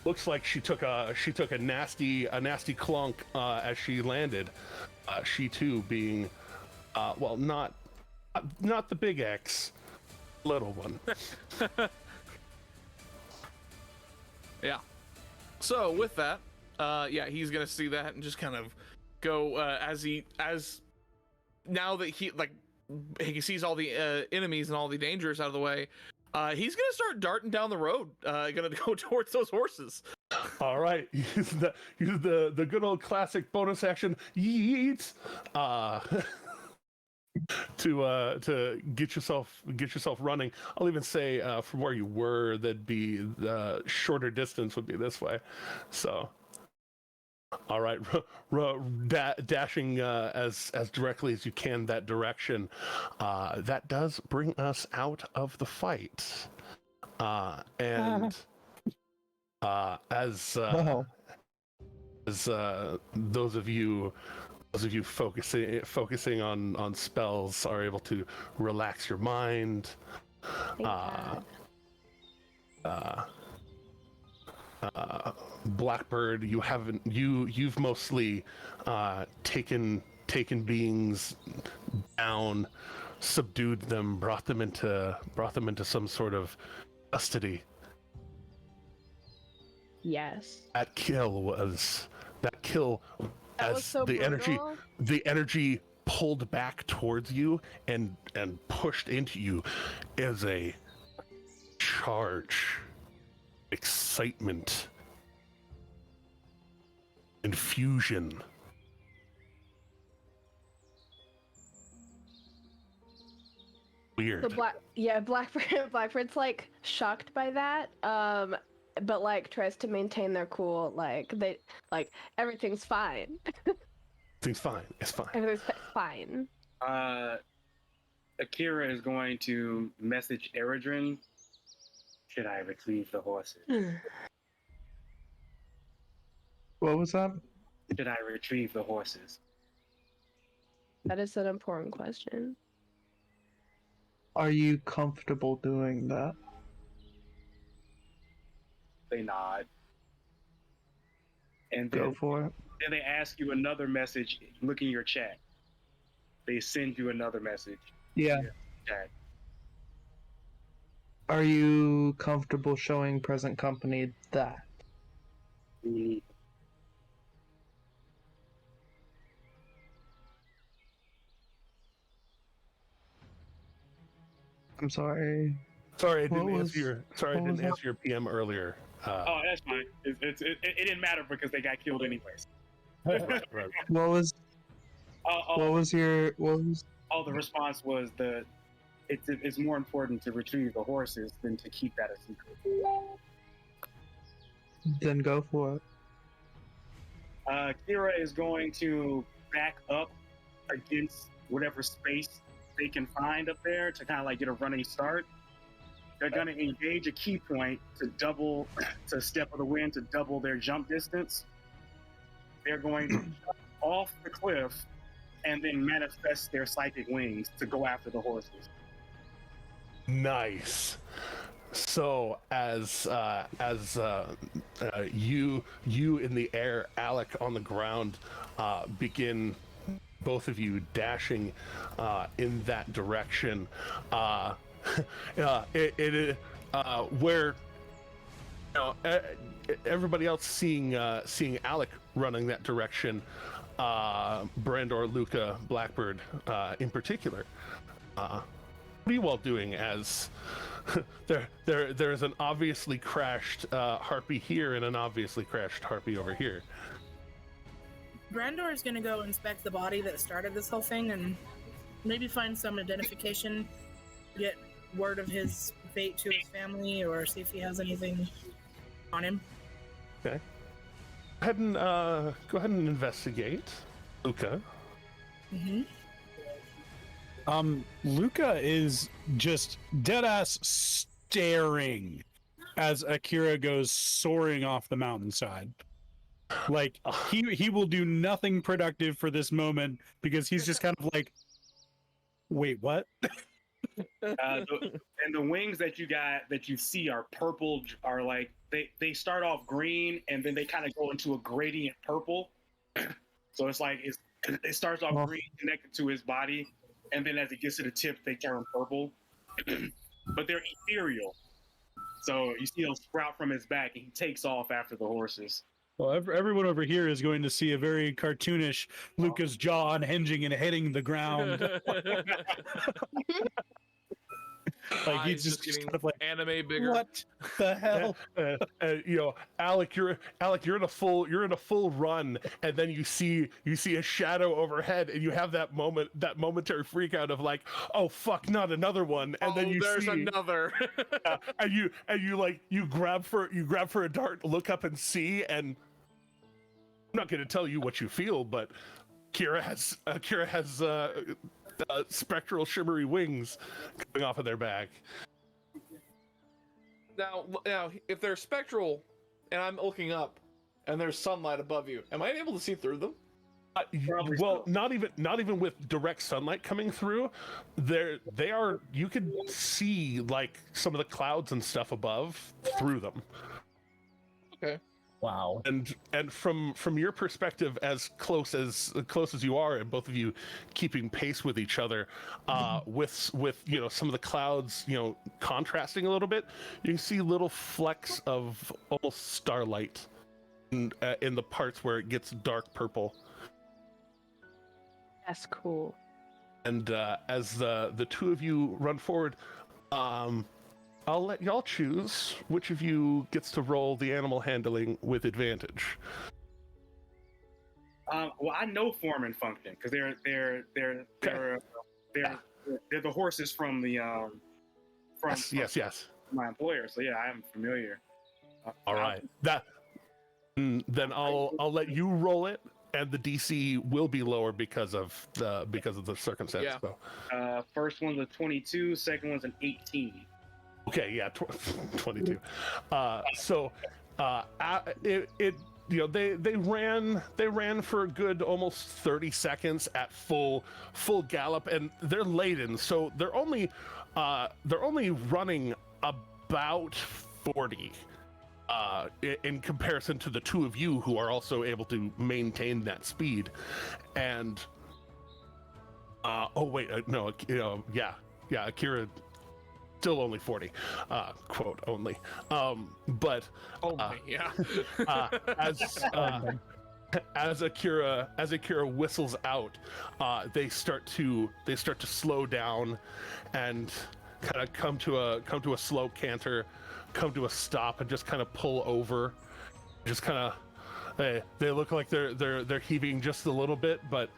looks like she took a nasty clunk as she landed. She too being, well, not the big X, little one. Yeah. So with that, yeah, he's gonna see that and just kind of go as now that he sees all the enemies and all the dangers out of the way. He's gonna start darting down the road. Gonna go towards those horses. All right, use the good old classic bonus action yeet to get yourself running. I'll even say from where you were, that'd be the shorter distance would be this way. So, all right, dashing as directly as you can that direction. That does bring us out of the fight, and as those of you focusing on spells are able to relax your mind. Blackbird, you've mostly taken beings down, subdued them, brought them into some sort of custody. Yes. That kill was as so the brutal. energy pulled back towards you and pushed into you as a charge, excitement, infusion. Weird. So Blackbird's like shocked by that, but like tries to maintain their cool. Everything's fine. Everything's fine. It's fine. Everything's fine. Akira is going to message Eridrin. Should I retrieve the horses? What was that? Should I retrieve the horses? That is an important question. Are you comfortable doing that? They nod. And Go for it. then they ask you another message. Look in your chat. They send you another message. Yeah. Chat. Are you comfortable showing present company that? Mm. I'm sorry. Sorry, I didn't answer your PM earlier. Oh, that's fine. It didn't matter because they got killed anyways. Right. What was your Oh, the response was it's more important to retrieve the horses than to keep that a secret. Then go for it. Kira is going to back up against whatever space they can find up there to kind of like get a running start. They're going to engage a key point to step of the wind to double their jump distance. They're going to jump off the cliff and then manifest their psychic wings to go after the horses. Nice. So as you in the air, Alec on the ground, begin both of you dashing in that direction. Where everybody else seeing Alec running that direction, Brandor, Luca, Blackbird in particular. What are you all doing as there's an obviously crashed harpy here and an obviously crashed harpy over here? Brandor is going to go inspect the body that started this whole thing and maybe find some identification, get word of his fate to his family, or see if he has anything on him. Okay. Go ahead and investigate, Luca. Mm-hmm. Luca is just deadass staring as Akira goes soaring off the mountainside. Like he will do nothing productive for this moment because he's just kind of like, wait, what? And the wings that you see are purple, are like they start off green and then they kind of go into a gradient purple. So it's like it starts off green connected to his body, and then as it gets to the tip, they turn purple. But they're ethereal. So you see them sprout from his back, and he takes off after the horses. Well, everyone over here is going to see a very cartoonish Luca's jaw unhinging and hitting the ground. Like he's just getting kind of like, anime bigger. what the hell? You know, Alec, you're in a full run, and then you see a shadow overhead, and you have that momentary freak out of like, oh fuck, not another one, and then there's see another. and you grab for a dart, look up and see, and I'm not going to tell you what you feel, but Kira has spectral shimmery wings coming off of their back. Now, if they're spectral, and I'm looking up, and there's sunlight above you, am I able to see through them? Well, not even with direct sunlight coming through. They are. You could see like some of the clouds and stuff above through them. Okay. Wow. And from your perspective, as close as you are, and both of you keeping pace with each other, with you know some of the clouds contrasting a little bit, you can see little flecks of almost starlight in the parts where it gets dark purple. That's cool. And as the two of you run forward, I'll let y'all choose which of you gets to roll the animal handling with advantage. Well, I know form and function because they're the horses from the yes. my employer. So yeah, I am familiar. All right, then I'll let you roll it, and the DC will be lower because of the circumstance. Yeah. So. First one's a 22. Second one's an 18. Okay, yeah, 22. They ran for a good almost 30 seconds at full gallop, and they're laden, so they're only running about 40 in comparison to the two of you who are also able to maintain that speed. And Akira still only 40, quote only. But as Akira whistles out, they start to slow down and kind of come to a slow canter, come to a stop, and just kind of pull over. Just kind of they look like they're heaving just a little bit, but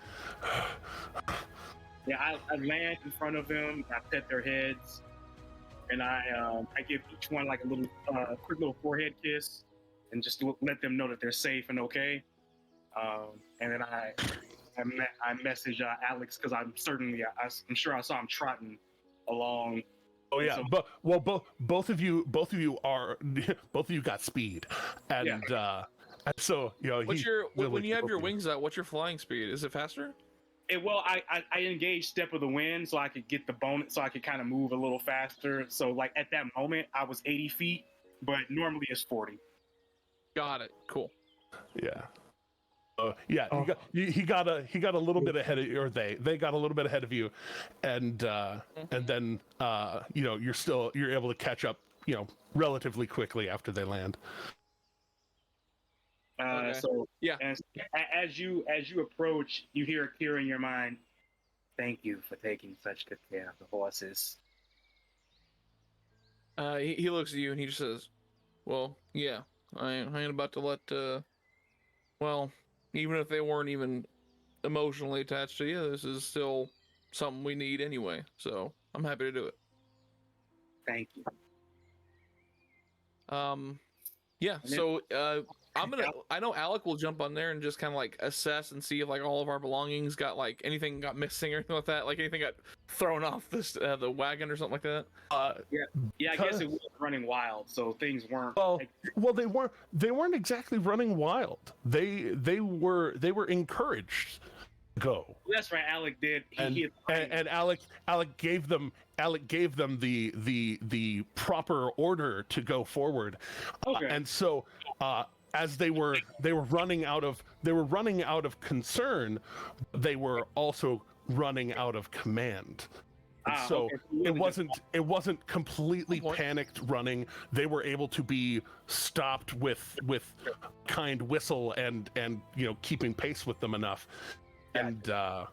yeah, I land in front of them. I pet their heads. And I give each one like a little quick little forehead kiss, and just let them know that they're safe and okay. And then I message Alex because I'm sure I saw him trotting along. Oh yeah, so, both of you got speed, and so when you have your wings out, what's your flying speed? Is it faster? I engaged step of the wind so I could get the bonus, so I could kind of move a little faster. So like at that moment I was 80 feet, but normally it's 40. Got it. Cool. Yeah. He got a little bit ahead of you, or they got a little bit ahead of you, and then you're able to catch up relatively quickly after they land. Okay. So yeah, as you approach, you hear Akira in your mind, "Thank you for taking such good care of the horses." He looks at you and he just says, "Well, yeah, I ain't about to let even if they weren't even emotionally attached to you, this is still something we need anyway. So I'm happy to do it." Thank you. Yeah. So I know Alec will jump on there and just kind of like assess and see if like all of our belongings got like anything got missing or anything like that, like anything got thrown off the wagon or something like that. I guess it was running wild, so things weren't. Well, they weren't exactly running wild. They were encouraged go. That's right. Alec did. And Alec gave them the proper order to go forward. Okay. And so as they were running out of concern, they were also running out of command. And so okay. it wasn't completely panicked running. They were able to be stopped with kind whistle and keeping pace with them enough. And so,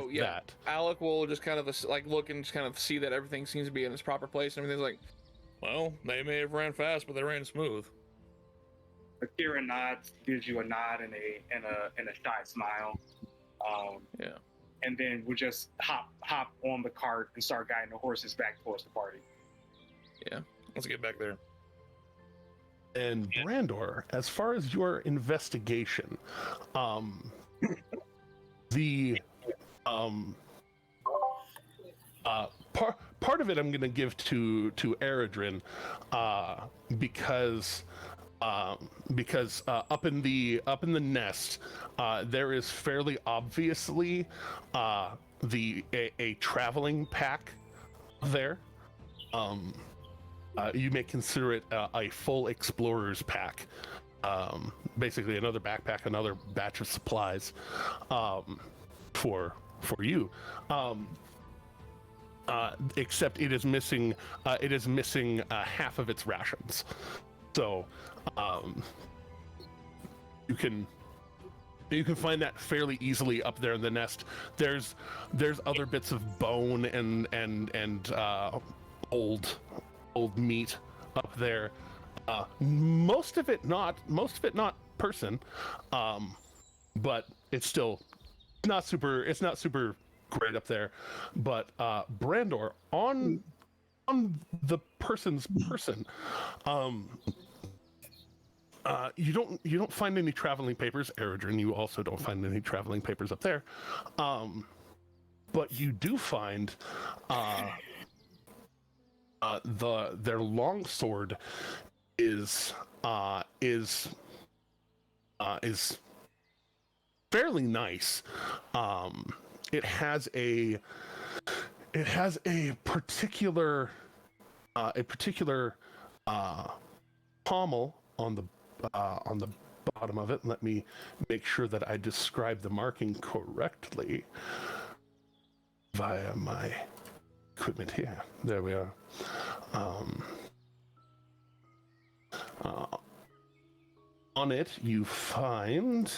with that, Alec will just kind of look and just kind of see that everything seems to be in its proper place, and everything's like, well, they may have ran fast, but they ran smooth. Akira nods, gives you a nod and a shy smile. Yeah. And then we'll just hop on the cart and start guiding the horses back towards the party. Yeah, let's get back there. And Brandor, as far as your investigation, part of it I'm going to give to Eredrin, because up in the nest, there is fairly obviously a traveling pack there. You may consider it a full explorer's pack. Basically another backpack, another batch of supplies for you. Except it is missing half of its rations. So you can find that fairly easily up there in the nest. There's other bits of bone and old meat up there. Most of it not person, but it's not super great up there. But Brandor, on the person's person, you don't find any traveling papers. Eredrin, you also don't find any traveling papers up there, but you do find their longsword is fairly nice. It has a particular pommel on the bottom of it. Let me make sure that I describe the marking correctly via my equipment here. There we are. On it, you find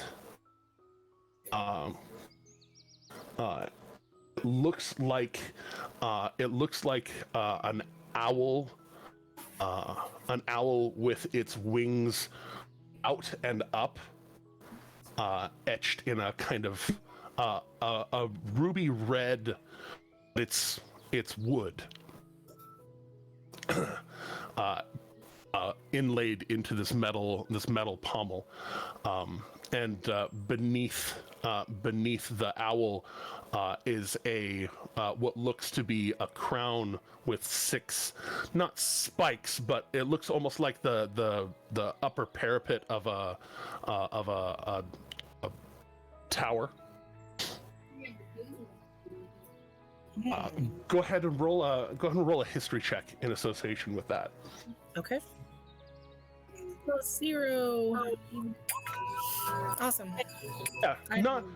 it looks like an owl with its wings out and up, etched in a kind of a ruby red. It's wood. Inlaid into this metal pommel, and beneath the owl is a what looks to be a crown with 6, not spikes, but it looks almost like the upper parapet of a tower. Go ahead and roll a history check in association with that. Okay. +0. Awesome. Yeah,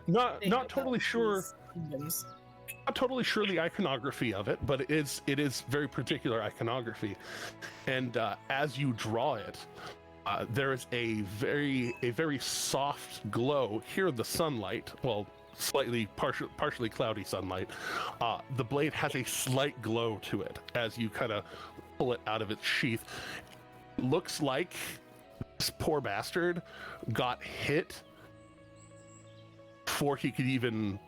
not totally sure. Not totally sure the iconography of it, but it is very particular iconography, and as you draw it, there is a very soft glow here in the sunlight. Well, slightly partially cloudy sunlight. The blade has a slight glow to it as you kind of pull it out of its sheath. It looks like this poor bastard got hit before he could even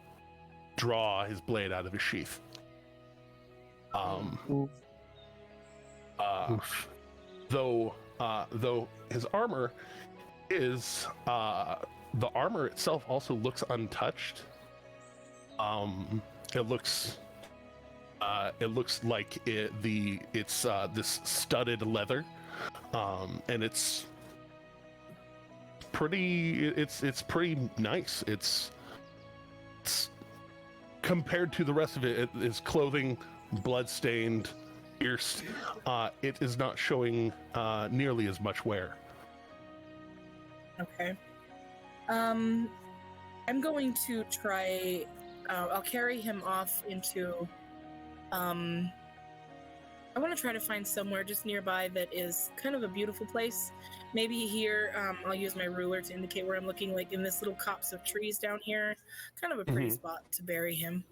draw his blade out of his sheath. Though his armor is the armor itself also looks untouched. It looks like it's this studded leather, and it's pretty nice. it's compared to the rest of it, his clothing blood-stained, pierced. It is not showing nearly as much wear. Okay. I'm going to try. I'll carry him off into. I want to try to find somewhere just nearby that is kind of a beautiful place. Maybe here, I'll use my ruler to indicate where I'm looking, like in this little copse of trees down here. Kind of a pretty spot to bury him.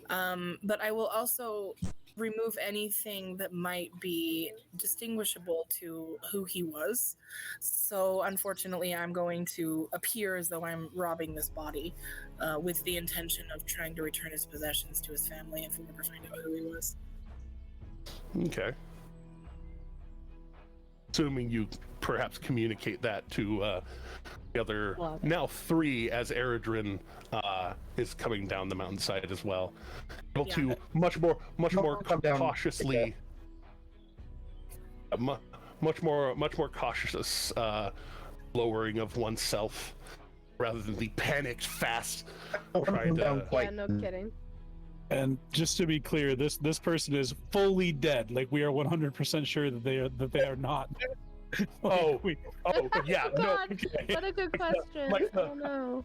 But I will also remove anything that might be distinguishable to who he was. So unfortunately, I'm going to appear as though I'm robbing this body with the intention of trying to return his possessions to his family if we ever find out who he was. Okay. Assuming you perhaps communicate that to the other, now 3, as Eredrin is coming down the mountainside as well. Able to much more cautiously, much more cautious lowering of oneself rather than the panicked fast trying to. Yeah, no kidding. And just to be clear, this person is fully dead. Like, we are 100% sure that they are not. Yeah, no. God, what a good question. Oh no.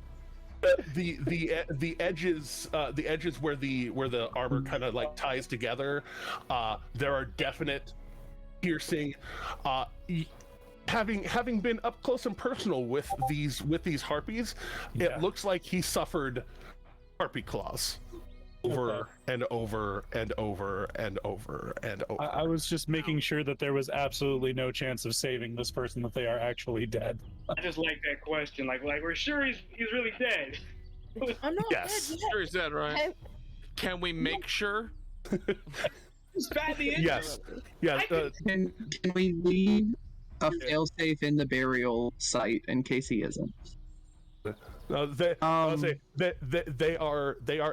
The edges where the armor kind of like ties together, there are definite piercing. Having been up close and personal with these harpies, it looks like he suffered harpy claws over and over and over and over and over. I was just making sure that there was absolutely no chance of saving this person, that they are actually dead. I just like that question. Like we're sure he's really dead. I'm not dead yet. Sure he's dead, right? Can we make sure? He's badly injured. Yes. Yeah. Can we leave a failsafe in the burial site in case he isn't? They are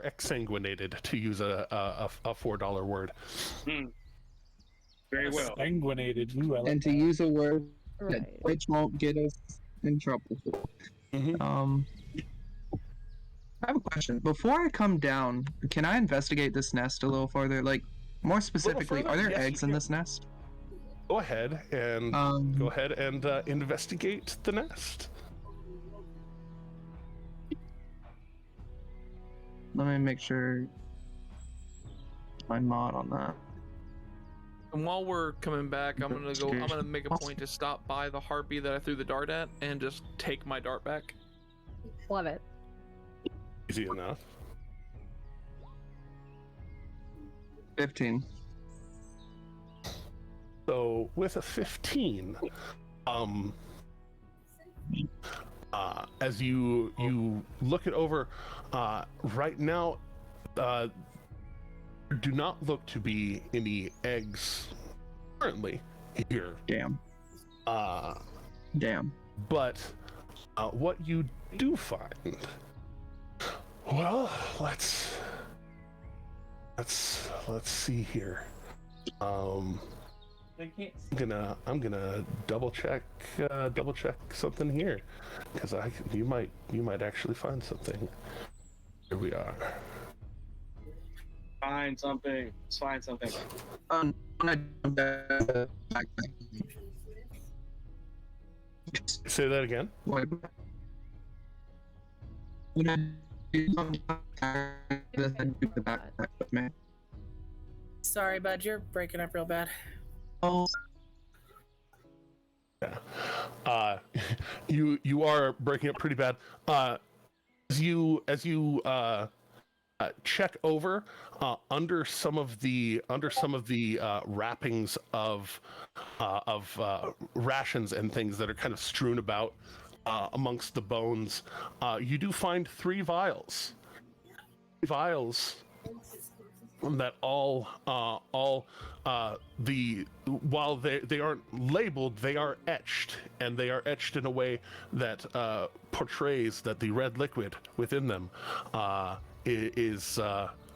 exsanguinated, to use a $4 word. Very well. Exsanguinated. Ooh, I like And to use a word which won't get us in trouble. I have a question. Before I come down, can I investigate this nest a little further? Like, more specifically, are there eggs in this nest? Go ahead and investigate the nest. Let me make sure my mod on that. And while we're coming back, I'm gonna make a point to stop by the harpy that I threw the dart at and just take my dart back. Love it. Easy enough. 15. So with a 15, as you look it over, right now, there do not look to be any eggs currently here. Damn. But what you do find, well, let's see here. I'm gonna double check something here, because you might actually find something. Here we are. Find something. Let's find something. Say that again. Sorry, bud, you're breaking up real bad. Yeah. You are breaking up pretty bad. As you check over under some of the wrappings of rations and things that are kind of strewn about amongst the bones, you do find 3 vials. That while they aren't labeled, they are etched, and they are etched in a way that portrays that the red liquid within them is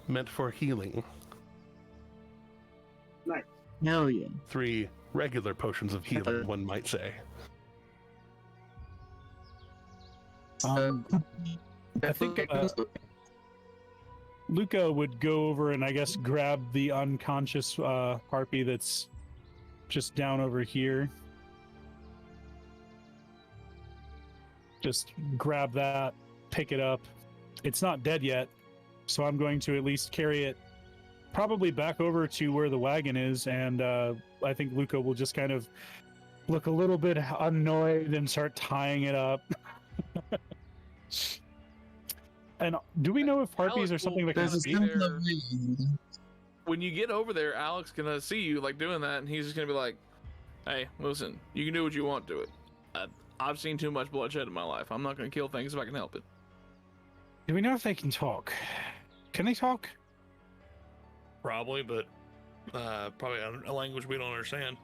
meant for healing. Nice. Hell yeah. 3 regular potions of healing, one might say. I think Luca would go over and I guess grab the unconscious harpy that's just down over here. Just grab that, pick it up. It's not dead yet, so I'm going to at least carry it probably back over to where the wagon is, and I think Luca will just kind of look a little bit annoyed and start tying it up. And do we know if harpies are something that can There's a speak? simple When you get over there, Alex gonna see you like doing that, and he's just gonna be like, "Hey, listen, you can do what you want to it. I've seen too much bloodshed in my life. I'm not gonna kill things if I can help it." Do we know if they can talk? Can they talk? Probably, but probably a language we don't understand.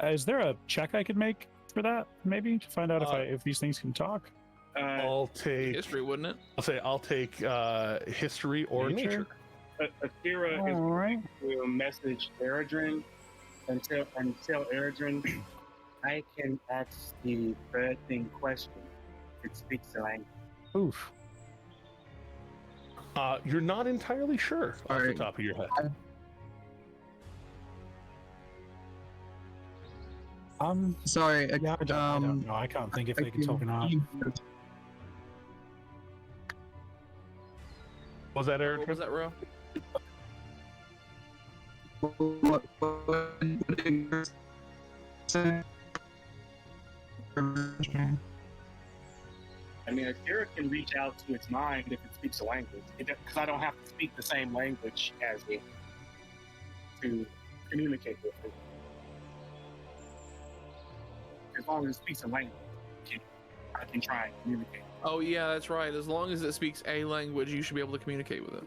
Is there a check I could make for that, maybe, to find out if these things can talk? I'll take History, wouldn't it? I'll take history or nature. Akira is All right. going to message Eredrin and tell Eredrin, I can ask the bird in question. It speaks the language. Oof. You're not entirely sure off the top of your head. Sorry. Yeah, I don't know. I can't think if they can talk or not. Was that Eric? What was that, Ro? I mean, Akira can reach out to its mind if it speaks a language. Because I don't have to speak the same language as it to communicate with it. As long as it speaks a language, I can try and communicate. Oh yeah, that's right. As long as it speaks a language, you should be able to communicate with it.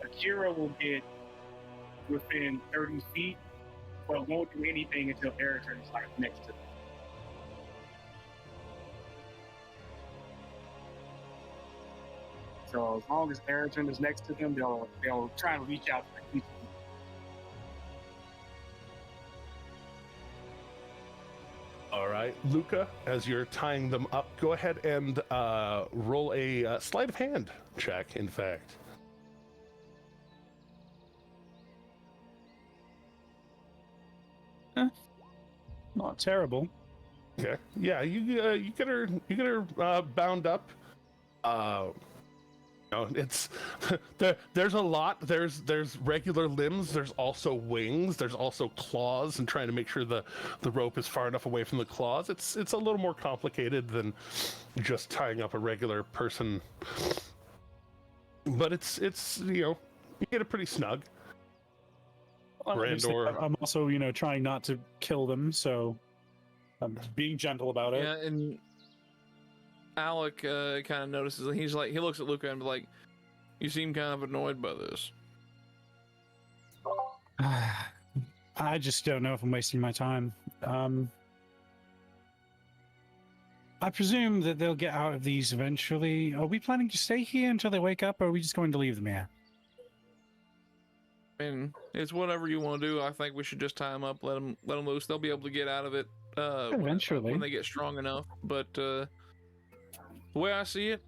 Akira will get within 30 feet, but won't do anything until Eredrin is like next to them. So as long as Eredrin is next to them, they'll try and reach out to the creature. All right, Luca, as you're tying them up, go ahead and roll a sleight of hand check, in fact. Not terrible. Okay. Yeah, you get her bound up. It's there's a lot. There's regular limbs. There's also wings. There's also claws, and trying to make sure the rope is far enough away from the claws. It's a little more complicated than just tying up a regular person. But it's you get it pretty snug. I'm also trying not to kill them, so I'm being gentle about it. Yeah, and Alec kind of notices, and he looks at Luca and be like, "You seem kind of annoyed by this." I just don't know if I'm wasting my time. I presume that they'll get out of these eventually. Are we planning to stay here until they wake up, or are we just going to leave them here? I mean, it's whatever you want to do. I think we should just tie them up, let them loose. They'll be able to get out of it eventually when they get strong enough. But the way I see it,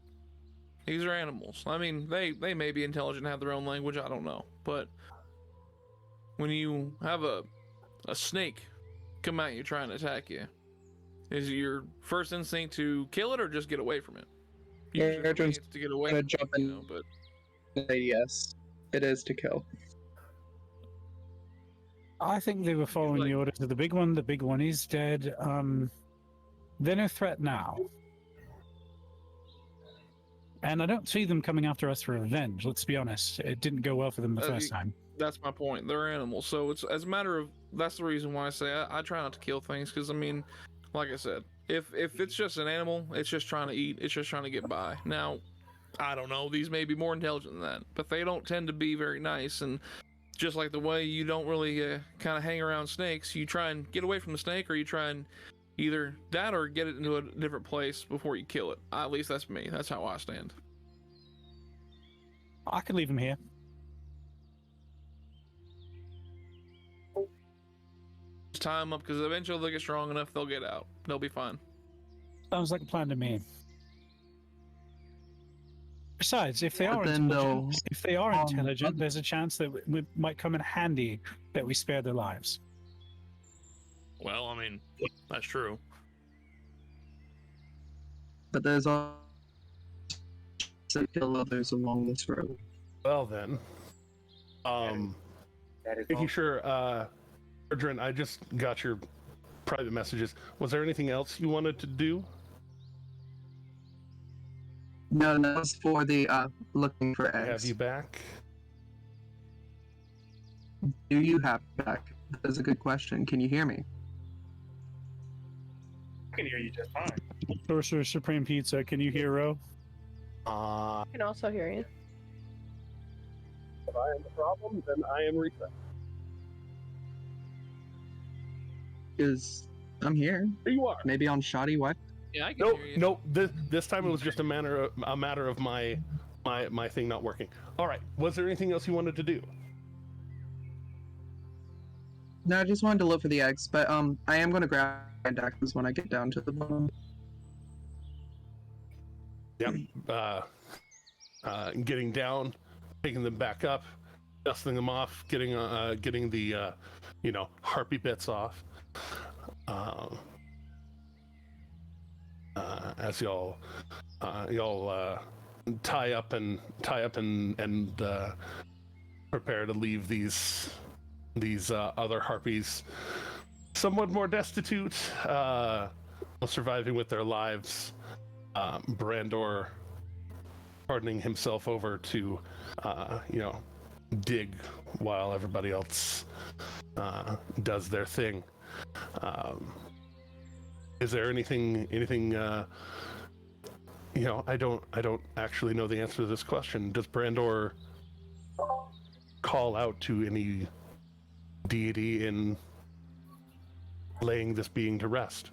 these are animals. I mean, they may be intelligent and have their own language. I don't know. But when you have a snake come at you trying to attack you, is your first instinct to kill it or just get away from it? Usually it's to get away. Gonna jump in. But Yes, it is to kill. I think they were following the orders of the big one. The big one is dead. They're no threat now. And I don't see them coming after us for revenge, let's be honest. It didn't go well for them the first time. That's my point. They're animals. So it's as a matter of, that's the reason why I say I try not to kill things, because I mean, like I said, if it's just an animal, it's just trying to eat, it's just trying to get by. Now, I don't know, these may be more intelligent than that, but they don't tend to be very nice. And just like the way you don't really kind of hang around snakes, you try and get away from the snake, or you try and either that or get it into a different place before you kill it. At least that's me. That's how I stand. I could leave them here. Just tie them up, because eventually they'll get strong enough, they'll get out. They'll be fine. Sounds like a plan to me. Besides, if they But are then intelligent, there's a chance that it might come in handy that we spare their lives. Well, I mean, that's true. But there's also to kill others along this road. Well then, That is making all. sure, Erdrin, I just got your private messages. Was there anything else you wanted to do? No, that was for the looking for eggs. Have you back? Do you have back? That's a good question. Can you hear me? I can hear you just fine. Sorcerer Supreme Pizza, can you hear Ro? I can also hear you. If I am the problem, then I am reset. Because I'm here. Here you are. Maybe on shoddy Wi. Yeah, I can Nope, hear you. nope. This time it was just a matter of my thing not working. All right. Was there anything else you wanted to do? No, I just wanted to look for the eggs, but I am going to grab my axes when I get down to the bottom. Yep. Getting down, picking them back up, dusting them off, getting the harpy bits off. As y'all tie up and prepare to leave these other harpies somewhat more destitute, surviving with their lives. Brandor hardening himself over to dig while everybody else does their thing. Is there anything I don't actually know the answer to this question. Does Brandor call out to any deity in laying this being to rest?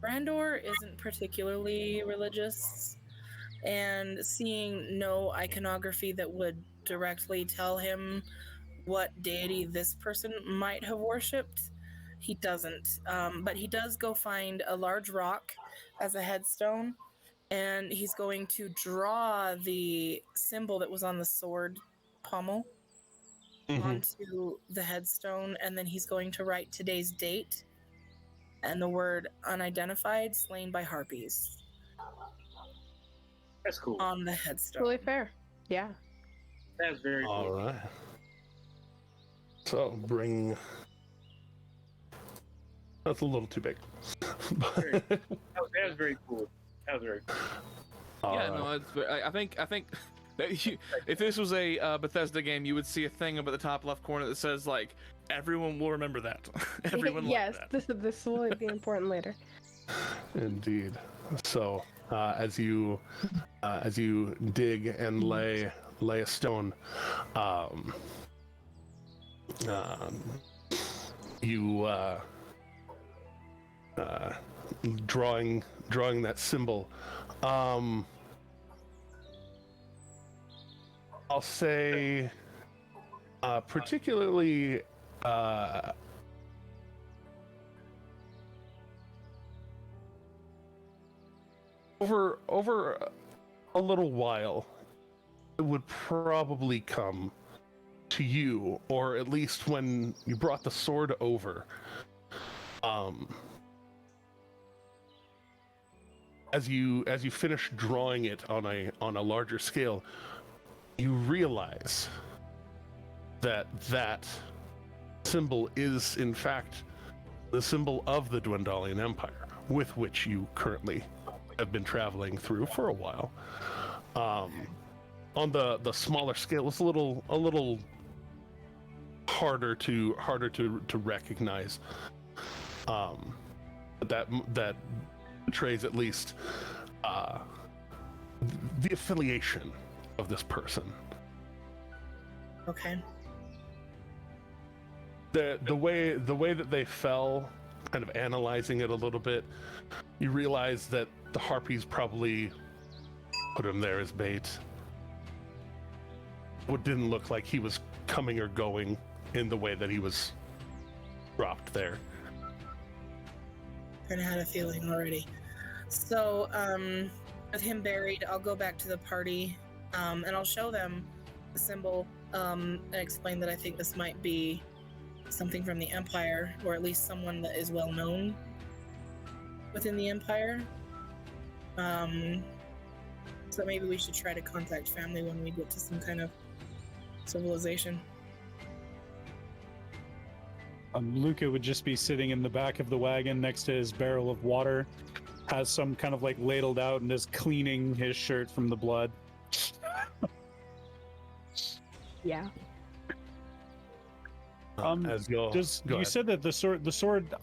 Brandor isn't particularly religious, and seeing no iconography that would directly tell him what deity this person might have worshipped, he doesn't. But he does go find a large rock as a headstone, and he's going to draw the symbol that was on the sword pommel onto the headstone, and then he's going to write today's date and the word unidentified, slain by harpies. That's cool. On the headstone. Really fair. Yeah. That's very cool. All right. So bring. That's a little too big. That was very cool. That was very cool. Yeah, no, I think that if this was a Bethesda game, you would see a thing up at the top left corner that says like, "Everyone will remember that." Everyone. Yes, that. this will be important later. Indeed. So as you dig and lay a stone, you drawing that symbol. I'll say particularly over a little while, it would probably come to you, or at least when you brought the sword over, as you finish drawing it on a larger scale, you realize that symbol is in fact the symbol of the Dwendalian Empire, with which you currently have been traveling through for a while. On the smaller scale, it's a little harder to recognize. That betrays at least the affiliation of this person. Okay. The way that they fell, kind of analyzing it a little bit, you realize that the harpies probably put him there as bait. What didn't look like he was coming or going in the way that he was dropped there. Kind of had a feeling already. So, with him buried, I'll go back to the party, and I'll show them the symbol, and explain that I think this might be something from the Empire, or at least someone that is well known within the Empire. So maybe we should try to contact family when we get to some kind of civilization. Luca would just be sitting in the back of the wagon next to his barrel of water, has some kind of like ladled out and is cleaning his shirt from the blood. Yeah. As you'll go You ahead. said that the sword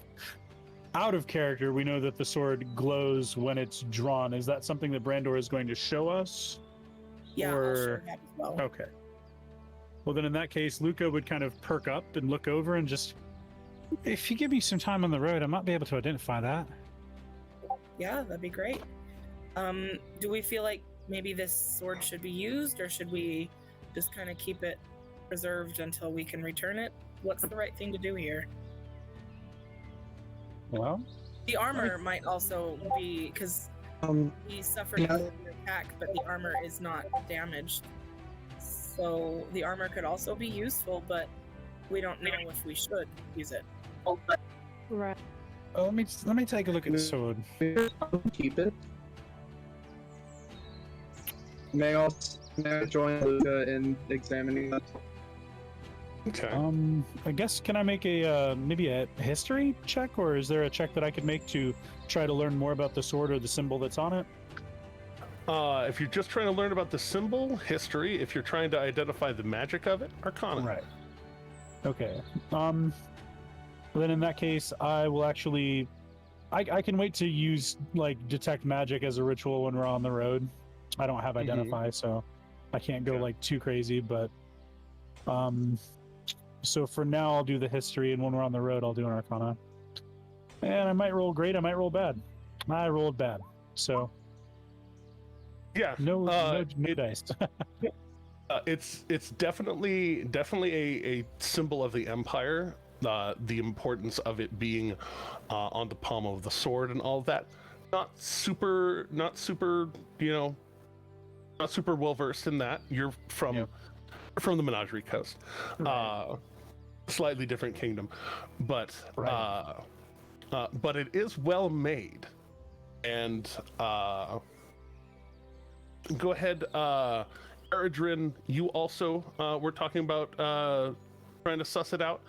out of character, we know that the sword glows when it's drawn. Is that something that Brandor is going to show us? Yeah, I'll Or- share that as well. Okay. Well, then in that case, Luca would kind of perk up and look over and just, if you give me some time on the road, I might be able to identify that. Yeah, that'd be great. Do we feel like maybe this sword should be used, or should we just kind of keep it preserved until we can return it? What's the right thing to do here? Well, The armor might also be, because he suffered Yeah. an attack, but the armor is not damaged. So the armor could also be useful, but we don't know if we should use it. Right. let me take a look at the sword. Keep it. May I join Luca in examining that? Okay. I guess, can I make a maybe a history check, or is there a check that I could make to try to learn more about the sword or the symbol that's on it? If you're just trying to learn about the symbol, history. If you're trying to identify the magic of it, Arcana. Right. Okay. Then in that case, I will actually, I can wait to use like detect magic as a ritual when we're on the road. I don't have identify, so I can't go Okay. like too crazy. But so for now, I'll do the history, and when we're on the road, I'll do an Arcana. And I might roll great. I might roll bad. I rolled bad, so Yeah. no dice. It's definitely a symbol of the Empire. The importance of it being on the palm of the sword and all of that. Not super, not super well versed in that. You're from the Menagerie Coast, slightly different kingdom, but it is well made. And go ahead, Eridrin. You also were talking about trying to suss it out.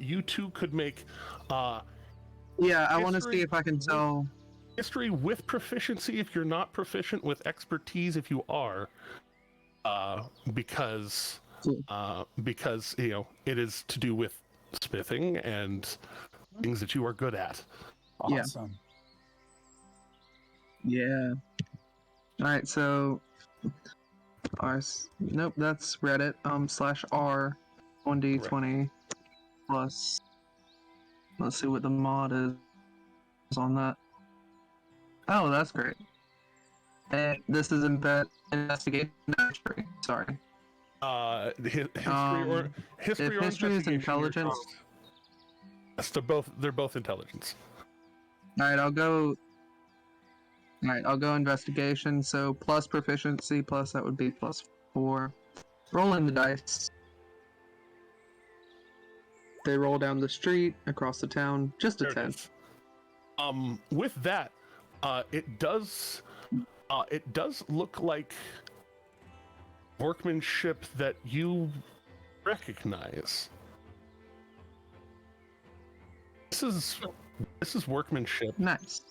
You two could make Yeah, I want to History see if I can tell. history with proficiency if you're not proficient, with expertise if you are, because it is to do with smithing and things that you are good at. Yeah. Awesome. Yeah. All right, so nope, that's Reddit. /r 1d20 plus. Let's see what the mod is on that. Oh, that's great. And this is investigation history. Sorry. History If history is investigation, intelligence. Yes, they're both intelligence. All right, I'll go investigation. So plus proficiency, plus that would be +4. Rolling the dice. They roll down the street, across the town, just a There it 10. is. With that, it does look like workmanship that you recognize. This is workmanship Nice.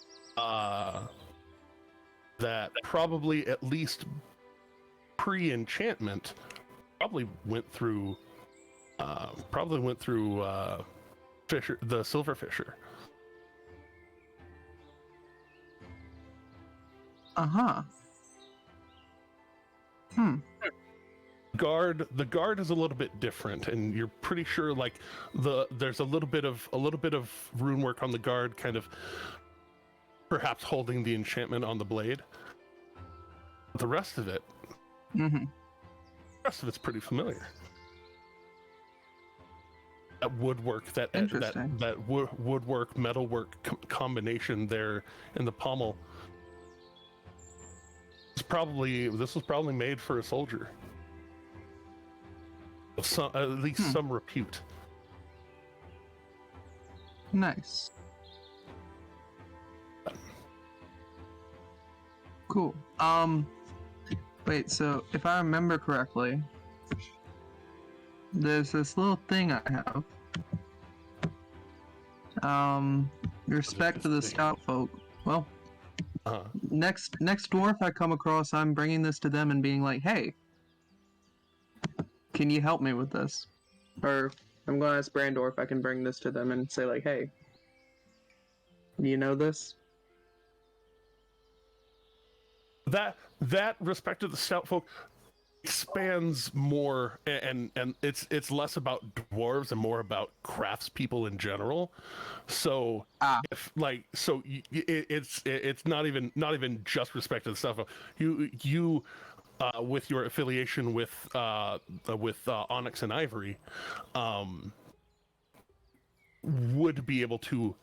that probably, at least pre-enchantment, probably went through Fisher, the Silver Fisher. Uh-huh. The guard is a little bit different, and you're pretty sure like there's a little bit of rune work on the guard, kind of perhaps holding the enchantment on the blade. The rest of it's pretty familiar. woodwork, that Interesting. woodwork metalwork combination there in the pommel. This was probably made for a soldier of some, at least some repute. Nice. Cool. Wait, so if I remember correctly, there's this little thing I have. Respect to the scout folk. Well, next dwarf I come across, I'm bringing this to them and being like, hey, can you help me with this? Or I'm going to ask Brandor if I can bring this to them and say like, hey, do you know this? That respect to the scout folk expands more, and it's less about dwarves and more about craftspeople in general. So it's not even just respect to the stuff. You with your affiliation with Onyx and Ivory, would be able to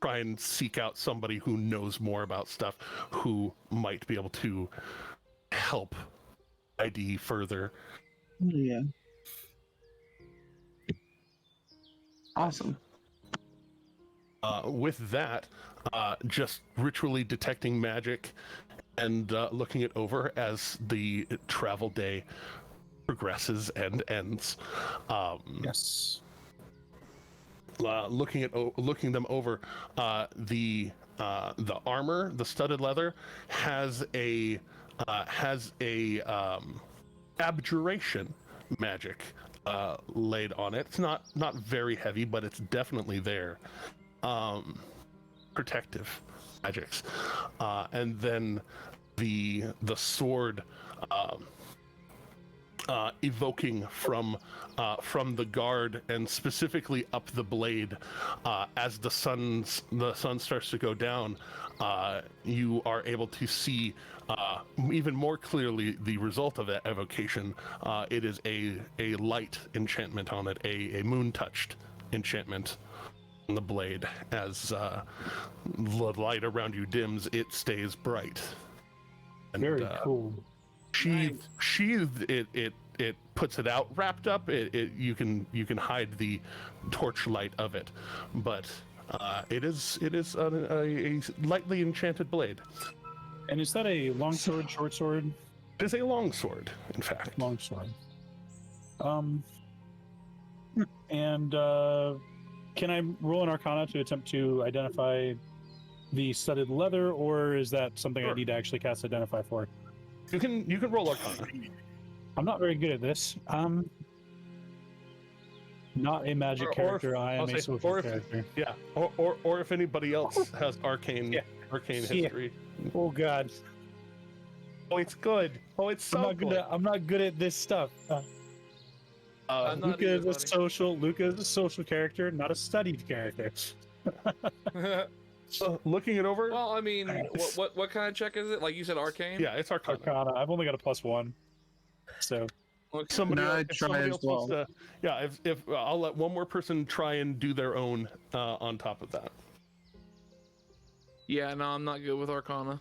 try and seek out somebody who knows more about stuff, who might be able to help ID further. Yeah. Awesome. With that, just ritually detecting magic and looking it over as the travel day progresses and ends. Yes. Looking them over, the armor, the studded leather, has a abjuration magic laid on it. It's not very heavy, but it's definitely there. Protective magics, and then the sword evoking from the guard, and specifically up the blade. As the sun starts to go down, you are able to see even more clearly the result of that evocation. It is a light enchantment on it, a moon-touched enchantment on the blade. As the light around you dims, it stays bright. And, Very cool. sheathed it puts it out. Wrapped up, you can hide the torchlight of it, but it is a lightly enchanted blade. And is that a long sword, short sword? It is a long sword, in fact. Long sword. And can I roll an Arcana to attempt to identify the studded leather, or is that something I need to actually cast Identify for? You can roll Arcana. I'm not very good at this. Not a magic character. I am a social character. Yeah, or if anybody else has arcane history. Oh God. Oh, it's good. Oh, it's so good. I'm not good at this stuff. Luca is a social character, not a studied character. Looking it over. Well, I mean, what kind of check is it? Like you said, arcane? Yeah, it's Arcana. I've only got a +1. So somebody else wants to, if I'll let one more person try and do their own on top of that. Yeah, no, I'm not good with Arcana.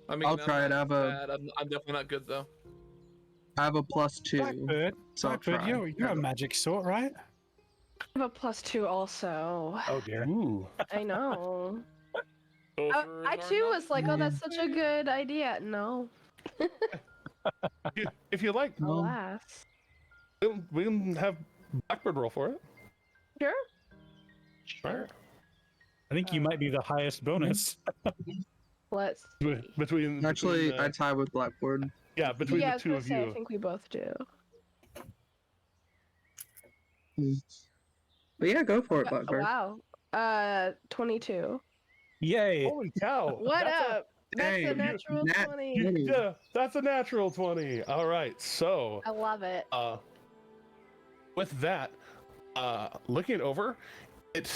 I mean, I'll try it. I'm definitely not good though. I have a +2. Blackbird, So you're a magic sort, right? I have a +2 also. Oh dear. Ooh. I know. I too was like, oh, that's such a good idea. No. If you like, Alas. we can have Blackbird roll for it. Sure. Sure. I think you might be the highest bonus. Let's between Actually, I tie with Blackboard. Yeah, between the two of you. I think we both do. But yeah, go for it, Blackbird. Wow. 22. Yay. Holy cow. What up? That's a natural 20. Yeah, that's a natural 20. All right, so I love it. with that, looking it over, it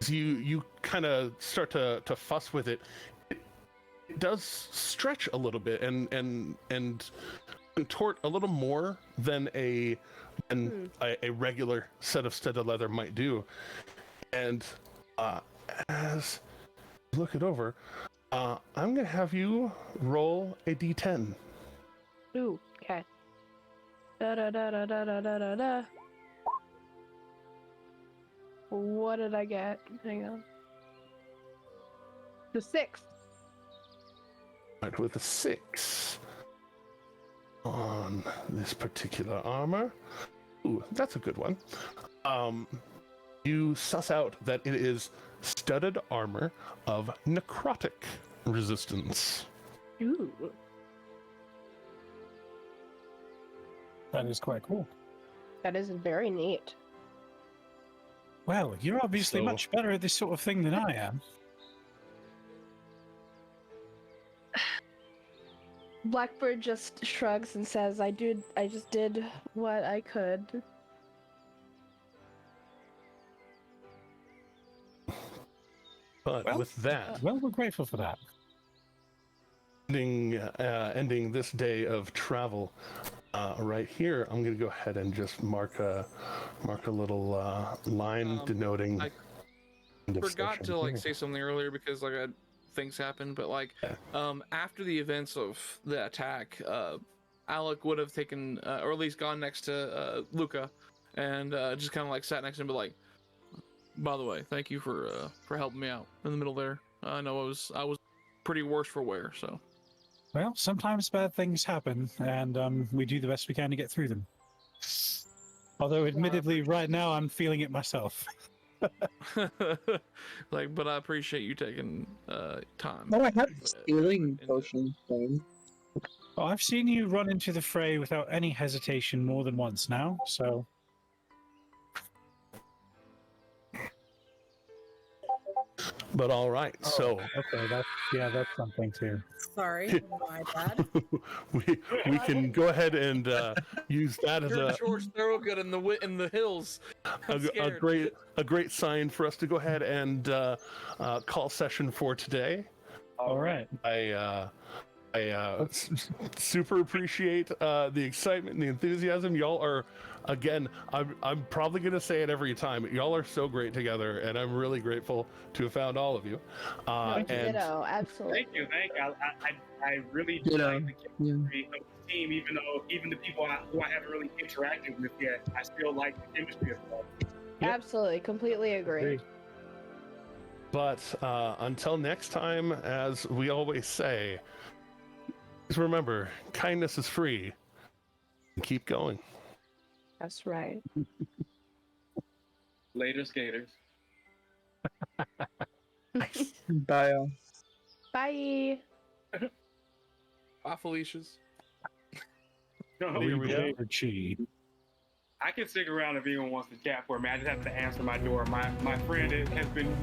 you kind of start to fuss with it. It does stretch a little bit, and contort a little more than a regular set of studded leather might do. And as you look it over, I'm going to have you roll a d10. Ooh, okay. Da da da da da da da da da. What did I get? Hang on. The 6. Right, with a 6 on this particular armor. Ooh, that's a good one. You suss out that it is studded armor of necrotic resistance. Ooh. That is quite cool. That is very neat. Well, you're obviously So- much better at this sort of thing than I am. Blackbird just shrugs and says, I just did what I could. But Well, with that, Well, we're grateful for that. ending this day of travel right here, I'm going to go ahead and just mark a little line denoting. I end of forgot session to like here. say something earlier because like I had things happen, but like after the events of the attack, Alec would have taken or at least gone next to Luca and just kind of like sat next to him, but like, by the way, thank you for helping me out in the middle there. I know I was pretty worse for wear, so. Well, sometimes bad things happen, and we do the best we can to get through them. Although, admittedly, right now I'm feeling it myself. Like, but I appreciate you taking time. No, I have Uh, this healing and- potion thing. Well, I've seen you run into the fray without any hesitation more than once now, so... But all right, so Okay, that's something too. Sorry, my bad. we can go ahead and use that as George Thorogood in the hills. I'm a scared. great sign for us to go ahead and call session for today. All right. I super appreciate the excitement and the enthusiasm. Y'all are, again, I'm probably gonna say it every time. Y'all are so great together, and I'm really grateful to have found all of you. And Ditto, absolutely. Thank you. I really do Ditto. like the chemistry of the team, even the people who I haven't really interacted with yet, I still like the chemistry of them. Yep. Absolutely, completely agree. but until next time, as we always say, please remember, kindness is free. And keep going. That's right. Later, skaters. Bye. Bye. Bye, Felicia's. No, Here we go. Chi. I can stick around if anyone wants to chat for me. I just have to answer my door. My friend has been